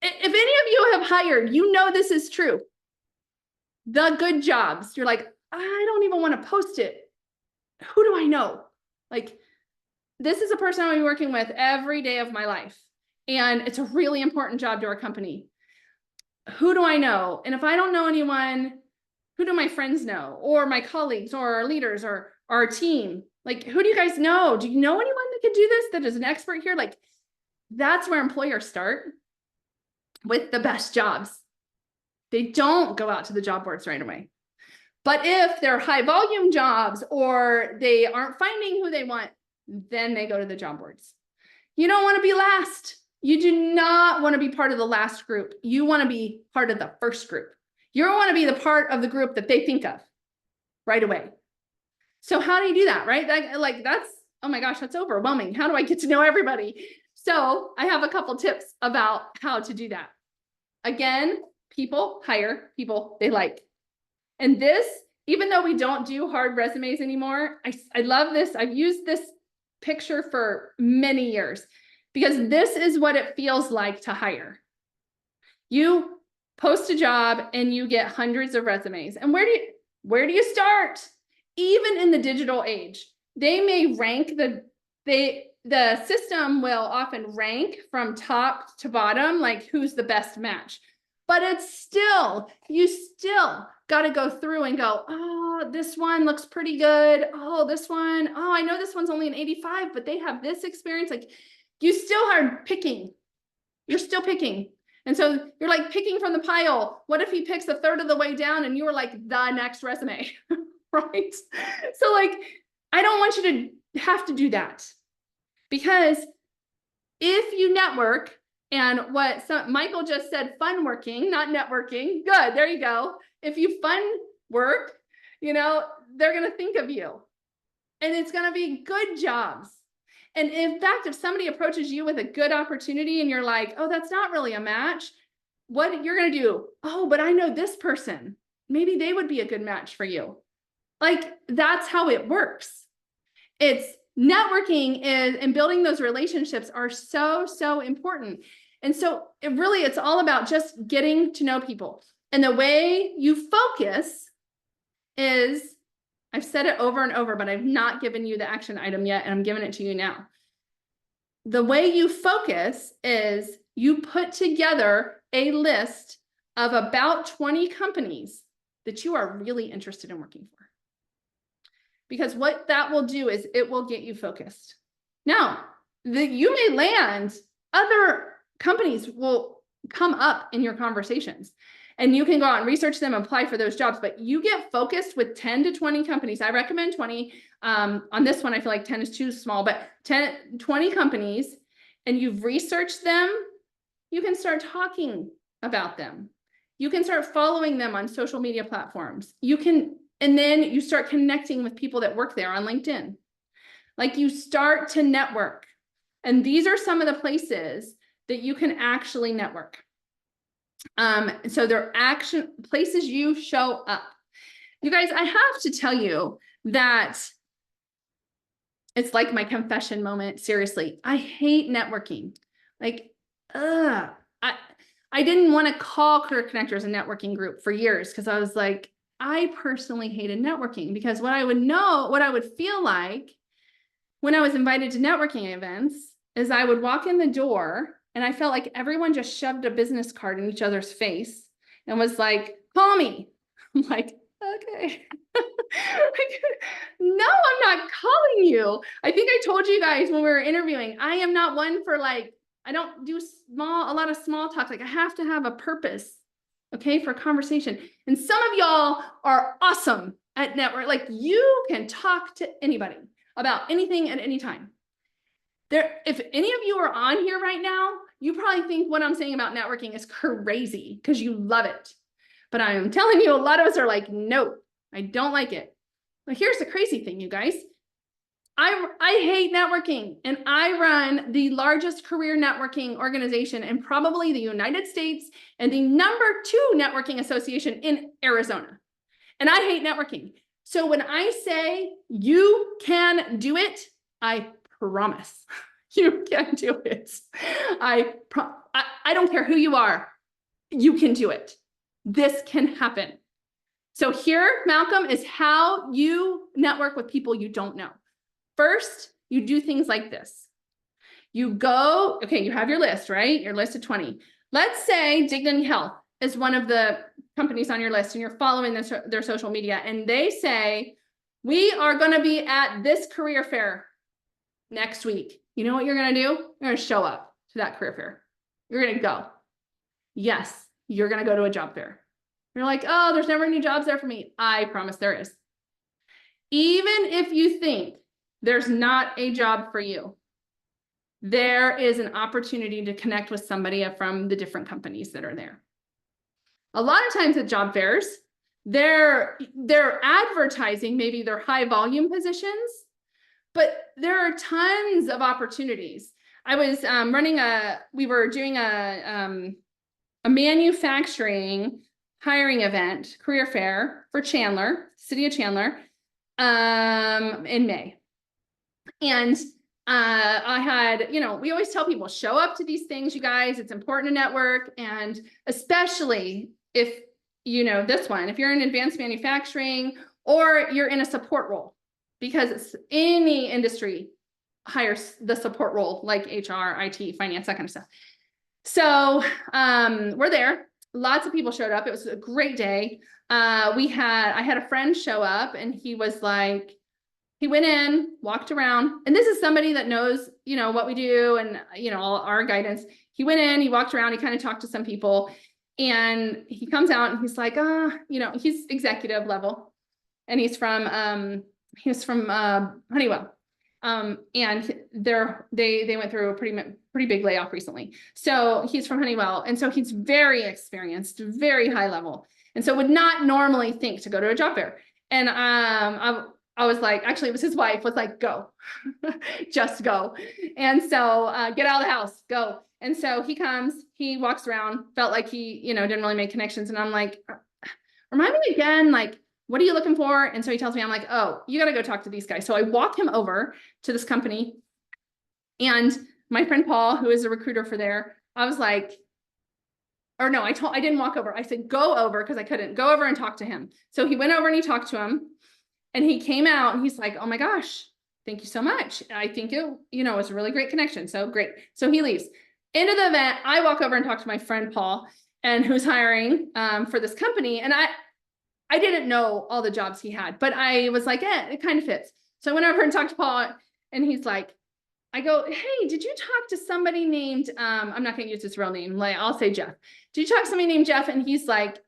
If any of you have hired, you know this is true. The good jobs, you're like, I don't even want to post it. Who do I know? Like, this is a person I'll be working with every day of my life. And it's a really important job to our company. Who do I know? And if I don't know anyone, who do my friends know? Or my colleagues or our leaders or our team? Like, who do you guys know? Do you know anyone that could do this, that is an expert here? Like, that's where employers start with the best jobs. They don't go out to the job boards right away. But if they're high volume jobs or they aren't finding who they want, then they go to the job boards. You don't want to be last. You do not want to be part of the last group. You want to be part of the first group. You want to be the part of the group that they think of right away. So how do you do that, right? That's, oh my gosh, that's overwhelming. How do I get to know everybody? So I have a couple tips about how to do that. Again, people hire people they like. And this, even though we don't do hard resumes anymore, I love this. I've used this picture for many years because this is what it feels like to hire. You post a job and you get hundreds of resumes. And where do you start? Even in the digital age, they may rank the system will often rank from top to bottom, like who's the best match. But you still got to go through and go, oh, this one looks pretty good. Oh, this one, oh, I know this one's only an 85, but they have this experience. Like, you still are picking. You're still picking. And so you're like picking from the pile. What if he picks a third of the way down and you were like the next resume, right? So like, I don't want you to have to do that. Because if you network, and Michael just said, fun working, not networking. Good, there you go. If you fun work, they're going to think of you. And it's going to be good jobs. And in fact, if somebody approaches you with a good opportunity and you're like, oh, that's not really a match, what you're going to do? Oh, but I know this person. Maybe they would be a good match for you. Like, that's how it works. It's networking and building those relationships are so, so important. And so it's all about just getting to know people. And the way you focus is, I've said it over and over, but I've not given you the action item yet, and I'm giving it to you now. The way you focus is you put together a list of about 20 companies that you are really interested in working for. Because what that will do is it will get you focused. Now, you may land, other companies will come up in your conversations and you can go out and research them, apply for those jobs, but you get focused with 10 to 20 companies. I recommend 20. On this one, I feel like 10 is too small, but 20 companies, and you've researched them, you can start talking about them. You can start following them on social media platforms. And then you start connecting with people that work there on LinkedIn. Like, you start to network. And these are some of the places that you can actually network. So they're places you show up. You guys, I have to tell you that it's like my confession moment. Seriously, I hate networking. Like, I didn't want to call Career Connectors a networking group for years because I was like, I personally hated networking because what I would feel like when I was invited to networking events is I would walk in the door and I felt like everyone just shoved a business card in each other's face and was like, call me. I'm like, okay. No, I'm not calling you. I think I told you guys when we were interviewing, I am not one for like, I don't do a lot of small talk. Like I have to have a purpose, okay, for conversation. And some of y'all are awesome at network. Like you can talk to anybody about anything at any time. If any of you are on here right now, you probably think what I'm saying about networking is crazy because you love it. But I am telling you, a lot of us are like, no, I don't like it. But here's the crazy thing, you guys. I hate networking, and I run the largest career networking organization in probably the United States and the #2 networking association in Arizona. And I hate networking. So when I say you can do it, I promise you can do it. I don't care who you are. You can do it. This can happen. So here, Malcolm, is how you network with people you don't know. First, you do things like this. You go, okay, you have your list, right? Your list of 20. Let's say Dignity Health is one of the companies on your list and you're following their social media and they say, we are going to be at this career fair next week. You know what you're going to do? You're going to show up to that career fair. You're going to go. Yes, you're going to go to a job fair. You're like, oh, there's never any jobs there for me. I promise there is. Even if you think there's not a job for you, there is an opportunity to connect with somebody from the different companies that are there. A lot of times at job fairs, they're advertising maybe their high volume positions, but there are tons of opportunities. I was we were doing a manufacturing hiring event, career fair for Chandler, city of Chandler, in May. And I had, we always tell people, show up to these things, you guys, it's important to network. And especially if, this one, if you're in advanced manufacturing or you're in a support role, because any industry hires the support role like HR, IT, finance, that kind of stuff. So we're there. Lots of people showed up. It was a great day. I had a friend show up and he was like, he went in, walked around, and this is somebody that knows, what we do and, all our guidance. He went in, he walked around, he kind of talked to some people and he comes out and he's like, he's executive level and he's from Honeywell. And they went through a pretty big layoff recently. So he's from Honeywell. And so he's very experienced, very high level. And so would not normally think to go to a job fair. And I was like, actually, it was his wife was like, go, just go. And so get out of the house, go. And so he comes, he walks around, felt like he, didn't really make connections. And I'm like, remind me again, like, what are you looking for? And so he tells me, I'm like, oh, you got to go talk to these guys. So I walk him over to this company. And my friend Paul, who is a recruiter for there, I was like, or no, I didn't walk over. I said, go over, because I couldn't go over and talk to him. So he went over and he talked to him. And he came out and he's like, oh my gosh, thank you so much. I think it, was a really great connection. So great. So he leaves. End of the event, I walk over and talk to my friend Paul, and who's hiring for this company. And I didn't know all the jobs he had, but I was like, it kind of fits. So I went over and talked to Paul, and he's like, I go, hey, did you talk to somebody named, I'm not going to use his real name. Like, I'll say Jeff. Did you talk to somebody named Jeff? And he's like,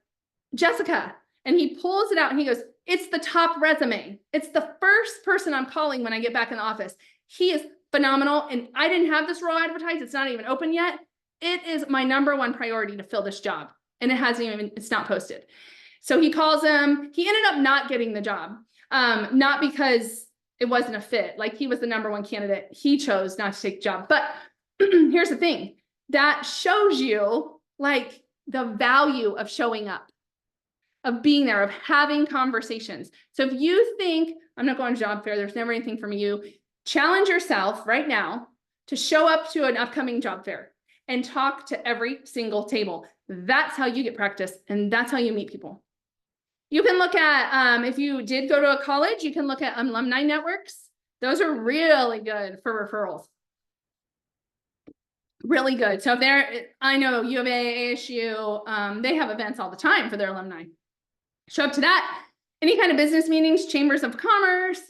Jessica. And he pulls it out and he goes, it's the top resume. It's the first person I'm calling when I get back in the office. He is phenomenal. And I didn't have this role advertised. It's not even open yet. It is my #1 priority to fill this job. And it's not posted. So he calls him. He ended up not getting the job. Not because it wasn't a fit. Like, he was the #1 candidate. He chose not to take the job. But here's the thing. That shows you like the value of showing up, of being there, of having conversations. So if you think, I'm not going to job fair, there's never anything for me, you challenge yourself right now to show up to an upcoming job fair and talk to every single table. That's how you get practice, and that's how you meet people. You can look at, if you did go to a college, you can look at alumni networks. Those are really good for referrals. Really good. So if they're, I know U of A, ASU, they have events all the time for their alumni. Show up to that. Any kind of business meetings, chambers of commerce,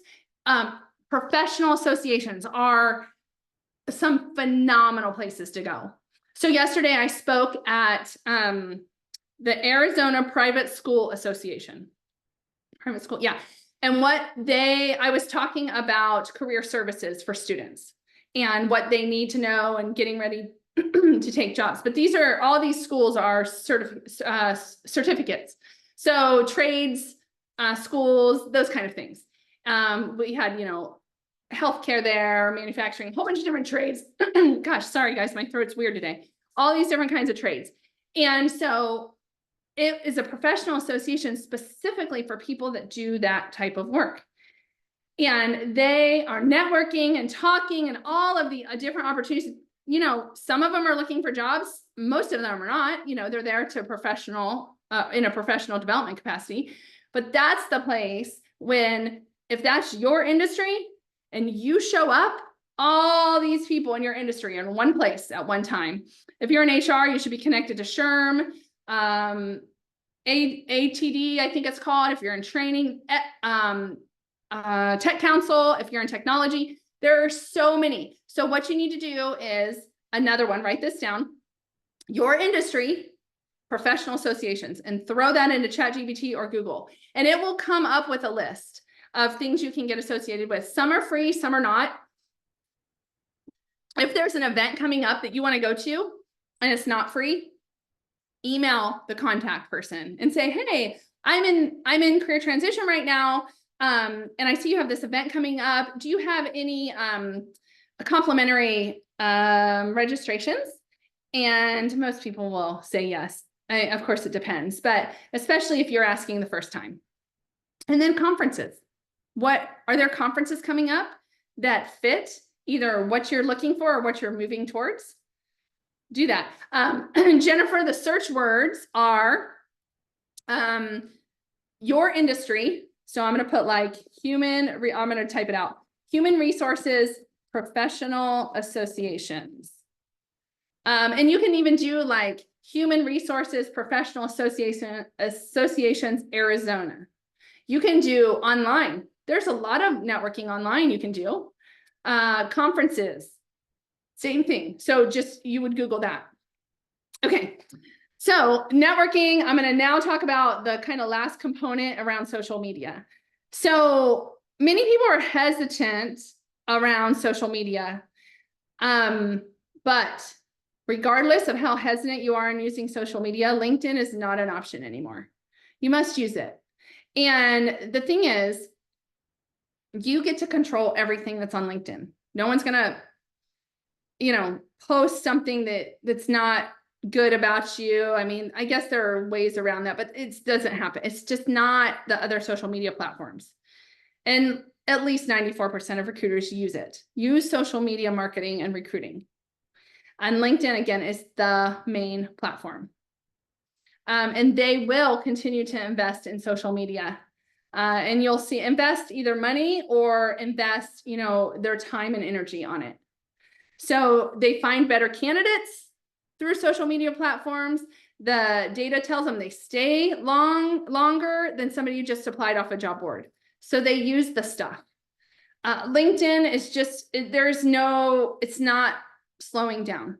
professional associations are some phenomenal places to go. So yesterday I spoke at the Arizona Private School Association. Private school, yeah. And I was talking about career services for students and what they need to know and getting ready to take jobs. But all these schools are certificates. So trades, schools, those kind of things. We had, healthcare there, manufacturing, a whole bunch of different trades. Gosh, sorry guys, my throat's weird today. All these different kinds of trades. And so it is a professional association specifically for people that do that type of work. And they are networking and talking and all of the different opportunities. Some of them are looking for jobs. Most of them are not. They're there to in a professional development capacity. But that's the place if that's your industry and you show up, all these people in your industry are in one place at one time. If you're in HR, you should be connected to SHRM, ATD, I think it's called. If you're in training, Tech Council, if you're in technology, there are so many. So what you need to do is another one, write this down, your industry, professional associations, and throw that into ChatGPT or Google, and it will come up with a list of things you can get associated with. Some are free, some are not. If there's an event coming up that you want to go to and it's not free, email the contact person and say, hey, I'm in career transition right now. And I see you have this event coming up. Do you have any complimentary registrations? And most people will say yes. Of course, it depends, but especially if you're asking the first time. And then conferences. Are there conferences coming up that fit either what you're looking for or what you're moving towards? Do that. Jennifer, the search words are your industry. So I'm going to put like I'm going to type it out. Human resources, professional associations. And you can even do like human resources, professional associations, Arizona. You can do online. There's a lot of networking online you can do. Conferences, same thing. So you would Google that. Okay. So networking, I'm going to now talk about the kind of last component around social media. So many people are hesitant around social media. But regardless of how hesitant you are in using social media, LinkedIn is not an option anymore. You must use it. And the thing is, you get to control everything that's on LinkedIn. No one's going to, post something that's not good about you. I mean, I guess there are ways around that, but it doesn't happen. It's just not the other social media platforms. And at least 94% of recruiters use it. Use social media marketing and recruiting. And LinkedIn, again, is the main platform. And they will continue to invest in social media. And you'll see invest either money or invest, their time and energy on it. So they find better candidates through social media platforms. The data tells them they stay longer than somebody who just applied off a job board. So they use the stuff. LinkedIn is it's not slowing down.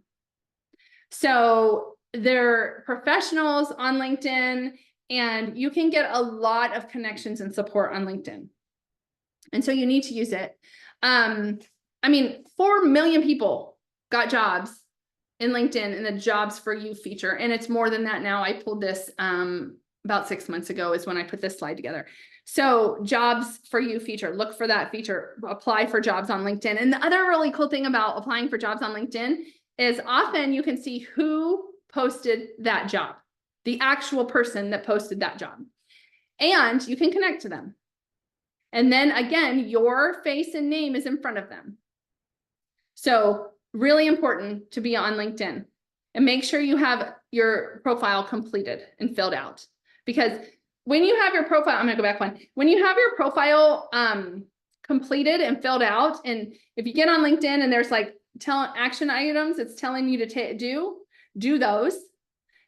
So they're professionals on LinkedIn, and you can get a lot of connections and support on LinkedIn. And so you need to use it. 4 million people got jobs in LinkedIn in the jobs for you feature. And it's more than that now. I pulled this about 6 months ago is when I put this slide together. So jobs for you feature, look for that feature, apply for jobs on LinkedIn. And the other really cool thing about applying for jobs on LinkedIn is often you can see who posted that job, the actual person that posted that job, and you can connect to them. And then again, your face and name is in front of them. So really important to be on LinkedIn. and make sure you have your profile completed and filled out. Because when you have your profile, I'm gonna go back one. When you have your profile completed and filled out, and if you get on LinkedIn and there's like action items, it's telling you to do those.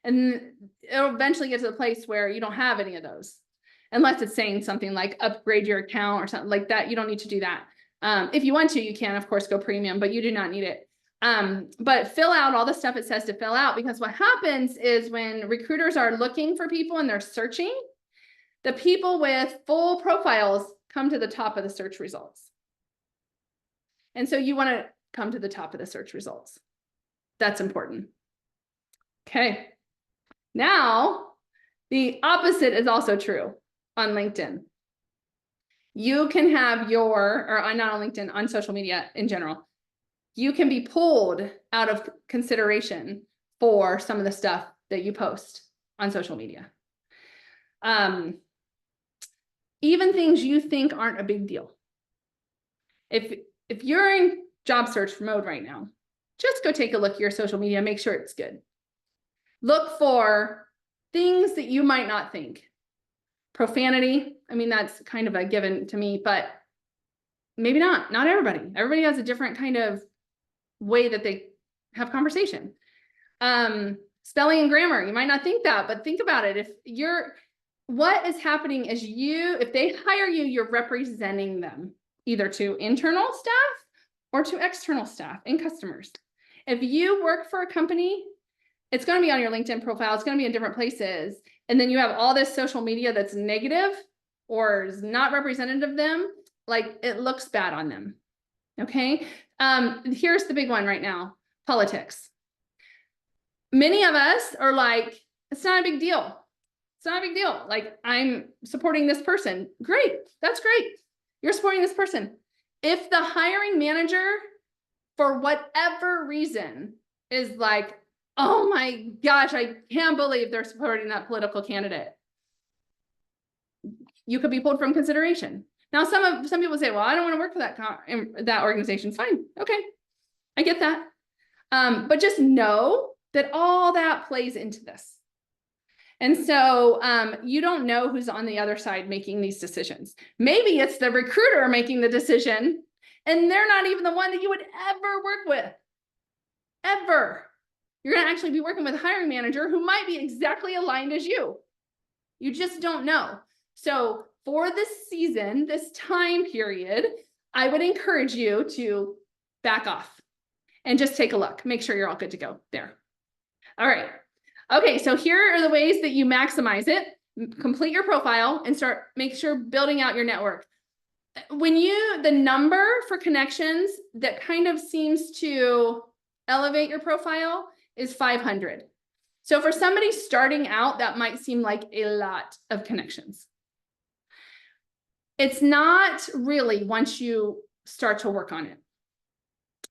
And it'll eventually get to the place where you don't have any of those, unless it's saying something like upgrade your account or something like that. You don't need to do that. If you want to, you can, of course, go premium, but you do not need it. But fill out all the stuff it says to fill out, because what happens is when recruiters are looking for people and they're searching, the people with full profiles come to the top of the search results. And so you want to come to the top of the search results. That's important. Okay. Now, the opposite is also true on LinkedIn. You can have or not on LinkedIn, on social media in general, you can be pulled out of consideration for some of the stuff that you post on social media. Even things you think aren't a big deal. If you're in job search mode right now, just go take a look at your social media, make sure it's good. Look for things that you might not think. Profanity, I mean, that's kind of a given to me, but maybe not everybody. Everybody has a different kind of way that they have conversation. Spelling and grammar, you might not think that, but think about it. What is happening is if they hire you, you're representing them either to internal staff or to external staff and customers. If you work for a company, it's going to be on your LinkedIn profile. It's going to be in different places. And then you have all this social media that's negative or is not representative of them. Like, it looks bad on them. Okay. Here's the big one right now: politics. Many of us are like, it's not a big deal. It's not a big deal. Like, I'm supporting this person. Great. That's great. You're supporting this person. If the hiring manager, for whatever reason, is like, oh my gosh, I can't believe they're supporting that political candidate, you could be pulled from consideration. Now, some people say, well, I don't want to work for that organization. Fine. Okay. I get that. But just know that all that plays into this. And so you don't know who's on the other side making these decisions. Maybe it's the recruiter making the decision, and they're not even the one that you would ever work with. Ever. You're going to actually be working with a hiring manager who might be exactly aligned as you. You just don't know. So for this season, this time period, I would encourage you to back off and just take a look. Make sure you're all good to go there. All right. Okay, so here are the ways that you maximize it. Complete your profile and make sure building out your network. The number for connections that kind of seems to elevate your profile is 500. So for somebody starting out, that might seem like a lot of connections. It's not really once you start to work on it.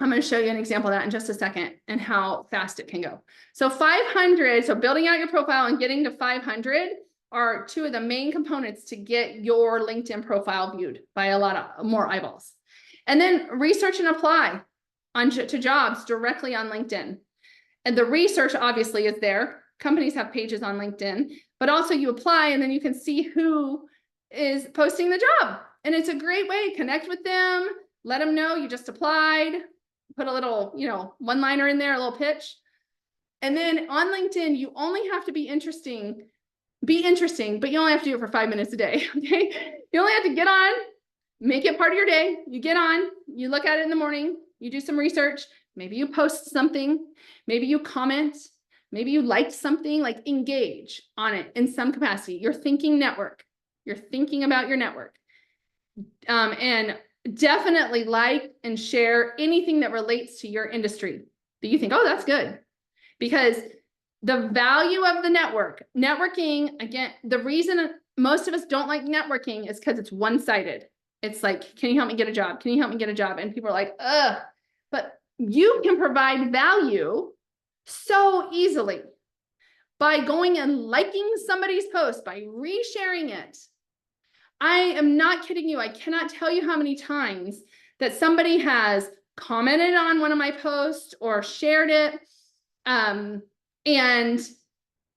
I'm going to show you an example of that in just a second and how fast it can go. So 500, so building out your profile and getting to 500 are two of the main components to get your LinkedIn profile viewed by a lot of more eyeballs. And then research and apply to jobs directly on LinkedIn. And the research obviously is there. Companies have pages on LinkedIn, but also you apply and then you can see who is posting the job. And it's a great way to connect with them, let them know you just applied, put a little, one-liner in there, a little pitch. And then on LinkedIn, you only have to be interesting, but you only have to do it for 5 minutes a day, okay? You only have to get on, make it part of your day. You get on, you look at it in the morning, you do some research, maybe you post something, maybe you comment, maybe you liked something, like engage on it in some capacity. You're thinking network. You're thinking about your network. And definitely like and share anything that relates to your industry that you think, oh, that's good. Because the value of the networking, again, the reason most of us don't like networking is because it's one-sided. It's like, can you help me get a job? Can you help me get a job? And people are like, ugh. But you can provide value so easily by going and liking somebody's post, by resharing it. I am not kidding you. I cannot tell you how many times that somebody has commented on one of my posts or shared it And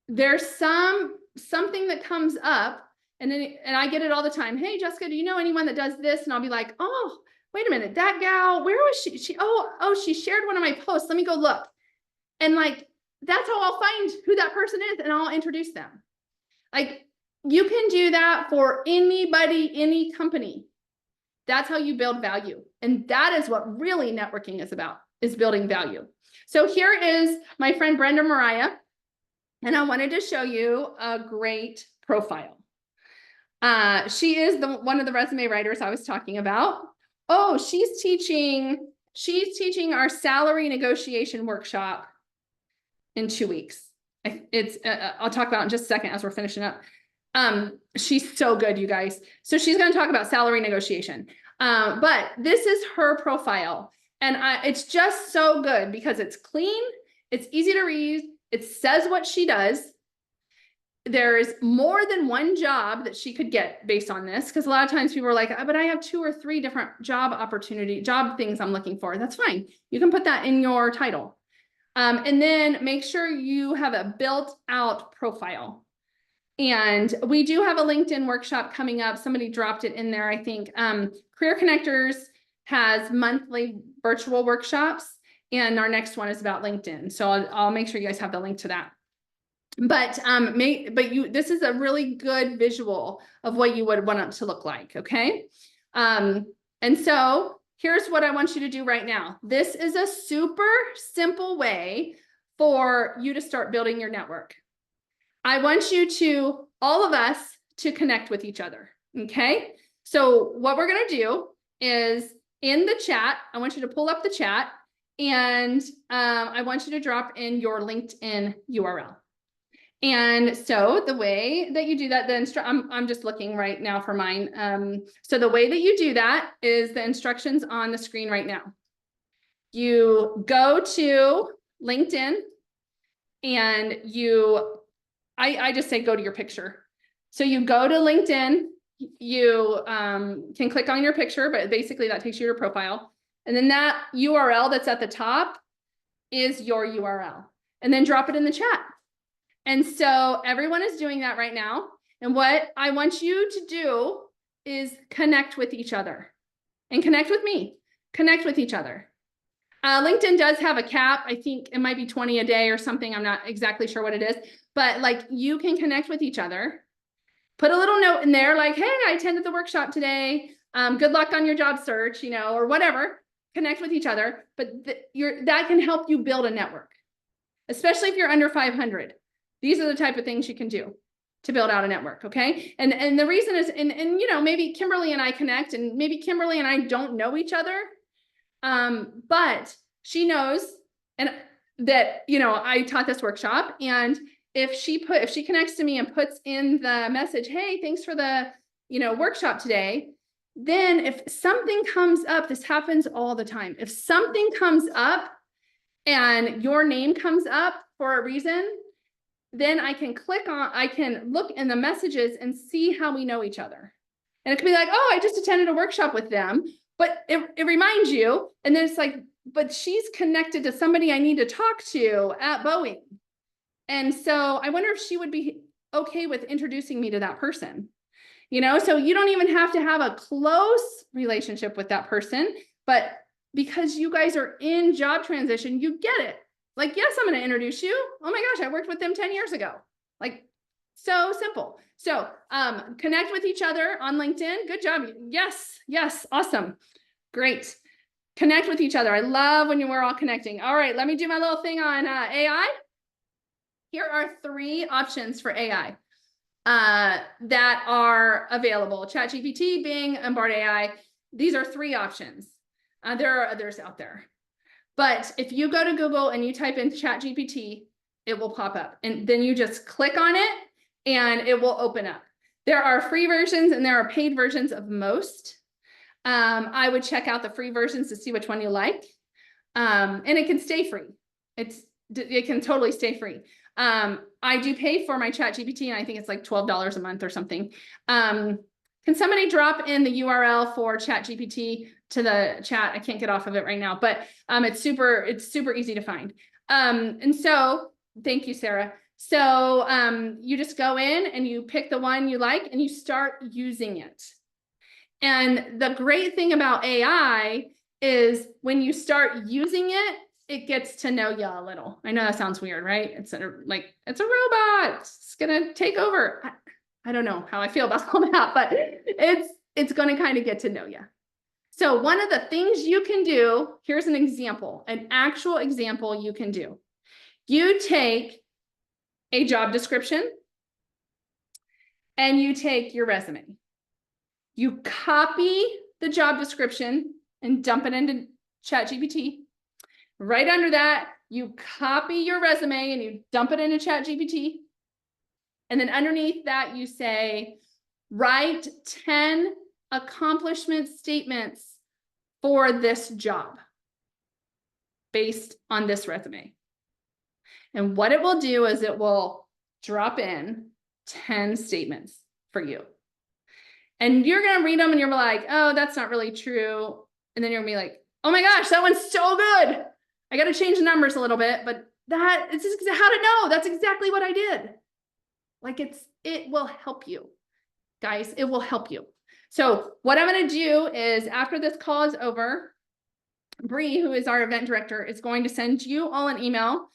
there's something that comes up, and I get it all the time. Hey, Jessica, do you know anyone that does this? And I'll be like, oh, wait a minute, that gal, where was she? Oh, she shared one of my posts. Let me go look. And like, that's how I'll find who that person is, and I'll introduce them. Like, you can do that for anybody, any company. That's how you build value. And that is what really networking is about, is building value. So here is my friend Brenda Mariah, and I wanted to show you a great profile. She is one of the resume writers I was talking about. Oh, she's teaching our salary negotiation workshop in 2 weeks. I'll talk about it in just a second as we're finishing up. She's so good, you guys. So she's going to talk about salary negotiation. But this is her profile, and it's just so good because it's clean, it's easy to read, it says what she does. There's more than one job that she could get based on this, because a lot of times people are like, but I have 2 or 3 different job things I'm looking for. That's fine. You can put that in your title. And then make sure you have a built out profile. And we do have a LinkedIn workshop coming up. Somebody dropped it in there, I think. Career Connectors has monthly virtual workshops, and our next one is about LinkedIn. So I'll make sure you guys have the link to that. But this is a really good visual of what you would want it to look like, okay? And so here's what I want you to do right now. This is a super simple way for you to start building your network. I want you all of us to connect with each other, okay? So what we're gonna do is in the chat, I want you to pull up the chat, and I want you to drop in your LinkedIn URL. And so the way that you do that, I'm just looking right now for mine. So the way that you do that is the instructions on the screen right now. You go to LinkedIn, and I just say, go to your picture. So you go to LinkedIn, you can click on your picture, but basically that takes you to your profile. And then that URL that's at the top is your URL, and then drop it in the chat. And so everyone is doing that right now. And what I want you to do is connect with each other, and connect with me, connect with each other. LinkedIn does have a cap. I think it might be 20 a day or something. I'm not exactly sure what it is, but like, you can connect with each other. Put a little note in there like, hey, I attended the workshop today. Good luck on your job search, or whatever. Connect with each other, but that can help you build a network, especially if you're under 500. These are the type of things you can do to build out a network, okay? And the reason is, and maybe Kimberly and I connect, and maybe Kimberly and I don't know each other, but she knows, and that, I taught this workshop, and if she connects to me and puts in the message, hey, thanks for the, workshop today, then if something comes up, this happens all the time. If something comes up and your name comes up for a reason, then I can look in the messages and see how we know each other. And it could be like, oh, I just attended a workshop with them, but it reminds you. And then it's like, but she's connected to somebody I need to talk to at Boeing. And so I wonder if she would be okay with introducing me to that person, so you don't even have to have a close relationship with that person, but because you guys are in job transition, you get it. Like, yes, I'm going to introduce you. Oh my gosh, I worked with them 10 years ago. Like, so simple. So connect with each other on LinkedIn. Good job. Yes. Awesome. Great. Connect with each other. I love when we're all connecting. All right, let me do my little thing on AI. Here are 3 options for AI that are available. ChatGPT, Bing, and Bard AI. These are 3 options. There are others out there. But if you go to Google and you type in ChatGPT, it will pop up. And then you just click on it and it will open up. There are free versions and there are paid versions of most. I would check out the free versions to see which one you like. And it can stay free. It can totally stay free. I do pay for my ChatGPT, and I think it's like $12 a month or something. Can somebody drop in the URL for ChatGPT to the chat? I can't get off of it right now, but it's super easy to find. And so thank you, Sarah. So you just go in and you pick the one you like and you start using it. And the great thing about AI is when you start using it, it gets to know you a little. I know that sounds weird, right? It's a robot. It's gonna take over. I don't know how I feel about all that, but it's gonna kind of get to know you. So one of the things you can do, here's an example, an actual example you can do. You take a job description and you take your resume. You copy the job description and dump it into ChatGPT. Right under that, you copy your resume and you dump it into ChatGPT. And then underneath that, you say, write 10 accomplishment statements for this job based on this resume. And what it will do is it will drop in 10 statements for you. And you're going to read them and you're like, oh, that's not really true. And then you're gonna be like, oh my gosh, that one's so good. I got to change the numbers a little bit, but it's just how to know. That's exactly what I did. Like it will help you, guys. It will help you. So what I'm going to do is after this call is over, Bree, who is our event director, is going to send you all an email.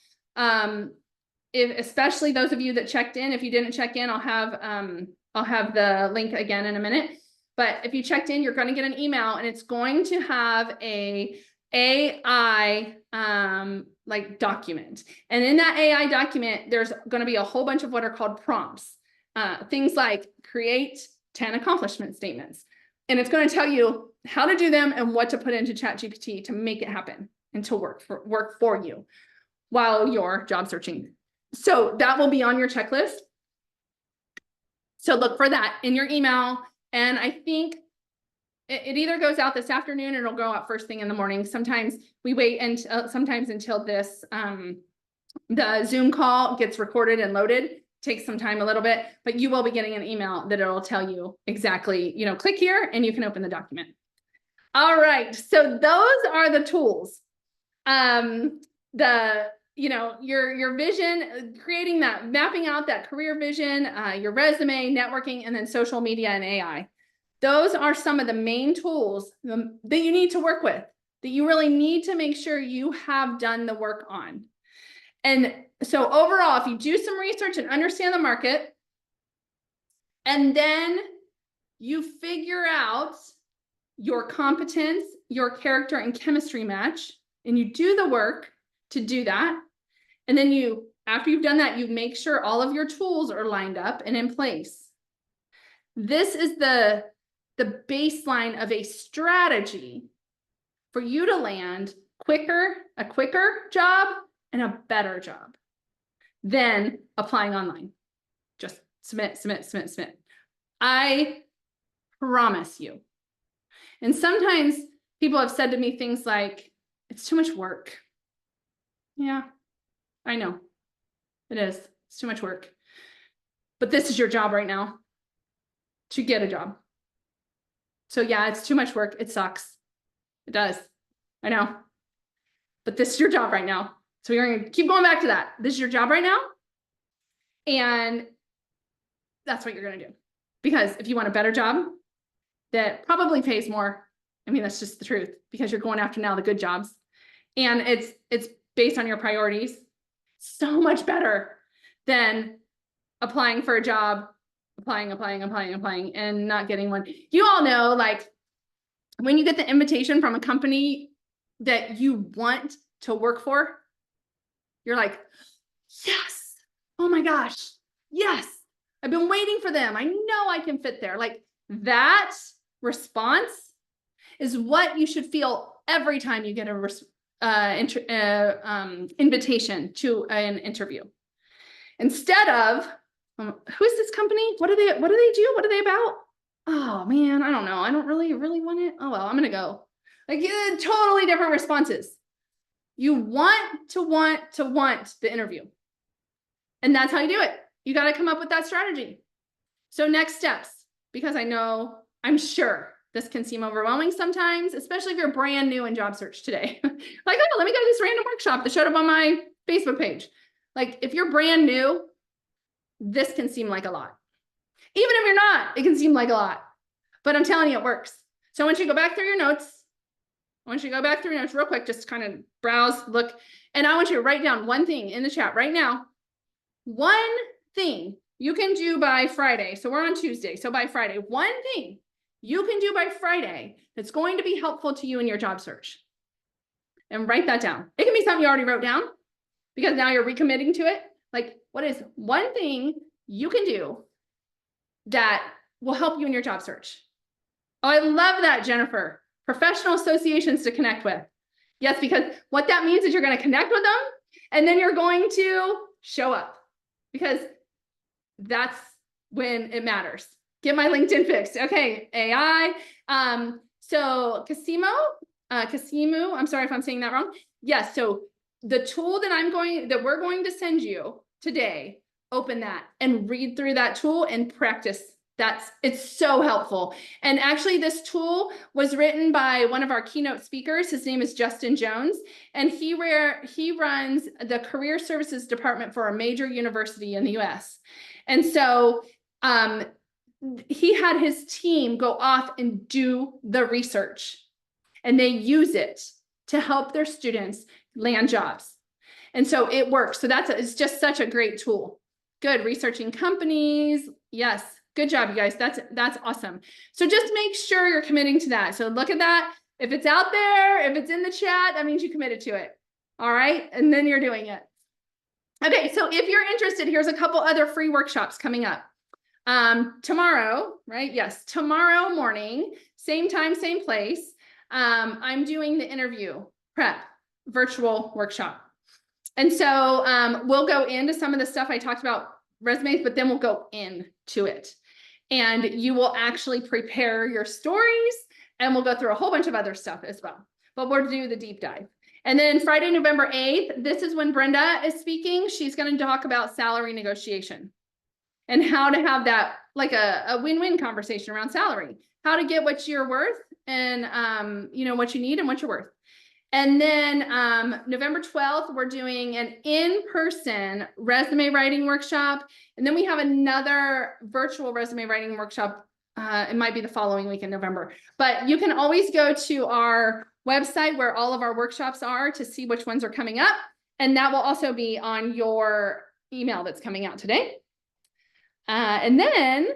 Especially those of you that checked in. If you didn't check in, I'll have the link again in a minute. But if you checked in, you're going to get an email and it's going to have a AI like document. And in that AI document, there's going to be a whole bunch of what are called prompts. Things like create 10 accomplishment statements. And it's going to tell you how to do them and what to put into ChatGPT to make it happen and to work for you while you're job searching. So that will be on your checklist. So look for that in your email. And I think it either goes out this afternoon or it'll go out first thing in the morning. Sometimes we wait until this, the Zoom call gets recorded and loaded. It takes some time a little bit, but you will be getting an email that it'll tell you exactly, click here and you can open the document. All right. So those are the tools. Your vision, creating that, mapping out that career vision, your resume, networking, and then social media and AI. Those are some of the main tools that you need to work with, that you really need to make sure you have done the work on. And so overall, if you do some research and understand the market, and then you figure out your competence, your character and chemistry match, and you do the work to do that. And then after you've done that, you make sure all of your tools are lined up and in place. This is the baseline of a strategy for you to land a quicker job and a better job than applying online. Just submit. I promise you. And sometimes people have said to me things like, it's too much work. Yeah, I know. It is. It's too much work. But this is your job right now to get a job. So yeah, it's too much work. It sucks. It does. I know. But this is your job right now. So you're going to keep going back to that. This is your job right now. And that's what you're going to do. Because if you want a better job that probably pays more, I mean, that's just the truth, because you're going after now the good jobs. And it's based on your priorities, so much better than applying for a job, applying, and not getting one. You all know, like, when you get the invitation from a company that you want to work for, you're like, yes, oh my gosh, yes, I've been waiting for them. I know I can fit there. Like, that response is what you should feel every time you get a invitation to an interview. Instead of, who is this company? What do they do? What are they about? Oh man, I don't know. I don't really want it. Oh well, I'm gonna go. Like, totally different responses. You want the interview. And that's how you do it. You got to come up with that strategy. So next steps, because I'm sure This can seem overwhelming sometimes, especially if you're brand new in job search today. Like, oh, let me go to this random workshop that showed up on my Facebook page. Like, if you're brand new, this can seem like a lot. Even if you're not, it can seem like a lot. But I'm telling you, it works. So I want you to go back through your notes. I want you to go back through your notes real quick, just kind of browse, look, and I want you to write down one thing in the chat right now. One thing you can do by Friday. So we're on Tuesday. So by Friday, one thing you can do by Friday that's going to be helpful to you in your job search. And write that down. It can be something you already wrote down because now you're recommitting to it. Like, what is one thing you can do that will help you in your job search? Oh, I love that, Jennifer. Professional associations to connect with. Yes, because what that means is you're going to connect with them and then you're going to show up because that's when it matters. Get my LinkedIn fixed. Okay, AI. So Casimu, I'm sorry if I'm saying that wrong. Yes, so the tool that we're going to send you today, open that and read through that tool and practice. It's so helpful. And actually this tool was written by one of our keynote speakers. His name is Justin Jones, and he runs the career services department for a major university in the US. And so he had his team go off and do the research, and they use it to help their students land jobs. And so it works. So it's just such a great tool. Good. Researching companies. Yes. Good job, you guys. That's awesome. So just make sure you're committing to that. So look at that. If it's out there, if it's in the chat, that means you committed to it. All right. And then you're doing it. Okay. So if you're interested, here's a couple other free workshops coming up. Tomorrow, right? Yes. Tomorrow morning, same time, same place. I'm doing the interview prep virtual workshop. And so we'll go into some of the stuff I talked about, resumes, but then we'll go into it. And you will actually prepare your stories, and we'll go through a whole bunch of other stuff as well. But we'll do the deep dive. And then Friday, November 8th, this is when Brenda is speaking. She's going to talk about salary negotiation and how to have that like a win-win conversation around salary, how to get what you're worth and what you need and what you're worth. And then November 12th, we're doing an in-person resume writing workshop. And then we have another virtual resume writing workshop. It might be the following week in November. But you can always go to our website where all of our workshops are to see which ones are coming up. And that will also be on your email that's coming out today. And then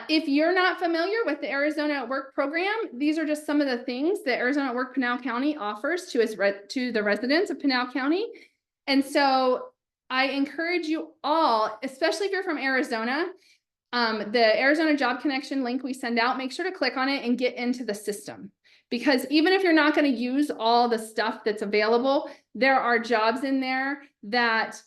if you're not familiar with the Arizona at Work program, these are just some of the things that Arizona at Work Pinal County offers to the residents of Pinal County. And so I encourage you all, especially if you're from Arizona, the Arizona Job Connection link we send out, make sure to click on it and get into the system. Because even if you're not going to use all the stuff that's available, there are jobs in there that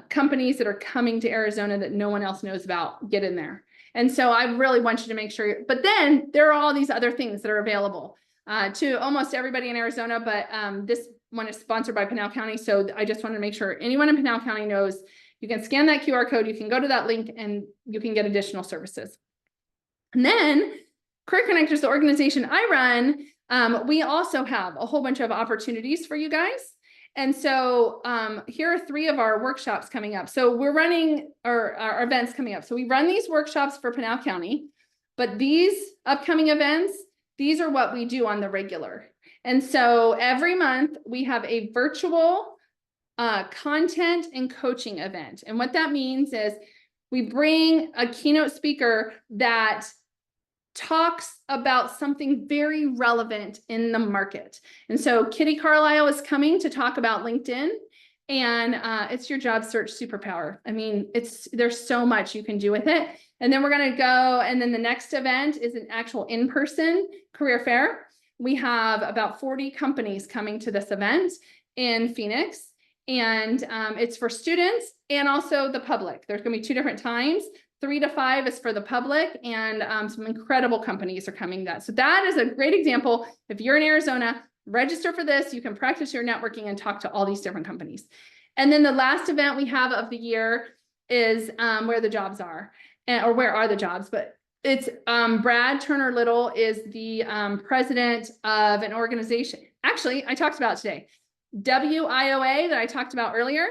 companies that are coming to Arizona that no one else knows about, get in there. And so I really want you to make sure, but then there are all these other things that are available to almost everybody in Arizona, but this one is sponsored by Pinal County. So I just want to make sure anyone in Pinal County knows you can scan that QR code, you can go to that link, and you can get additional services. And then Career Connectors, the organization I run, we also have a whole bunch of opportunities for you guys. And so here are 3 of our workshops coming up. So we're running our events coming up. So we run these workshops for Pinal County, but these upcoming events, these are what we do on the regular. And so every month we have a virtual content and coaching event. And what that means is we bring a keynote speaker that talks about something very relevant in the market. And so Kitty Carlisle is coming to talk about LinkedIn, and it's your job search superpower. I mean, there's so much you can do with it. And then we're going to go, and then the next event is an actual in-person career fair. We have about 40 companies coming to this event in Phoenix, and it's for students and also the public. There's going to be 2 different times. 3 to 5 is for the public, and some incredible companies are coming. So that is a great example. If you're in Arizona, register for this. You can practice your networking and talk to all these different companies. And then the last event we have of the year is where the jobs are, or where are the jobs. But It's Brad Turner Little is the president of an organization. Actually, I talked about today. WIOA that I talked about earlier.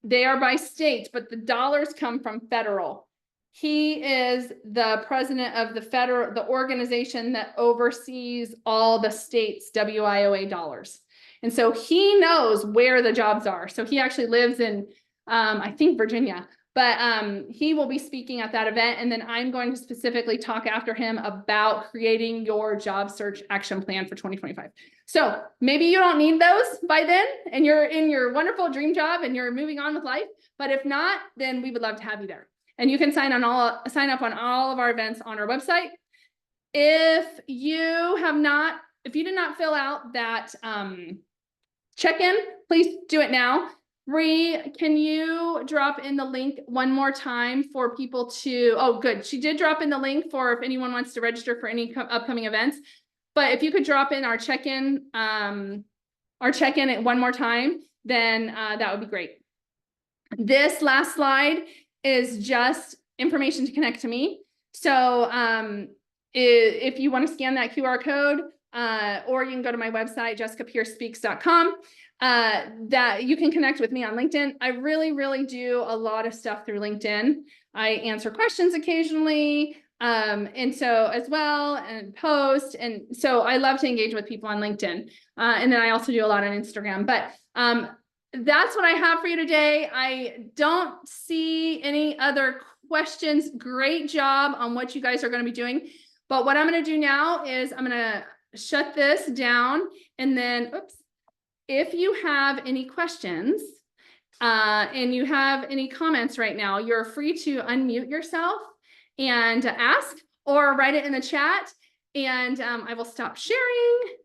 They are by state, but the dollars come from federal. He is the president of the organization that oversees all the state's WIOA dollars. And so he knows where the jobs are. So he actually lives in, I think, Virginia. But he will be speaking at that event, and then I'm going to specifically talk after him about creating your job search action plan for 2025. So maybe you don't need those by then, and you're in your wonderful dream job and you're moving on with life. But if not, then we would love to have you there. And you can sign up on all of our events on our website. If you did not fill out that check-in, please do it now. Bree, can you drop in the link one more time for people to, oh, good. She did drop in the link for if anyone wants to register for any upcoming events. But if you could drop in our check-in one more time, then that would be great. This last slide is just information to connect to me. So if you want to scan that QR code, or you can go to my website, jessicapiercespeaks.com. That you can connect with me on LinkedIn. I really do a lot of stuff through LinkedIn. I answer questions occasionally, and so as well, and post. And so I love to engage with people on LinkedIn. And then I also do a lot on Instagram. But that's what I have for you today. I don't see any other questions. Great job on what you guys are going to be doing. But what I'm going to do now is I'm going to shut this down, and then, oops. If you have any questions and you have any comments right now, you're free to unmute yourself and ask, or write it in the chat, and I will stop sharing.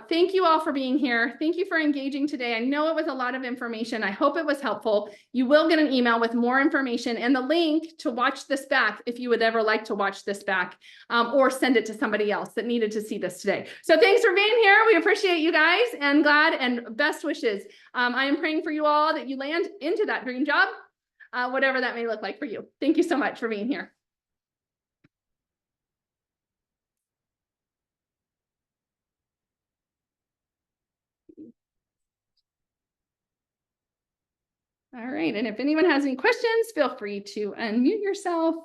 Thank you all for being here. Thank you for engaging today. I know it was a lot of information. I hope it was helpful. You will get an email with more information and the link to watch this back if you would ever like to watch this back, or send it to somebody else that needed to see this today. So thanks for being here. We appreciate you guys, and glad and best wishes. I am praying for you all that you land into that dream job, whatever that may look like for you. Thank you so much for being here. All right, and if anyone has any questions, feel free to unmute yourself.